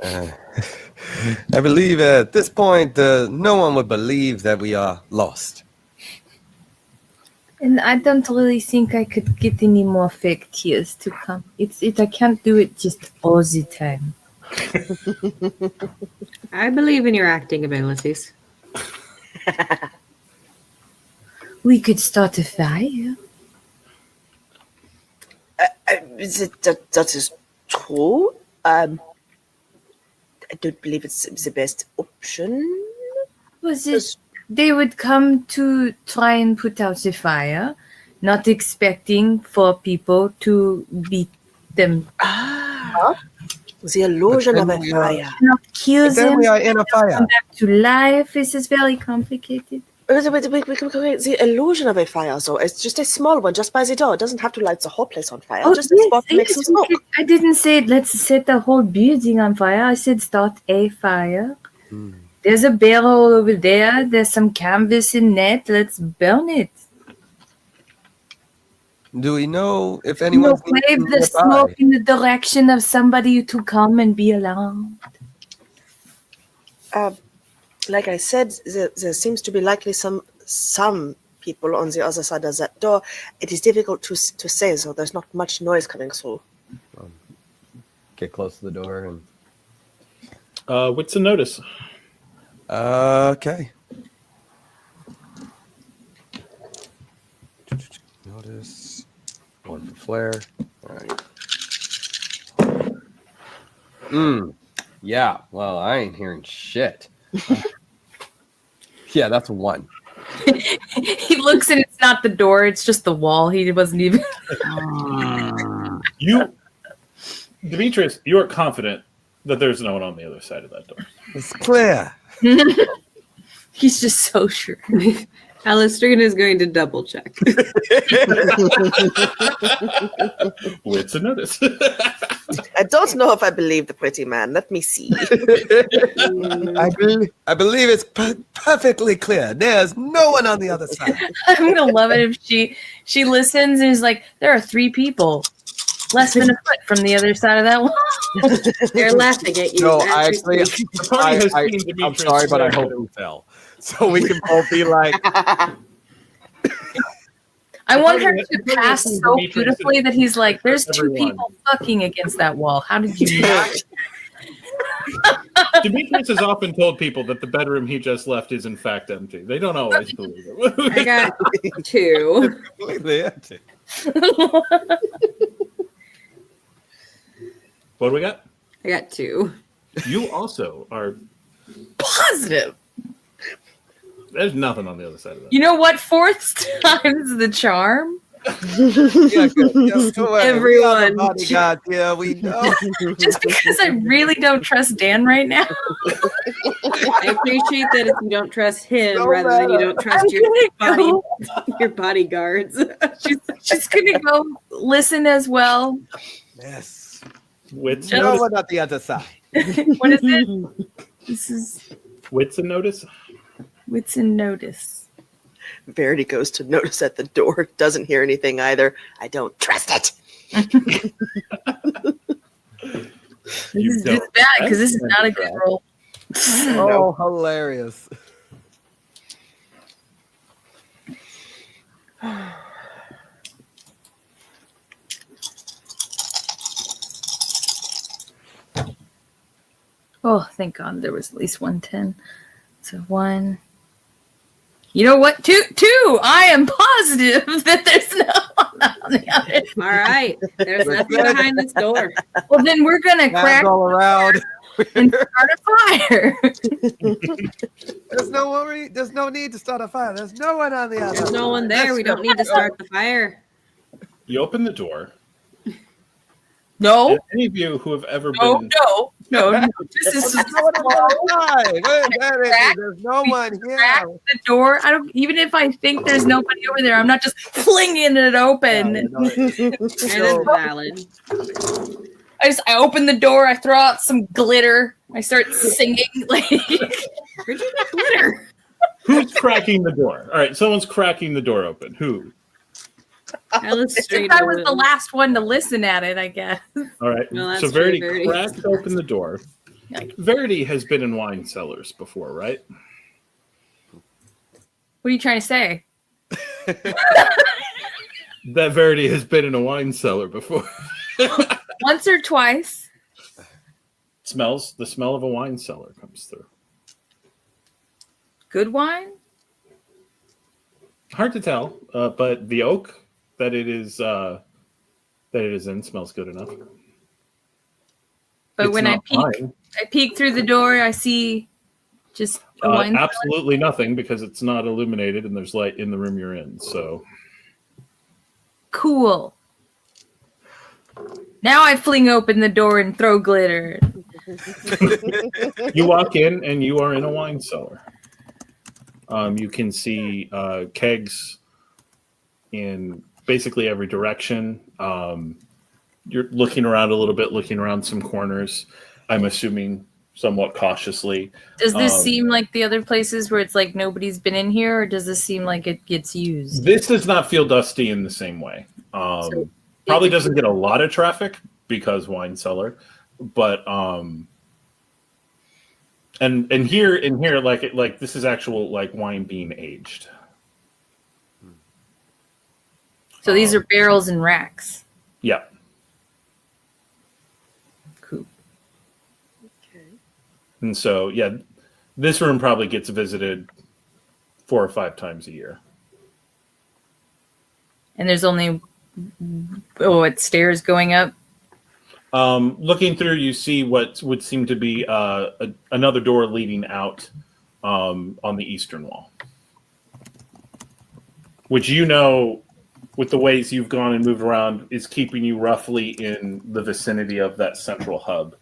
I believe at this point, no one would believe that we are lost. And I don't really think I could get any more fake tears to come. I can't do it just all the time. I believe in your acting abilities. We could start a fire. That is true. I don't believe it's the best option. Was it? They would come to try and put out the fire, not expecting for people to beat them. The illusion of a fire. Not kill But then them. we are in a fire. Come back to life. This is very complicated. Wait, the illusion of a fire, though, it's just a small one just by the door. It doesn't have to light the whole place on fire. Just a spot to make some smoke. I didn't say let's set the whole building on fire. I said start a fire. There's a barrel over there. There's some canvas and net. Let's burn it. Do we know if anyone's Wave the smoke in the direction of somebody to come and be alarmed. Like I said, there seems to be likely some people on the other side of that door. It is difficult to say, so there's not much noise coming through. Get close to the door and. What's the notice? Okay. Notice. One for Flare. All right. Yeah. Well, I ain't hearing shit. Yeah, that's 1. He looks and it's not the door, it's just the wall. He wasn't even. Demetrius, you are confident that there's no one on the other side of that door. It's clear. He's just so sure. Alastriona is going to double check. What's the notice? I don't know if I believe the pretty man. Let me see. I believe it's perfectly clear. There's no one on the other side. I'm gonna love it if she listens and is like, there are 3 people less than a foot from the other side of that wall. They're laughing at you. No, as we actually, speak. I'm sorry, but I hope you fell. So we can both be like. I want her to pass so beautifully that he's like, there's 2 people fucking against that wall. How did you not? Demetrius has often told people that the bedroom he just left is in fact empty. They don't always believe it. I got 2. Completely empty. What do we got? I got 2. You also are. Positive. There's nothing on the other side of that. You know what? 4th time's the charm. Everyone. Bodyguard, yeah, we know. Just because I really don't trust Dan right now. I appreciate that if you don't trust him No rather than you matter. don't trust your bodyguards. She's gonna go listen as well. Yes. Wits No notice. one at the other side. What is it? This is Wits and notice. Wits and Notice. Verity goes to notice at the door. Doesn't hear anything either. I don't trust it. This is bad because this is not a good roll. Oh, hilarious. Oh, thank God there was at least 110. So 1. You know what? 2. I am positive that there's no one on the other. All right. There's nothing behind this door. Well, then we're gonna crack all around. and start a fire. There's no need to start a fire. There's no one on the other. There's no one there. We don't need to start the fire. You open the door. No, And any of you who have ever no, been no. This is There's no one on the other side. There's no one crack here. the door. I don't even if I think there's nobody over there. I'm not just flinging it open. That is valid. I open the door. I throw out some glitter. I start singing. Like, Where'd you get glitter? who's cracking the door? All right, someone's cracking the door open. Who? I was the last one to listen at it, I guess. All right. No, that's So true, Verity Verity. cracked open the door. Verity has been in wine cellars before, right? What are you trying to say? That Verity has been in a wine cellar before. Once or twice. The smell of a wine cellar comes through. Good wine? Hard to tell, but the oak that it is that it is in smells good enough. But It's when I not peek through the door, I see just a wine cellar. Absolutely nothing, because it's not illuminated and there's light in the room you're in. So Cool. Now I fling open the door and throw glitter. you walk in and you are in a wine cellar. You can see kegs in basically every direction. You're looking around a little bit, looking around some corners. I'm assuming somewhat cautiously. Does this seem like the other places where it's like nobody's been in here, or does this seem like it gets used? This does not feel dusty in the same way. Probably doesn't get a lot of traffic because wine cellar, but and here like this is actual like wine being aged. So these are barrels and racks. Yeah. Cool. Okay. And so, yeah, this room probably gets visited 4 or 5 times a year. And there's only stairs going up. Looking through, you see what would seem to be another door leading out on the eastern wall, which with the ways you've gone and moved around, is keeping you roughly in the vicinity of that central hub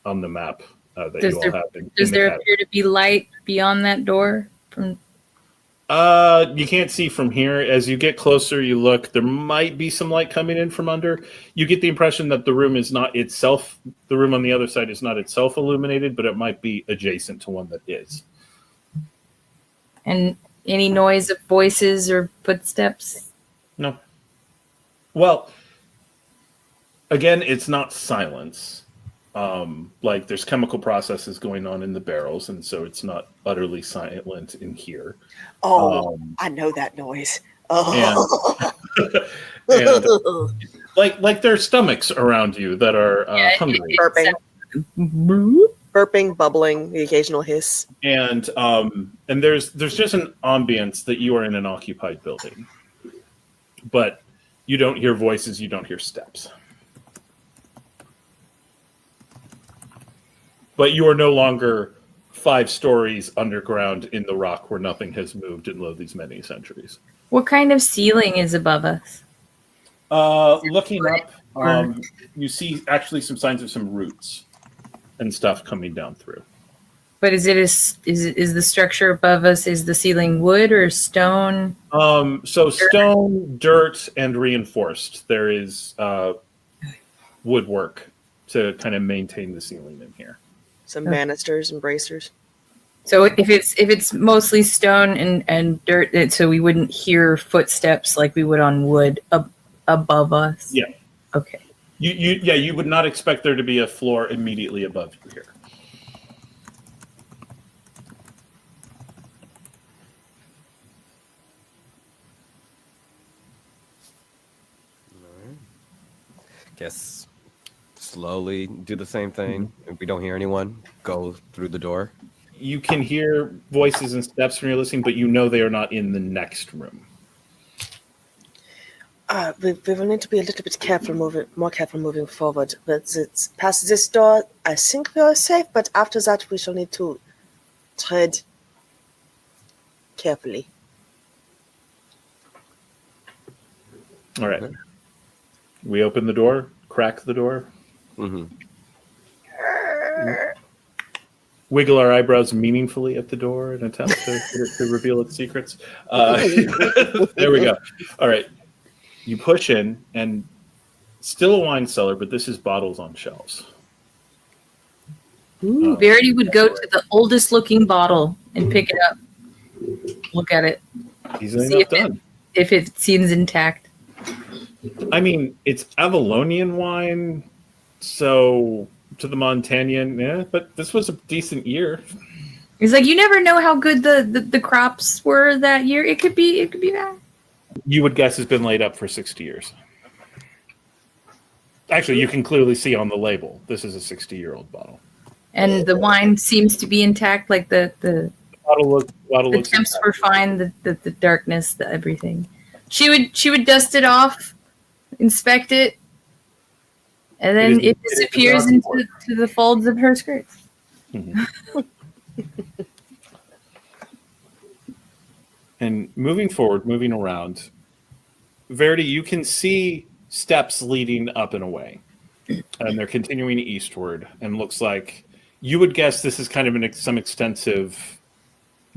on the map that you all have. Does there appear to be light beyond that door? You can't see from here. As you get closer, you look. There might be some light coming in from under. You get the impression that the room is not itself. The room on the other side is not itself illuminated, but it might be adjacent to one that is. And any noise of voices or footsteps? No. Well, again, it's not silence. Like there's chemical processes going on in the barrels, and so it's not utterly silent in here. Oh, I know that noise. Oh. And like there's stomachs around you that are hungry. Burping, bubbling, the occasional hiss. And there's just an ambience that you are in an occupied building. But you don't hear voices, you don't hear steps. But you are no longer 5 stories underground in the rock where nothing has moved in these many centuries. What kind of ceiling is above us? Looking up, you see actually some signs of some roots and stuff coming down through. But is the structure above us, is the ceiling wood or stone? So stone, dirt, and reinforced. There is woodwork to kind of maintain the ceiling in here. Some banisters and bracers. So if it's mostly stone and dirt, so we wouldn't hear footsteps like we would on wood above us? Yeah. Okay. You would not expect there to be a floor immediately above you here. Guess slowly do the same thing. If we don't hear anyone, go through the door. You can hear voices and steps when you're listening, but you know they are not in the next room. We will need to be a little bit more careful moving forward. But it's past this door, I think we are safe, but after that we shall need to tread carefully. All right. We open the door, crack the door. Mm-hmm. Wiggle our eyebrows meaningfully at the door and attempt to reveal its secrets. There we go. All right. You push in, and still a wine cellar, but this is bottles on shelves. Ooh, Verity would go to the oldest looking bottle and pick it up. Look at it. Easily See enough done. if it seems intact. I mean, it's Avalonian wine, so to the Montanian, yeah, but this was a decent year. It's like you never know how good the crops were that year. It could be bad. You would guess has been laid up for 60 years. Actually, you can clearly see on the label, this is a 60-year-old bottle. And the wine seems to be intact, like the Bottle looks temps intact. were fine, the darkness, the everything. She would dust it off, inspect it, And then it is disappears a dark into the folds of her skirts. Mhm. And moving forward, moving around, Verity, you can see steps leading up and away. And they're continuing eastward. And looks like you would guess this is kind of some extensive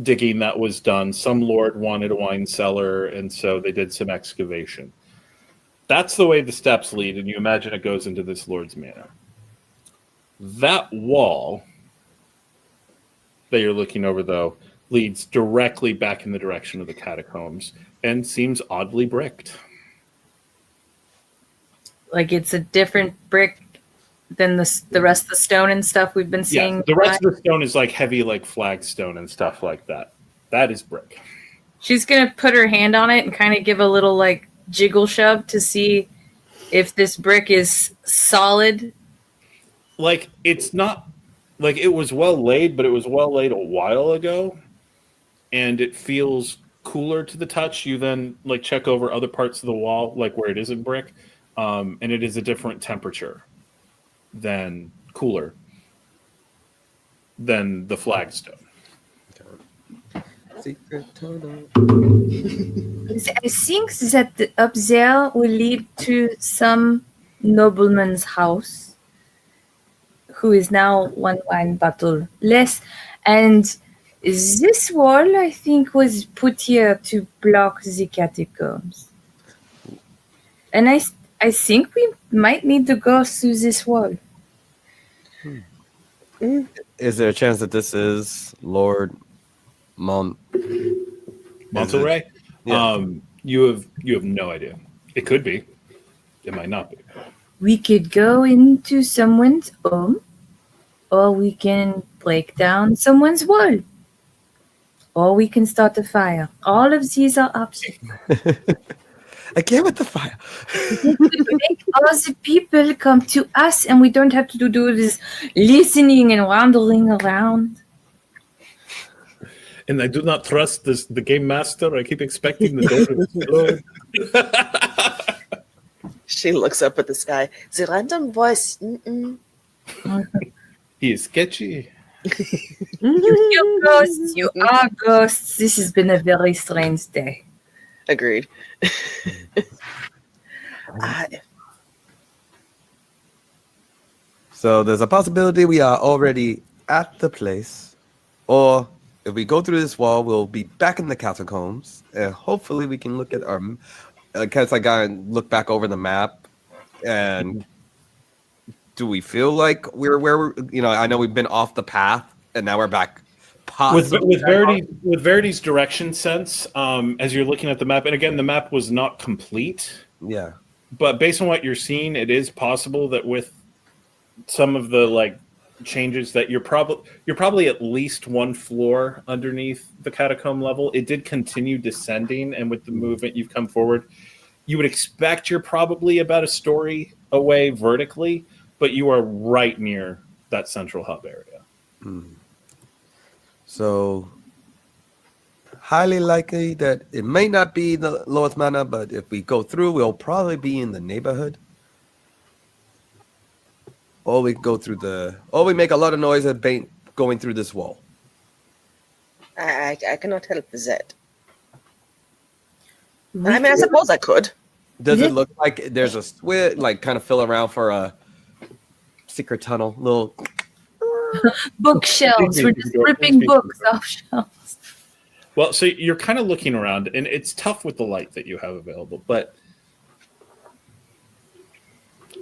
digging that was done. Some lord wanted a wine cellar, and so they did some excavation. That's the way the steps lead, and you imagine it goes into this lord's manor. That wall that you're looking over, though, leads directly back in the direction of the catacombs and seems oddly bricked. Like it's a different brick than the rest of the stone and stuff we've been seeing. Yeah, the rest of the stone is like heavy, like flagstone and stuff like that. That is brick. She's gonna put her hand on it and kind of give a little like jiggle shove to see if this brick is solid. Like it's not like it was well laid, but it was well laid a while ago, and it feels cooler to the touch. You then like check over other parts of the wall, like where it isn't brick, and it is a different temperature than cooler than the flagstone. Secret tunnel. I think that up there will lead to some nobleman's house, who is now one wine bottle less. And this wall, I think, was put here to block the catacombs. And I think we might need to go through this wall. Is there a chance that this is Lord Monterey? Yeah. You have no idea. It could be. It might not be. We could go into someone's home, or we can break down someone's wall, or we can start a fire. All of these are options. Again with the fire. Make all the people come to us, and we don't have to do this listening and wandering around. And I do not trust the game master. I keep expecting the door to explode. She looks up at the sky. The random voice. He is sketchy. You ghosts, you are ghosts. This has been a very strange day. Agreed. So there's a possibility we are already at the place, or if we go through this wall, we'll be back in the catacombs, and hopefully we can look at our. Because I gotta look back over the map, and do we feel like we're where we're? I know we've been off the path, and now we're back. With Verity's direction sense, as you're looking at the map, and again, the map was not complete. Yeah. But based on what you're seeing, it is possible that with some of the changes that you're probably at least one floor underneath the catacomb level. It did continue descending, and with the movement you've come forward, you would expect you're probably about a story away vertically, but you are right near that central hub area. So highly likely that it may not be the Lord's Manor, but if we go through, we'll probably be in the neighborhood. Or we go through or we make a lot of noise at going through this wall. I cannot help with that. I mean, I suppose I could. Does it look like there's a switch, kind of fill around for a secret tunnel, little bookshelves? We're just ripping books off shelves. Well, so you're kind of looking around, and it's tough with the light that you have available, but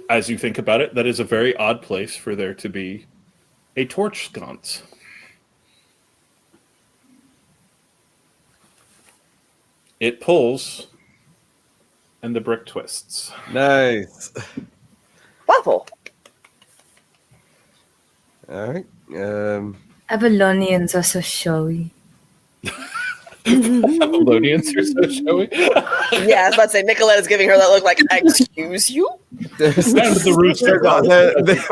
as you think about it, that is a very odd place for there to be a torch sconce. It pulls, and the brick twists. Nice. Waffle. All right. Avalonians are so showy. Avalonians are so showy. Yeah, I was about to say, Nikaletta's giving her that look like, excuse you? Down to the rooster.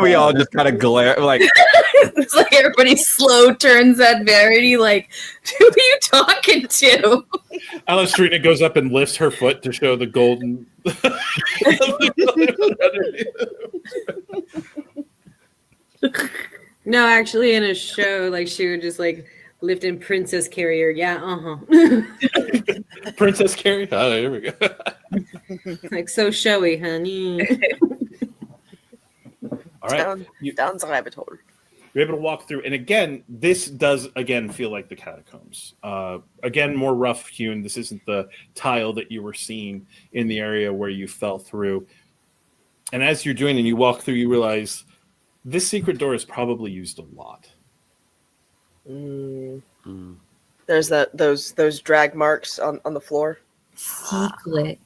We all just kind of glare, It's like everybody slow turns at Verity, like, who are you talking to? Alastriona goes up and lifts her foot to show the golden. No, actually, in a show, like she would just like lift in Princess Carrier. Yeah, Princess Carrie. Oh, here we go. like so showy, honey. All right. Down the rabbit hole. You're able to walk through, and again, this does again feel like the catacombs. Again, more rough hewn. This isn't the tile that you were seeing in the area where you fell through. And as you're doing and you walk through, you realize this secret door is probably used a lot. There's those drag marks on the floor. Secret.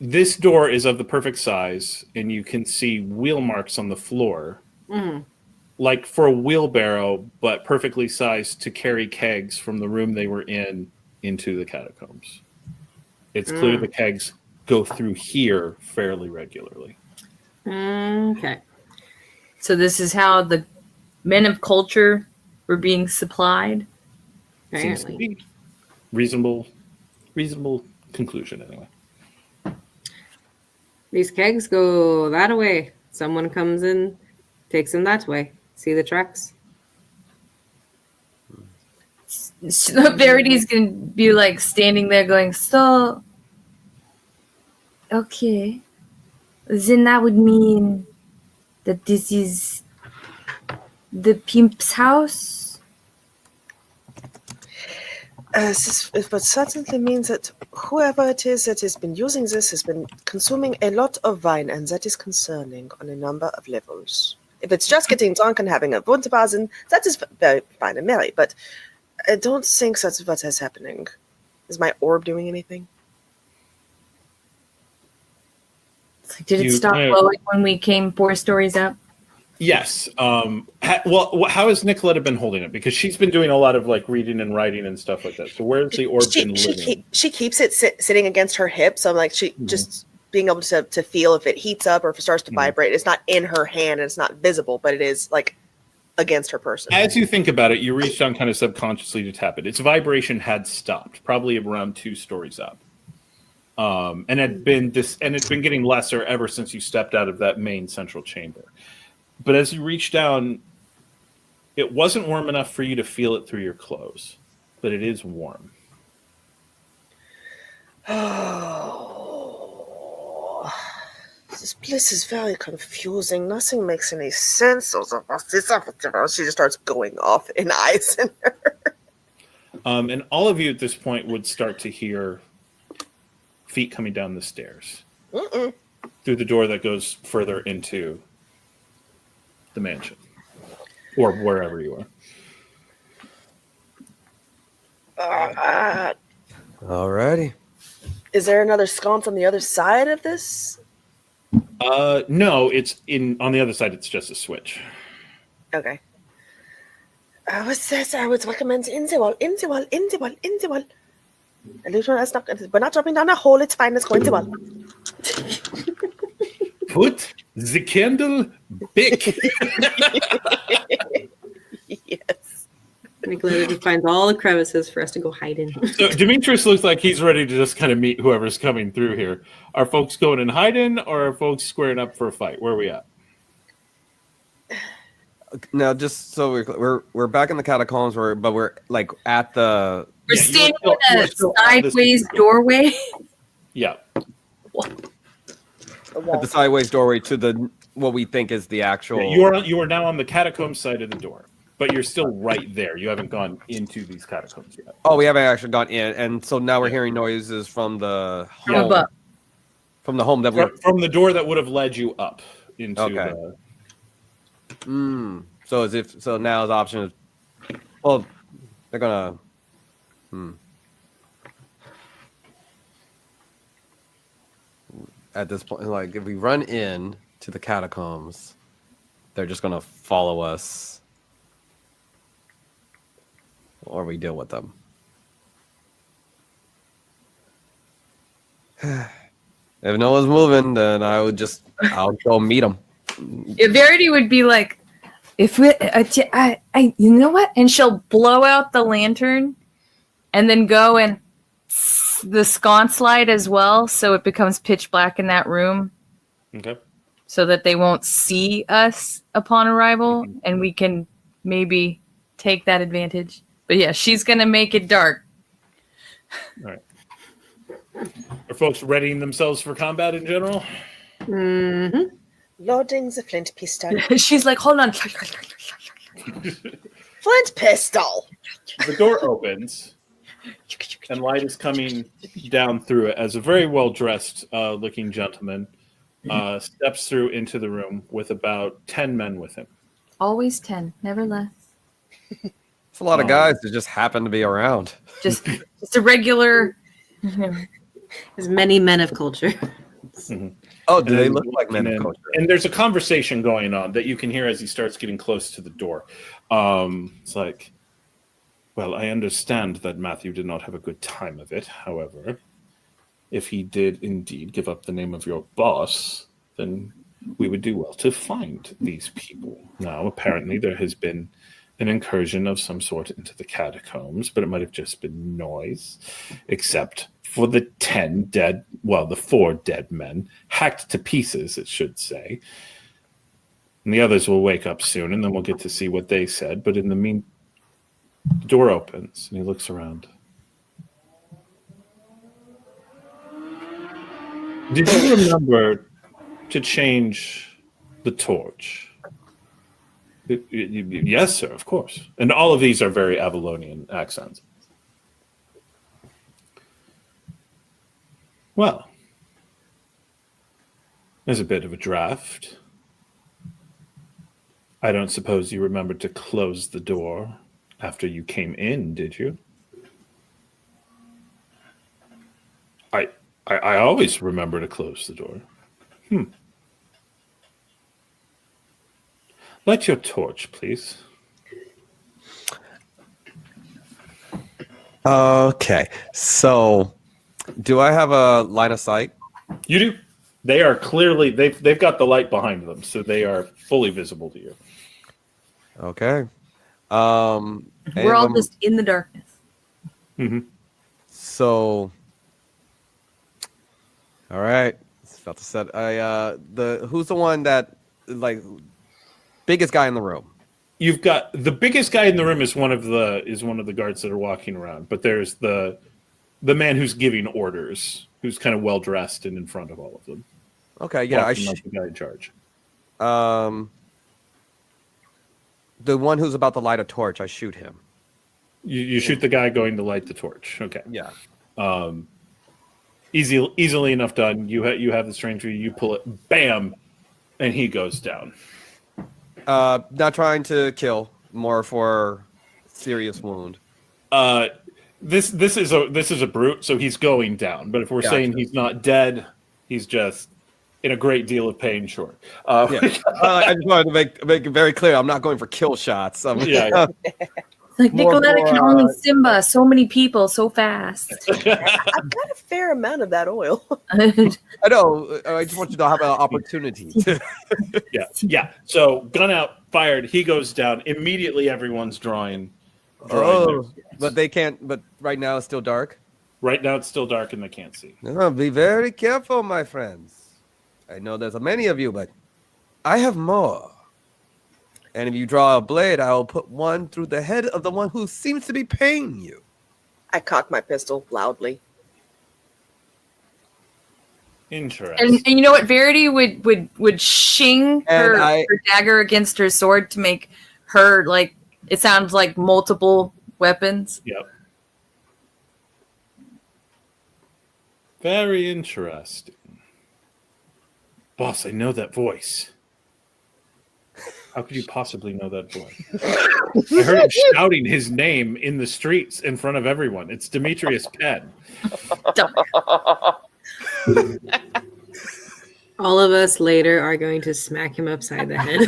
This door is of the perfect size, and you can see wheel marks on the floor. Like for a wheelbarrow, but perfectly sized to carry kegs from the room they were in into the catacombs. It's clear the kegs go through here fairly regularly. Okay. So this is how the men of culture were being supplied. Seems to be reasonable conclusion anyway. These kegs go that way. Someone comes in, takes them that way. See the tracks? So Verity's gonna be like standing there going, so okay. Then that would mean that this is the pimp's house. This but certainly means that whoever it is that has been using this has been consuming a lot of wine, and that is concerning on a number of levels. If it's just getting drunk and having a Wunderbasen, that is very fine and merry, but I don't think that's what is happening. Is my orb doing anything? It's like, did it stop glowing when we came 4 stories up? Yes. Well, how has Nikaletta been holding it? Because she's been doing a lot of like reading and writing and stuff like that. So where's the orb been living? She keeps it sitting against her hip, so I'm like just being able to feel if it heats up or if it starts to vibrate. It's not in her hand and it's not visible, but it is like against her person. As you think about it, you reach down kind of subconsciously to tap it. Its vibration had stopped, probably around 2 stories up. And it's been getting lesser ever since you stepped out of that main central chamber. But as you reach down, it wasn't warm enough for you to feel it through your clothes, but it is warm. This place is very confusing. Nothing makes any sense. She just starts going off in eyes in her. And all of you at this point would start to hear feet coming down the stairs through the door that goes further into the mansion or wherever you are. Alrighty. Is there another sconce on the other side of this? No, it's on the other side. It's just a switch. Okay. I would recommend in the wall. We're not dropping down a hole. It's fine. Let's go in the wall. Put the candle back. Yes. Nikaletta finds all the crevices for us to go hide in. So Demetrius looks like he's ready to just kind of meet whoever's coming through here. Are folks going and hiding, or are folks squaring up for a fight? Where are we at? Now, just so we're back in the catacombs, but we're like at the. We're standing in a sideways doorway. Yeah. At the sideways doorway to what we think is the actual. Yeah, you are now on the catacomb side of the door, but you're still right there. You haven't gone into these catacombs yet. Oh, we haven't actually gone in, and so now we're hearing noises from the home. From the home from the door that would have led you up into the. So now the option is, well, they're gonna. At this point, like if we run in to the catacombs, they're just gonna follow us, or we deal with them. If no one's moving, then I'll go meet them. Yeah, Verity would be like, If we, you know what? And she'll blow out the lantern, and then go and the sconce light as well, so it becomes pitch black in that room. Okay. So that they won't see us upon arrival, and we can maybe take that advantage. But yeah, she's gonna make it dark. All right. Are folks readying themselves for combat in general? Mm-hmm. Loading the flint pistol. She's like, hold on. Flint pistol! The door opens, and light is coming down through it as a very well-dressed looking gentleman steps through into the room with about 10 men with him. Always 10, never less. It's a lot of guys that just happen to be around. Just a regular. As many men of culture. Mm-hmm. Oh, do they look like men of culture? And there's a conversation going on that you can hear as he starts getting close to the door. It's like, well, I understand that Matthew did not have a good time of it. However, if he did indeed give up the name of your boss, then we would do well to find these people. Now, apparently there has been an incursion of some sort into the catacombs, but it might have just been noise, except for the 4 dead men, hacked to pieces, it should say. And the others will wake up soon, and then we'll get to see what they said. But in the the door opens, and he looks around. Did you remember to change the torch? Yes, sir, of course. And all of these are very Avalonian accents. Well, there's a bit of a draft. I don't suppose you remembered to close the door after you came in, did you? I always remember to close the door. Light your torch, please. Okay, so do I have a line of sight? You do. They are clearly they've got the light behind them, so they are fully visible to you. Okay. We're all just in the darkness. Mm-hmm. So, all right. It's about to set. Who's the one that biggest guy in the room? You've got the biggest guy in the room is one of the guards that are walking around, but there's the man who's giving orders, who's kind of well dressed and in front of all of them. Okay, yeah, the guy in charge. The one who's about to light a torch, I shoot him. You shoot the guy going to light the torch. Okay. Yeah. Easily enough done. You have the strange view. You pull it, bam, and he goes down. Not trying to kill, more for serious wound. This is a brute, so he's going down. But if we're saying he's not dead, he's just in a great deal of pain. Sure. I just wanted to make it very clear. I'm not going for kill shots. Yeah. Like Nikaletta can only Simba so many people so fast. I've got a fair amount of that oil. I know. I just want you to have an opportunity. Yeah. So gun out, fired. He goes down. Immediately, everyone's drawing. But they can't. But right now it's still dark. Right now it's still dark and they can't see. No, be very careful, my friends. I know there's many of you, but I have more. And if you draw a blade, I will put one through the head of the one who seems to be paying you. I cock my pistol loudly. Interesting. And you know what? Verity would shing her dagger against her sword to make her, like, it sounds like multiple weapons. Yep. Very interesting. Boss, I know that voice. How could you possibly know that voice? I heard him shouting his name in the streets in front of everyone. It's Demetrius Penn. All of us later are going to smack him upside the head.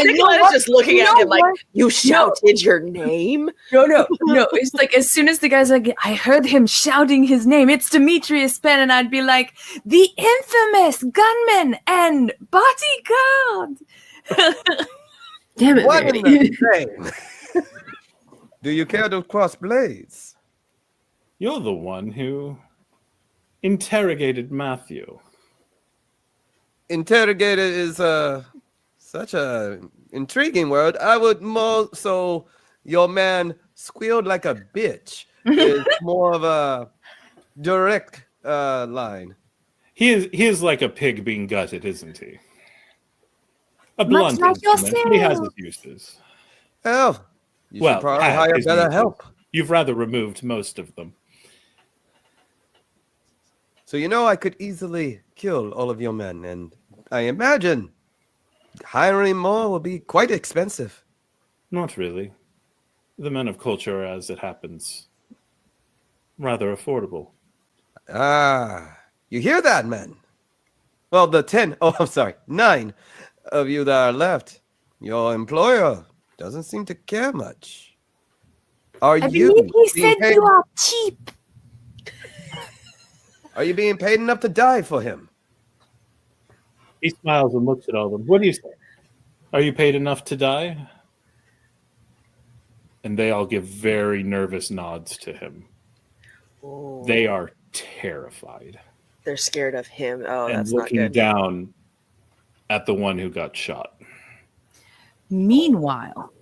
Nicoletta's just looking at him like, you shouted your name? No. It's like, as soon as the guy's like, I heard him shouting his name, it's Demetrius Penn, and I'd be like, the infamous gunman and bodyguard. Damn it, What in Verity. the name? Do you care to cross blades? You're the one who interrogated Matthew. Interrogated is such a intriguing word. I would more so your man squealed like a bitch is more of a direct line. He is like a pig being gutted, isn't he? A Much blunt like instrument, but he has yourself. his uses. Oh, you should probably had hire his better uses. help. You've rather removed most of them. So you know I could easily kill all of your men, and I imagine hiring more will be quite expensive. Not really. The men of culture, as it happens, rather affordable. Ah, you hear that, men? Well, the 9 of you that are left, your employer doesn't seem to care much. Are I you believe he being said paid? you are cheap. Are you being paid enough to die for him? He smiles and looks at all of them. What do you say? Are you paid enough to die? And they all give very nervous nods to him. Oh, They are terrified they're scared of him. Oh, and that's not looking good. down at the one who got shot. Meanwhile,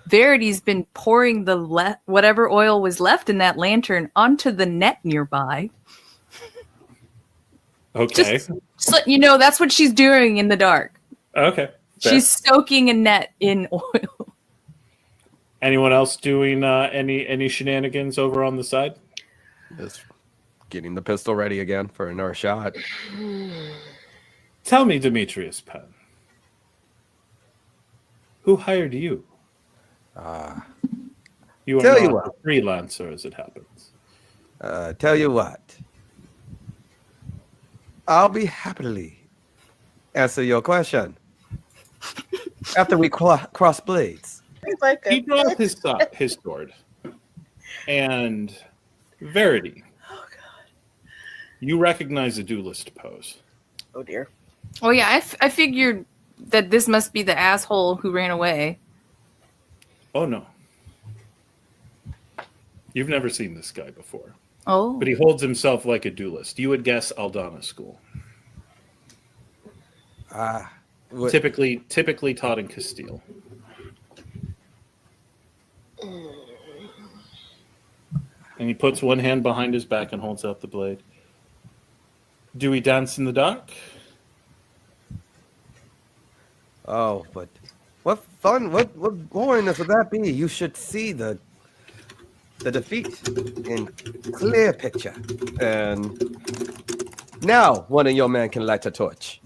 Verity's been pouring the whatever oil was left in that lantern onto the net nearby. Okay. Just letting you know, that's what she's doing in the dark. Okay. Fair. She's soaking a net in oil. Anyone else doing any shenanigans over on the side? Just getting the pistol ready again for another shot. Tell me, Demetrius Penn, who hired you? You are Tell you not what. a freelancer, as it happens. Tell you what. I'll be happily answer your question after we cross blades. He's like He a, draws his sword, and Verity. oh god. You recognize a duelist pose. Oh dear. Oh yeah, I figured that this must be the asshole who ran away. Oh no. You've never seen this guy before. Oh. But he holds himself like a duelist. You would guess Aldana school. What- Typically taught in Castile. And he puts one hand behind his back and holds out the blade. Do we dance in the dark? Oh, but what fun! What boringness would that be? You should see the defeat in clear picture. And now one of your men can light a torch.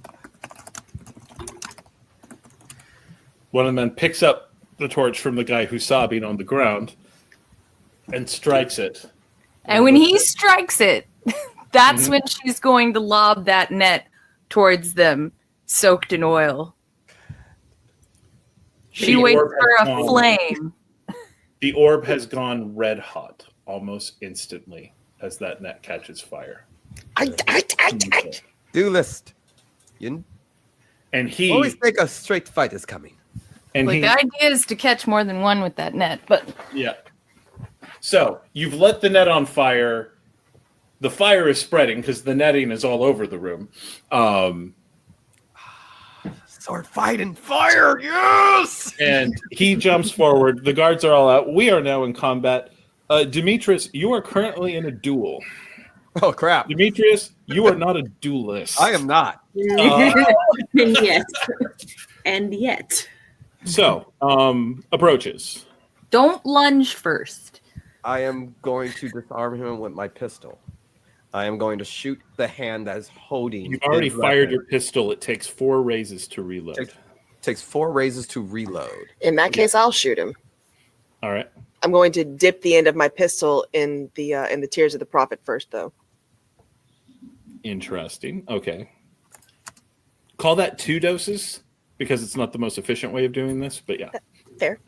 One of the men picks up the torch from the guy who's sobbing on the ground and strikes it. And when he strikes it, that's when she's going to lob that net towards them, soaked in oil. She The waits orb for has a gone- flame. The orb has gone red hot almost instantly as that net catches fire. Duelist. You And he always think a straight fight is coming. and Like, he the idea is to catch more than one with that net, but yeah. So you've lit the net on fire. The fire is spreading because the netting is all over the room. Sword fight and fire, yes! And he jumps forward. The guards are all out. We are now in combat. Demetrius, you are currently in a duel. Oh crap! Demetrius, you are not a duelist. I am not. And yet. So, approaches. don't lunge first. I am going to disarm him with my pistol. I am going to shoot the hand that is holding. You've already his fired weapon. your pistol. It takes 4 raises to reload. Takes 4 raises to reload. In that case, I'll shoot him. All right. I'm going to dip the end of my pistol in the tears of the prophet first, though. Interesting. Okay. Call that 2 doses because it's not the most efficient way of doing this, but yeah. Fair.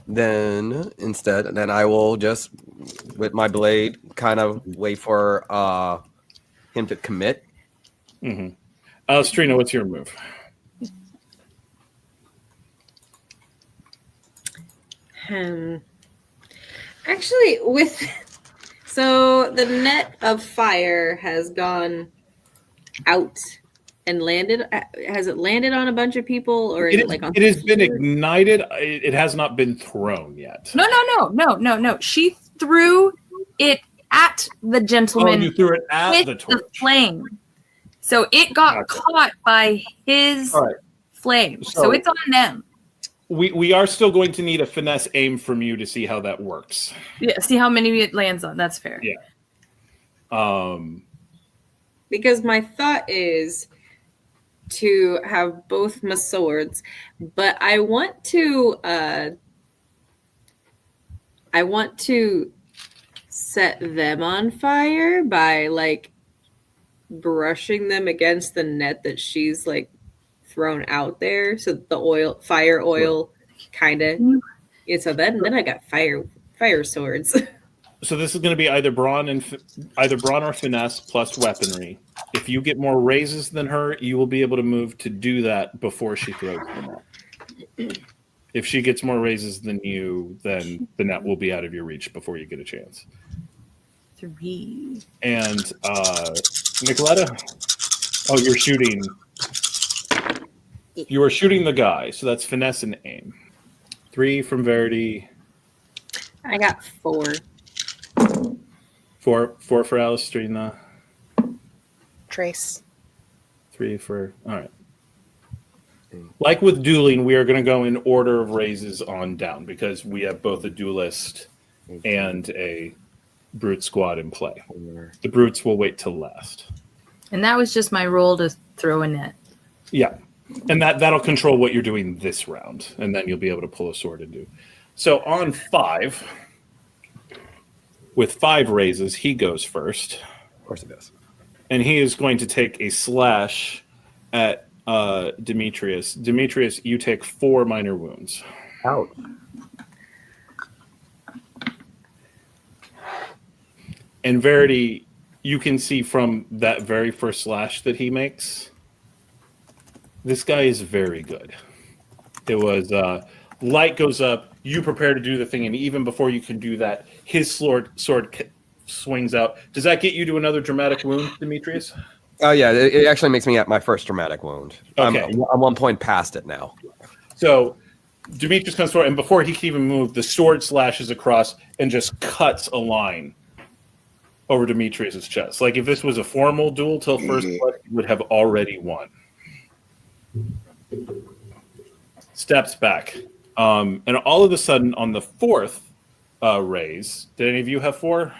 Then then I will just, with my blade, kind of wait for him to commit. Mm-hmm. Alastriona, what's your move? Actually, so the net of fire has gone out and landed. Has it landed on a bunch of people, or is it like on? It has been ignited. It has not been thrown yet. No. She threw it at the gentleman. Oh, you threw it at with the torch. The flame. So it got caught by his flame. So it's on them. We are still going to need a finesse aim from you to see how that works. Yeah, see how many it lands on. That's fair. Yeah. Because my thought is to have both my swords, but I want to set them on fire by like brushing them against the net that she's like thrown out there, so the fire oil kind of. Yeah, so then I got fire swords. So this is going to be either brawn or finesse plus weaponry. If you get more raises than her, you will be able to move to do that before she throws them up. If she gets more raises than you, then the net will be out of your reach before you get a chance. 3. And Nikaletta, you're shooting. You are shooting the guy, so that's finesse and aim. 3 from Verity. I got 4. 4 for Alastriona. Trace. 3 for. All right. Like with dueling, we are going to go in order of raises on down because we have both a duelist and a brute squad in play. The brutes will wait till last. And that was just my roll to throw a net. Yeah. And that'll control what you're doing this round, and then you'll be able to pull a sword and do. So on 5, with 5 raises, he goes first. Of course he does. And he is going to take a slash at Demetrius. Demetrius, you take 4 minor wounds. Ouch. And Verity, you can see from that very first slash that he makes, this guy is very good. It was light goes up, you prepare to do the thing, and even before you can do that, his sword swings out. Does that get you to another dramatic wound, Demetrius? Oh, yeah. It actually makes me at my first dramatic wound. Okay. I'm 1 point past it now. So Demetrius comes forward, and before he can even move, the sword slashes across and just cuts a line over Demetrius's chest. Like if this was a formal duel till first blood, he would have already won. Steps back. And all of a sudden, on the 4th raise, did any of you have 4?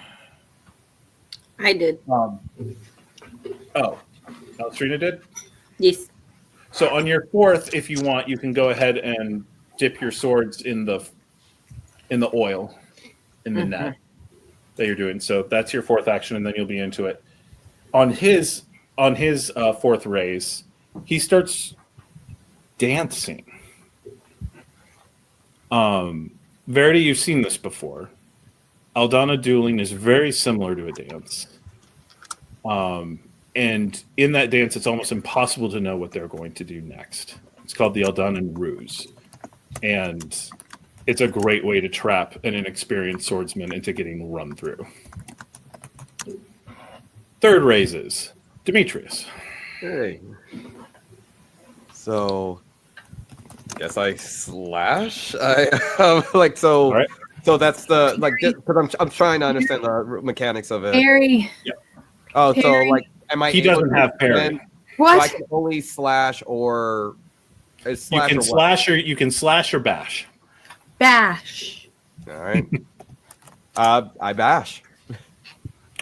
I did. Alastriona did? Yes. So on your 4th, if you want, you can go ahead and dip your swords in the oil, in the net that you're doing. So that's your 4th action, and then you'll be into it. On his 4th raise, he starts dancing. Verity, you've seen this before. Aldana dueling is very similar to a dance. And in that dance, it's almost impossible to know what they're going to do next. It's called the Aldanan Ruse. And it's a great way to trap an inexperienced swordsman into getting run through. 3rd raises. Demetrius. Hey. So, guess I slash. All right. So that's the because I'm trying to understand the mechanics of it. Parry. Yeah. Oh, Parry. so like, am I? He doesn't have parry. What? So I can only slash or You can slash or bash. Bash. All right. I bash.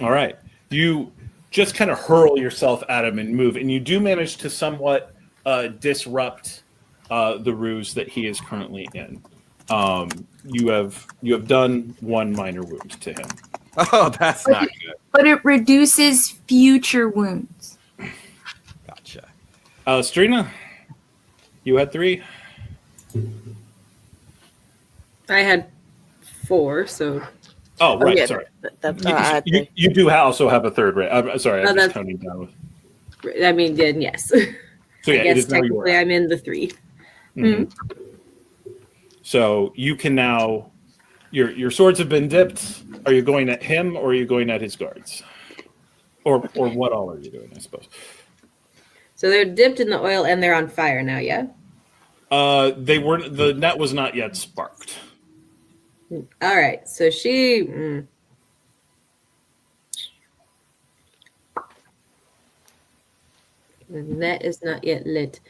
All right. You just kind of hurl yourself at him and move, and you do manage to somewhat disrupt the ruse that he is currently in. You have done 1 minor wound to him. Oh, that's not good. But it reduces future wounds. Gotcha. Alastriona, you had 3. I had 4, so. Oh, right. yeah, Sorry. You, You do also have a 3rd raise. I'm sorry. I'm Oh, just counting down. I mean, then yes. So yeah, I it guess is now your technically I'm in the 3. Mhm. So you can now Your swords have been dipped. Are you going at him or are you going at his guards? Or what all are you doing, I suppose? So they're dipped in the oil and they're on fire now, yeah? They weren't. The net was not yet sparked. All right. So she. The net is not yet lit.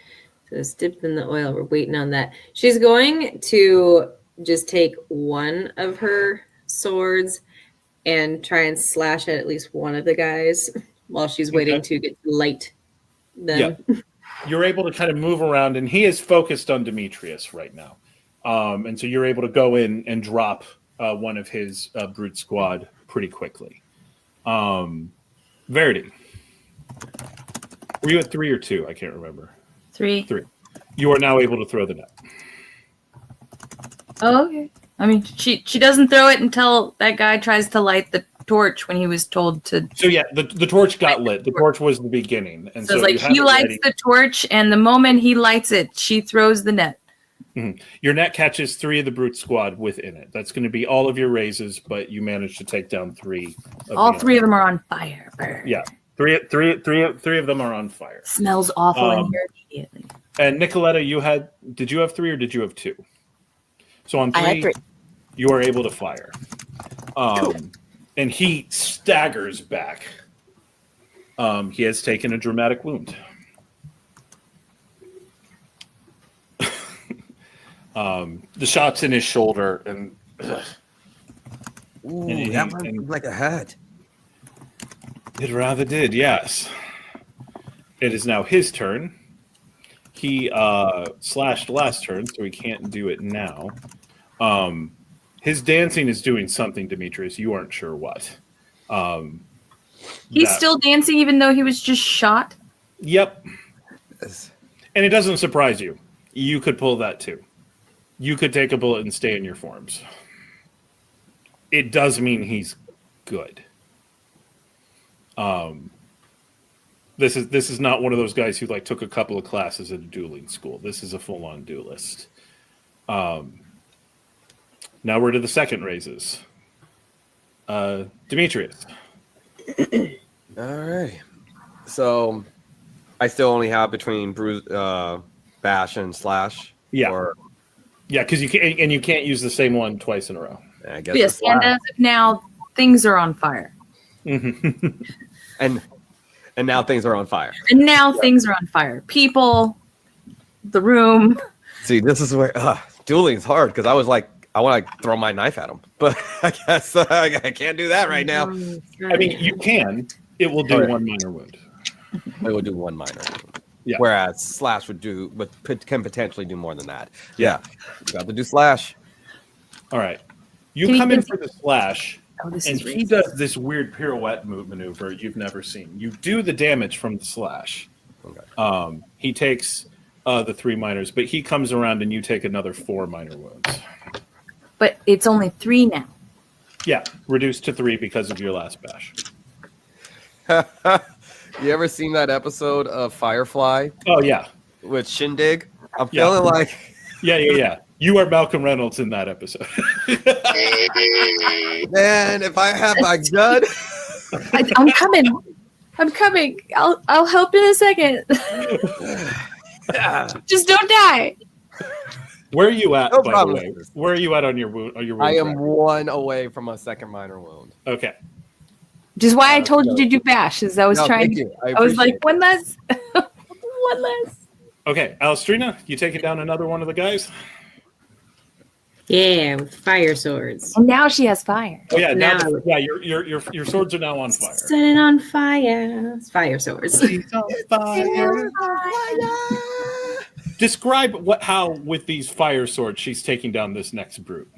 So it's dipped in the oil. We're waiting on that. She's going to just take one of her swords and try and slash at least one of the guys while she's waiting to get to light them. Yeah. You're able to kind of move around, and he is focused on Demetrius right now. And so you're able to go in and drop one of his brute squad pretty quickly. Verity. Were you at 3 or 2? I can't remember. 3. 3. You are now able to throw the net. Oh, okay. I mean, she doesn't throw it until that guy tries to light the torch when he was told to. So yeah, the torch got lit. The torch was the beginning, and So so it's like he lights the torch, and the moment he lights it, she throws the net. Mm-hmm. Your net catches 3 of the brute squad within it. That's going to be all of your raises, but you managed to take down 3. All 3 of them are on fire. Burn. Yeah, three of them are on fire. Smells awful in here immediately. And Nikaletta, did you have 3 or did you have 2? So on 3, I had 3. You are able to fire. And he staggers back. He has taken a dramatic wound. The shot's in his shoulder, and Ooh, that one like a hat. It rather did, yes. It is now his turn. He slashed last turn, so he can't do it now. His dancing is doing something, Demetrius. You aren't sure what. He's still dancing even though he was just shot? Yep. And it doesn't surprise you. You could pull that too. You could take a bullet and stay in your forms. It does mean he's good. This is not one of those guys who like took a couple of classes at a dueling school. This is a full-on duelist. Now we're to the second raises. Demetrius. All right. So I still only have between bash and slash. Yeah. Yeah, because you can't use the same one twice in a row. I guess. Yes, and as of now, things are on fire. and now things are on fire. And now things are on fire. People, the room. See, this is where dueling is hard because I was like, I want to throw my knife at him, but I guess I can't do that right now. I mean, you can. It will do 1 minor wound. It will do 1 minor wound. Yeah. Whereas slash can potentially do more than that. Yeah. You got to do slash. All right. You come in for the slash, and he does this weird pirouette maneuver you've never seen. You do the damage from the slash. Okay. He takes the 3 minors, but he comes around and you take another 4 minor wounds. But it's only 3 now. Yeah, reduced to 3 because of your last bash. You ever seen that episode of Firefly? Oh, yeah. With Shindig? I'm feeling like... Yeah. You are Malcolm Reynolds in that episode. Man, if I have my gun... I'm coming. I'll help in a second. Just don't die. Where are you at, No by problem. the way? Where are you at on your wound? I am 1 away from a second minor wound. Okay. Which is why I told you to do bash, as I was trying. I was like, one less. One less. Okay, Alastriona, you taking down another one of the guys? Yeah, with fire swords. And now she has fire. Oh yeah, your swords are now on fire. Set it on fire. It's fire swords. Describe how with these fire swords she's taking down this next brute.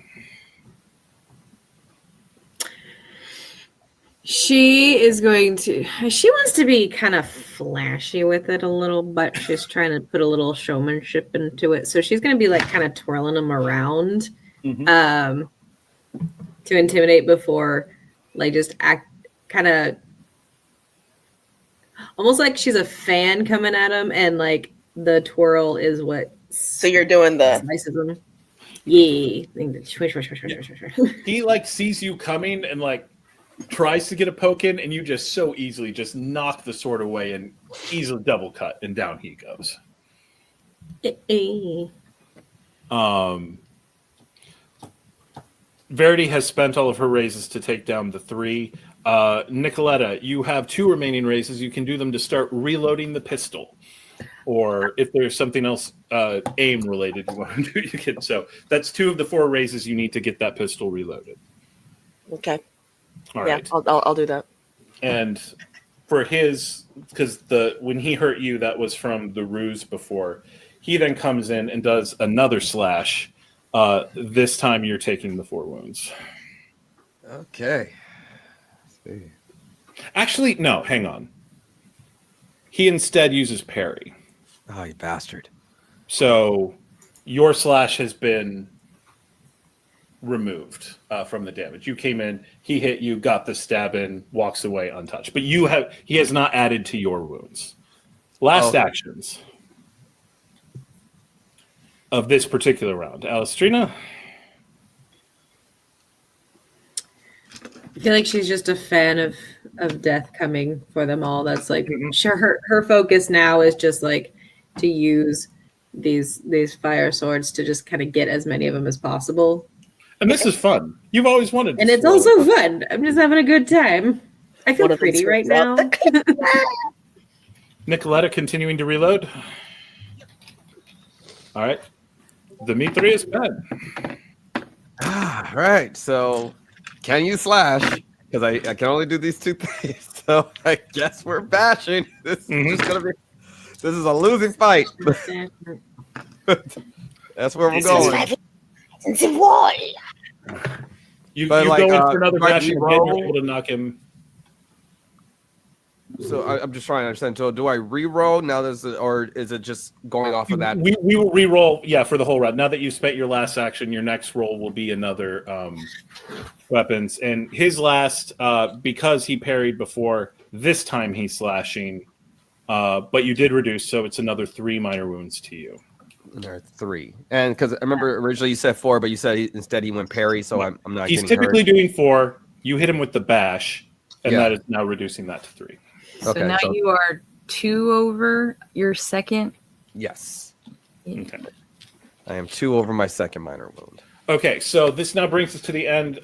She wants to be kind of flashy with it a little, but she's trying to put a little showmanship into it. So she's going to be like kind of twirling them around to intimidate before, like just act kind of almost like she's a fan coming at him, and like the twirl is what. So you're doing the slices them. Yeah. He like sees you coming and like tries to get a poke in, and you just so easily just knock the sword away and easily double cut, and down he goes. Verity has spent all of her raises to take down the 3. Nikaletta, you have 2 remaining raises. You can do them to start reloading the pistol. Or if there's something else aim related you want to do, you can. So that's 2 of the 4 raises you need to get that pistol reloaded. Okay. All right. I'll do that. And for his, because when he hurt you, that was from the ruse before. He then comes in and does another slash. This time you're taking the 4 wounds. Okay. Let's see. Actually, no, hang on. He instead uses parry. Oh, you bastard. So your slash has been removed from the damage. You came in, he hit you, got the stab in, walks away untouched. But he has not added to your wounds. Last actions of this particular round. Alastriona? I feel like she's just a fan of death coming for them all. That's like sure her focus now is just like to use these fire swords to just kind of get as many of them as possible. And this is fun. You've always wanted to. And it's also fun. I'm just having a good time. I feel pretty right now. Nikaletta continuing to reload. All right. Demetrius Penn. All right. So can you slash? Because I can only do these 2 things. So I guess we're bashing. This is just gonna be. This is a losing fight. That's where we're going. You go in for another bash again, you're able to knock him. So I'm just trying to understand. So do I re-roll now? Or is it just going off of that? We will re-roll, for the whole round. Now that you've spent your last action, your next roll will be another weapons. And his last, because he parried before, this time he's slashing. But you did reduce, so it's another 3 minor wounds to you. There are 3, and because I remember originally you said 4, but you said instead he went parry, so I'm not. He's typically doing 4. You hit him with the bash, and that is now reducing that to 3. So now you are 2 over your second. Yes. Okay. I am 2 over my second minor wound. Okay, so this now brings us to the end.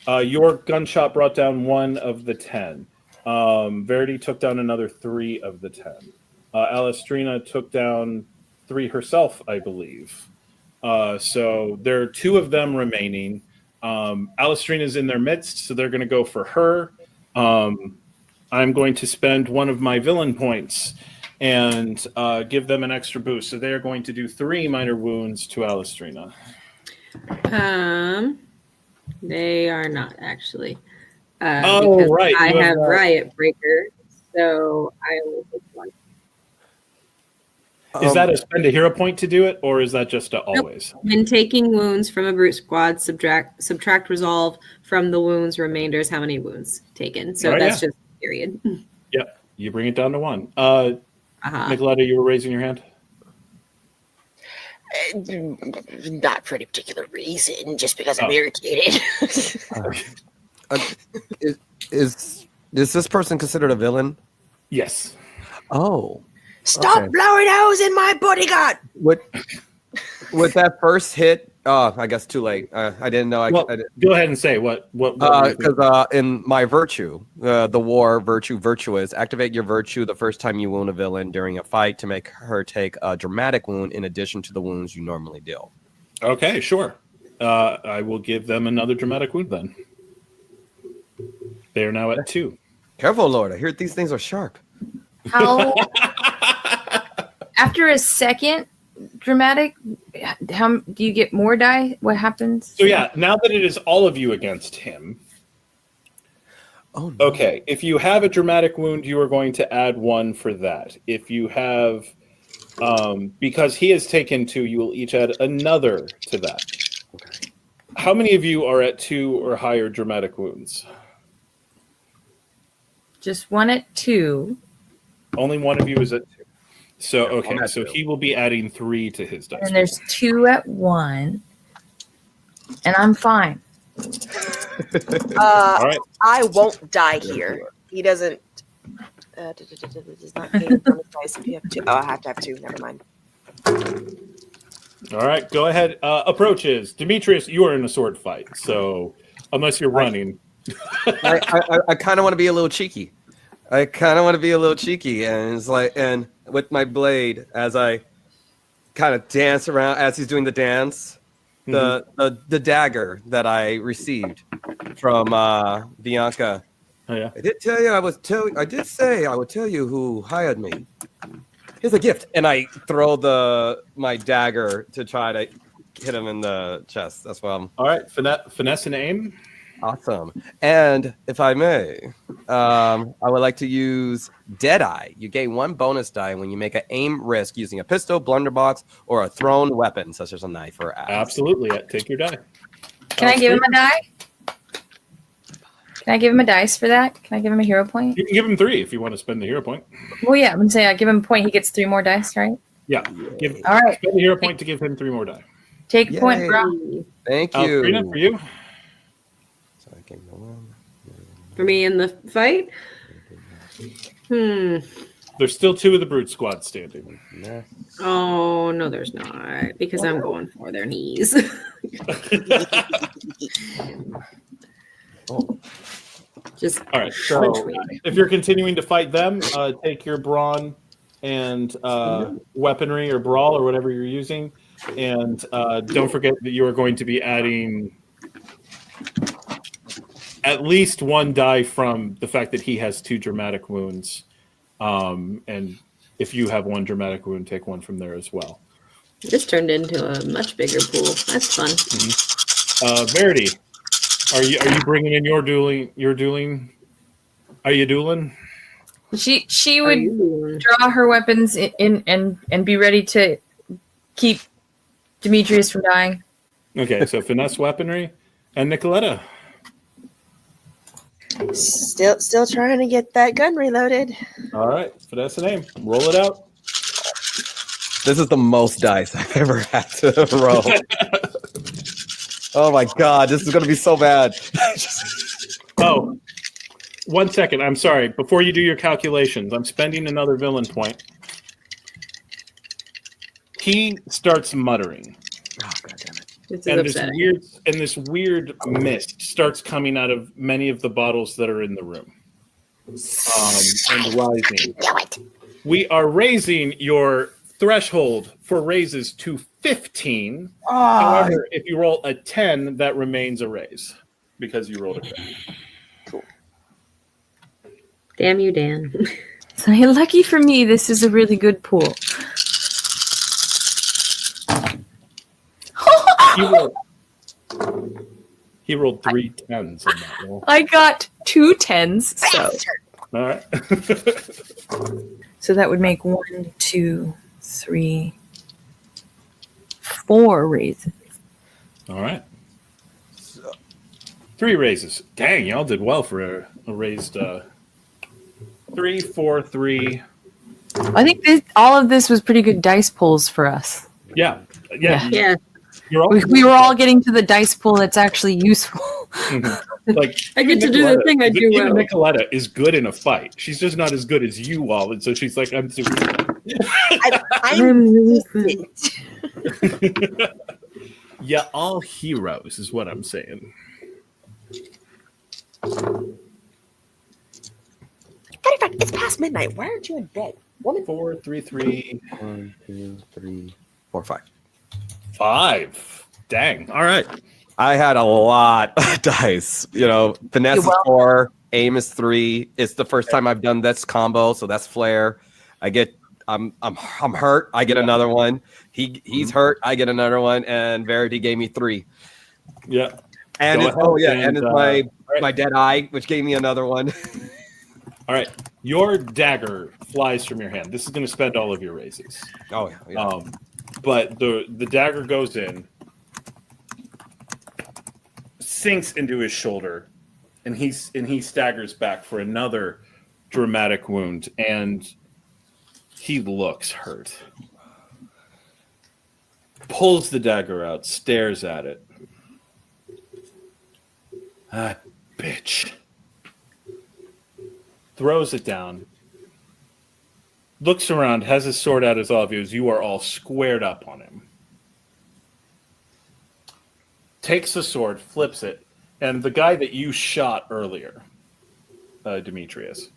Your gunshot brought down 1 of the 10. Verity took down another 3 of the 10. Alastriona took down 3 herself, I believe. So there are 2 of them remaining. Alastriona's in their midst, so they're going to go for her. I'm going to spend 1 of my villain points and give them an extra boost. So they're going to do 3 minor wounds to Alastriona. They are not actually. Right. I have Riot Breaker, so I will take 1. Is that a spend a hero point to do it, or is that just always? Nope. When taking wounds from a brute squad, subtract resolve from the wounds remainder is how many wounds taken. So that's just period. Yep. You bring it down to 1. Nikaletta, you were raising your hand? Not for any particular reason, just because I'm irritated. Is this person considered a villain? Yes. Oh. Stop blowing holes in my bodyguard! With that first hit, I guess too late. I didn't know. Go ahead and say what. Because in my virtue, the war virtue virtuous, activate your virtue the first time you wound a villain during a fight to make her take a dramatic wound in addition to the wounds you normally deal. Okay, sure. I will give them another dramatic wound then. They are now at 2. Careful, Lord. I hear these things are sharp. How? After a second dramatic, how do you get more die? What happens? So now that it is all of you against him. Oh, no. Okay, if you have a dramatic wound, you are going to add 1 for that. If you have, because he has taken 2, you will each add another to that. Okay. How many of you are at 2 or higher dramatic wounds? Just 1 at 2. Only 1 of you is at 2. So, okay, so he will be adding 3 to his dice. And there's 2 at 1. and I'm fine. All right. I won't die here. He doesn't. Does not gain bonus dice if you have 2. Oh, I have to have 2. Never mind. All right. Go ahead. Approaches. Demetrius, you are in a sword fight. So unless you're running. I kind of want to be a little cheeky. And it's like, and with my blade, as I kind of dance around as he's doing the dance, the dagger that I received from Bianca. Oh yeah. I did tell you I did say I would tell you who hired me. Here's a gift, and I throw my dagger to try to hit him in the chest. That's what I'm. All right. Finesse and aim. Awesome. And if I may, I would like to use Deadeye. You gain 1 bonus die when you make an aim risk using a pistol, blunderbox, or a thrown weapon, such as a knife or axe. Absolutely. Take your die. Can I give him a die? Can I give him a dice for that? Can I give him a hero point? You can give him 3 if you want to spend the hero point. Well, yeah, I'm gonna say I give him a point. He gets 3 more dice, right? Yeah. All right. Spend the hero point to give him 3 more die. Take a point, Yay. bro. Thank you. Karina, for you. So I gained 1. For me in the fight? There's still 2 of the brute squad standing. Oh, no, there's not. Because I'm going for their knees. Just All right. So if you're continuing to fight them, take your brawn and weaponry or brawl or whatever you're using, and don't forget that you are going to be adding at least 1 die from the fact that he has 2 dramatic wounds, and if you have 1 dramatic wound, take 1 from there as well. This turned into a much bigger pool. That's fun. Verity, are you bringing in your dueling? Are you dueling? She would draw her weapons in and be ready to keep Demetrius from dying. Okay, so finesse weaponry and Nikaletta. Still trying to get that gun reloaded. All right, finesse and aim. Roll it out. This is the most dice I've ever had to roll. Oh my god, this is going to be so bad. Oh, 1 second. I'm sorry. Before you do your calculations, I'm spending another villain point. He starts muttering. Oh, god damn it. This is And upsetting. this weird mist starts coming out of many of the bottles that are in the room. And rising. We are raising your threshold for raises to 15. However, if you roll a 10, that remains a raise because you rolled a 10. Damn you, Dan. So lucky for me, this is a really good pool. He rolled 3 10s on that roll. I got 2 10s, so All right. so that would make 1, 2, 3, 4 raises. All right. 3 raises. Dang, y'all did well for a raised 3, 4, 3. I think all of this was pretty good dice pulls for us. Yeah. Yeah. You're all, We were all getting to the dice pool that's actually useful. like I get to do the thing I do even well. Nikaletta is good in a fight. She's just not as good as you all, and so she's like, I'm super good. I'm decent. Yeah, all heroes is what I'm saying. It's past midnight. Why aren't you in bed, woman? 4, 3, 3, 1, 2, 3, 4, 5. 5. Dang. All right. I had a lot of dice. You know, finesse is 4, aim is 3. It's the first time I've done this combo, so that's flair. I'm hurt. I get another one. He's hurt. I get another one, and Verity gave me 3. Yeah. And Go it's, ahead and and, my dead eye, which gave me another one. All right. Your dagger flies from your hand. This is going to spend all of your raises. Oh yeah. But the dagger goes in, sinks into his shoulder, and he staggers back for another dramatic wound, and he looks hurt. Pulls the dagger out, stares at it, Ah, bitch. Throws it down. Looks around, has his sword out as all of you as you are all squared up on him. Takes the sword, flips it, and the guy that you shot earlier, Demetrius,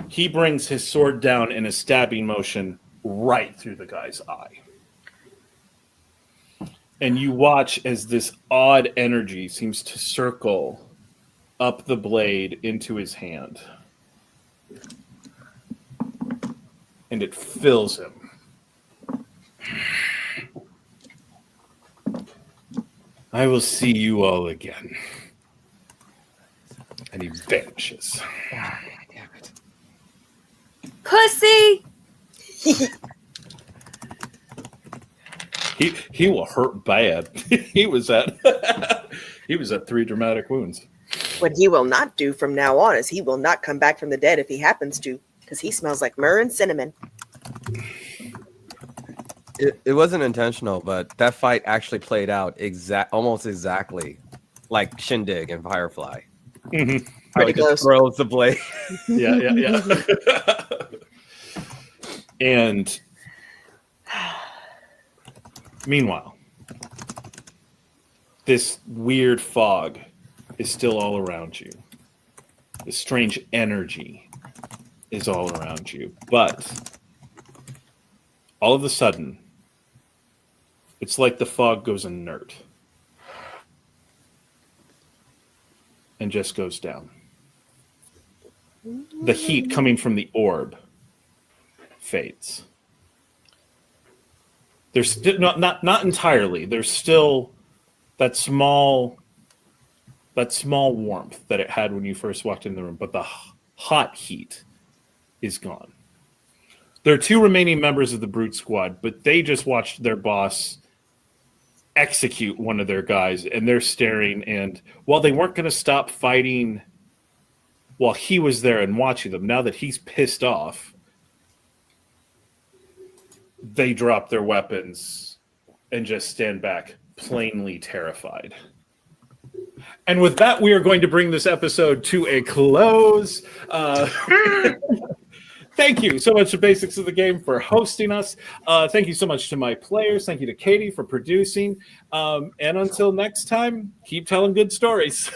he brings his sword down in a stabbing motion right through the guy's eye. And you watch as this odd energy seems to circle up the blade into his hand. And it fills him. I will see you all again. And he vanishes. Pussy! He will hurt bad. he was at 3 dramatic wounds. What he will not do from now on is he will not come back from the dead if he happens to, because he smells like myrrh and cinnamon. It wasn't intentional, but that fight actually played out almost exactly like Shindig and Firefly. Mm-hmm. Pretty close. Throws the blade. Yeah. And meanwhile, this weird fog is still all around you. This strange energy is all around you. But all of a sudden, it's like the fog goes inert and just goes down. The heat coming from the orb fades. There's still not entirely. There's still that small warmth that it had when you first walked in the room, but the hot heat is gone. There are 2 remaining members of the Brute Squad, but they just watched their boss execute one of their guys, and they're staring, and while they weren't going to stop fighting while he was there and watching them, now that he's pissed off, they drop their weapons and just stand back, plainly terrified. And with that, we are going to bring this episode to a close. Thank you so much to Basics of the Game for hosting us. Thank you so much to my players. Thank you to Katie for producing. And until next time, keep telling good stories.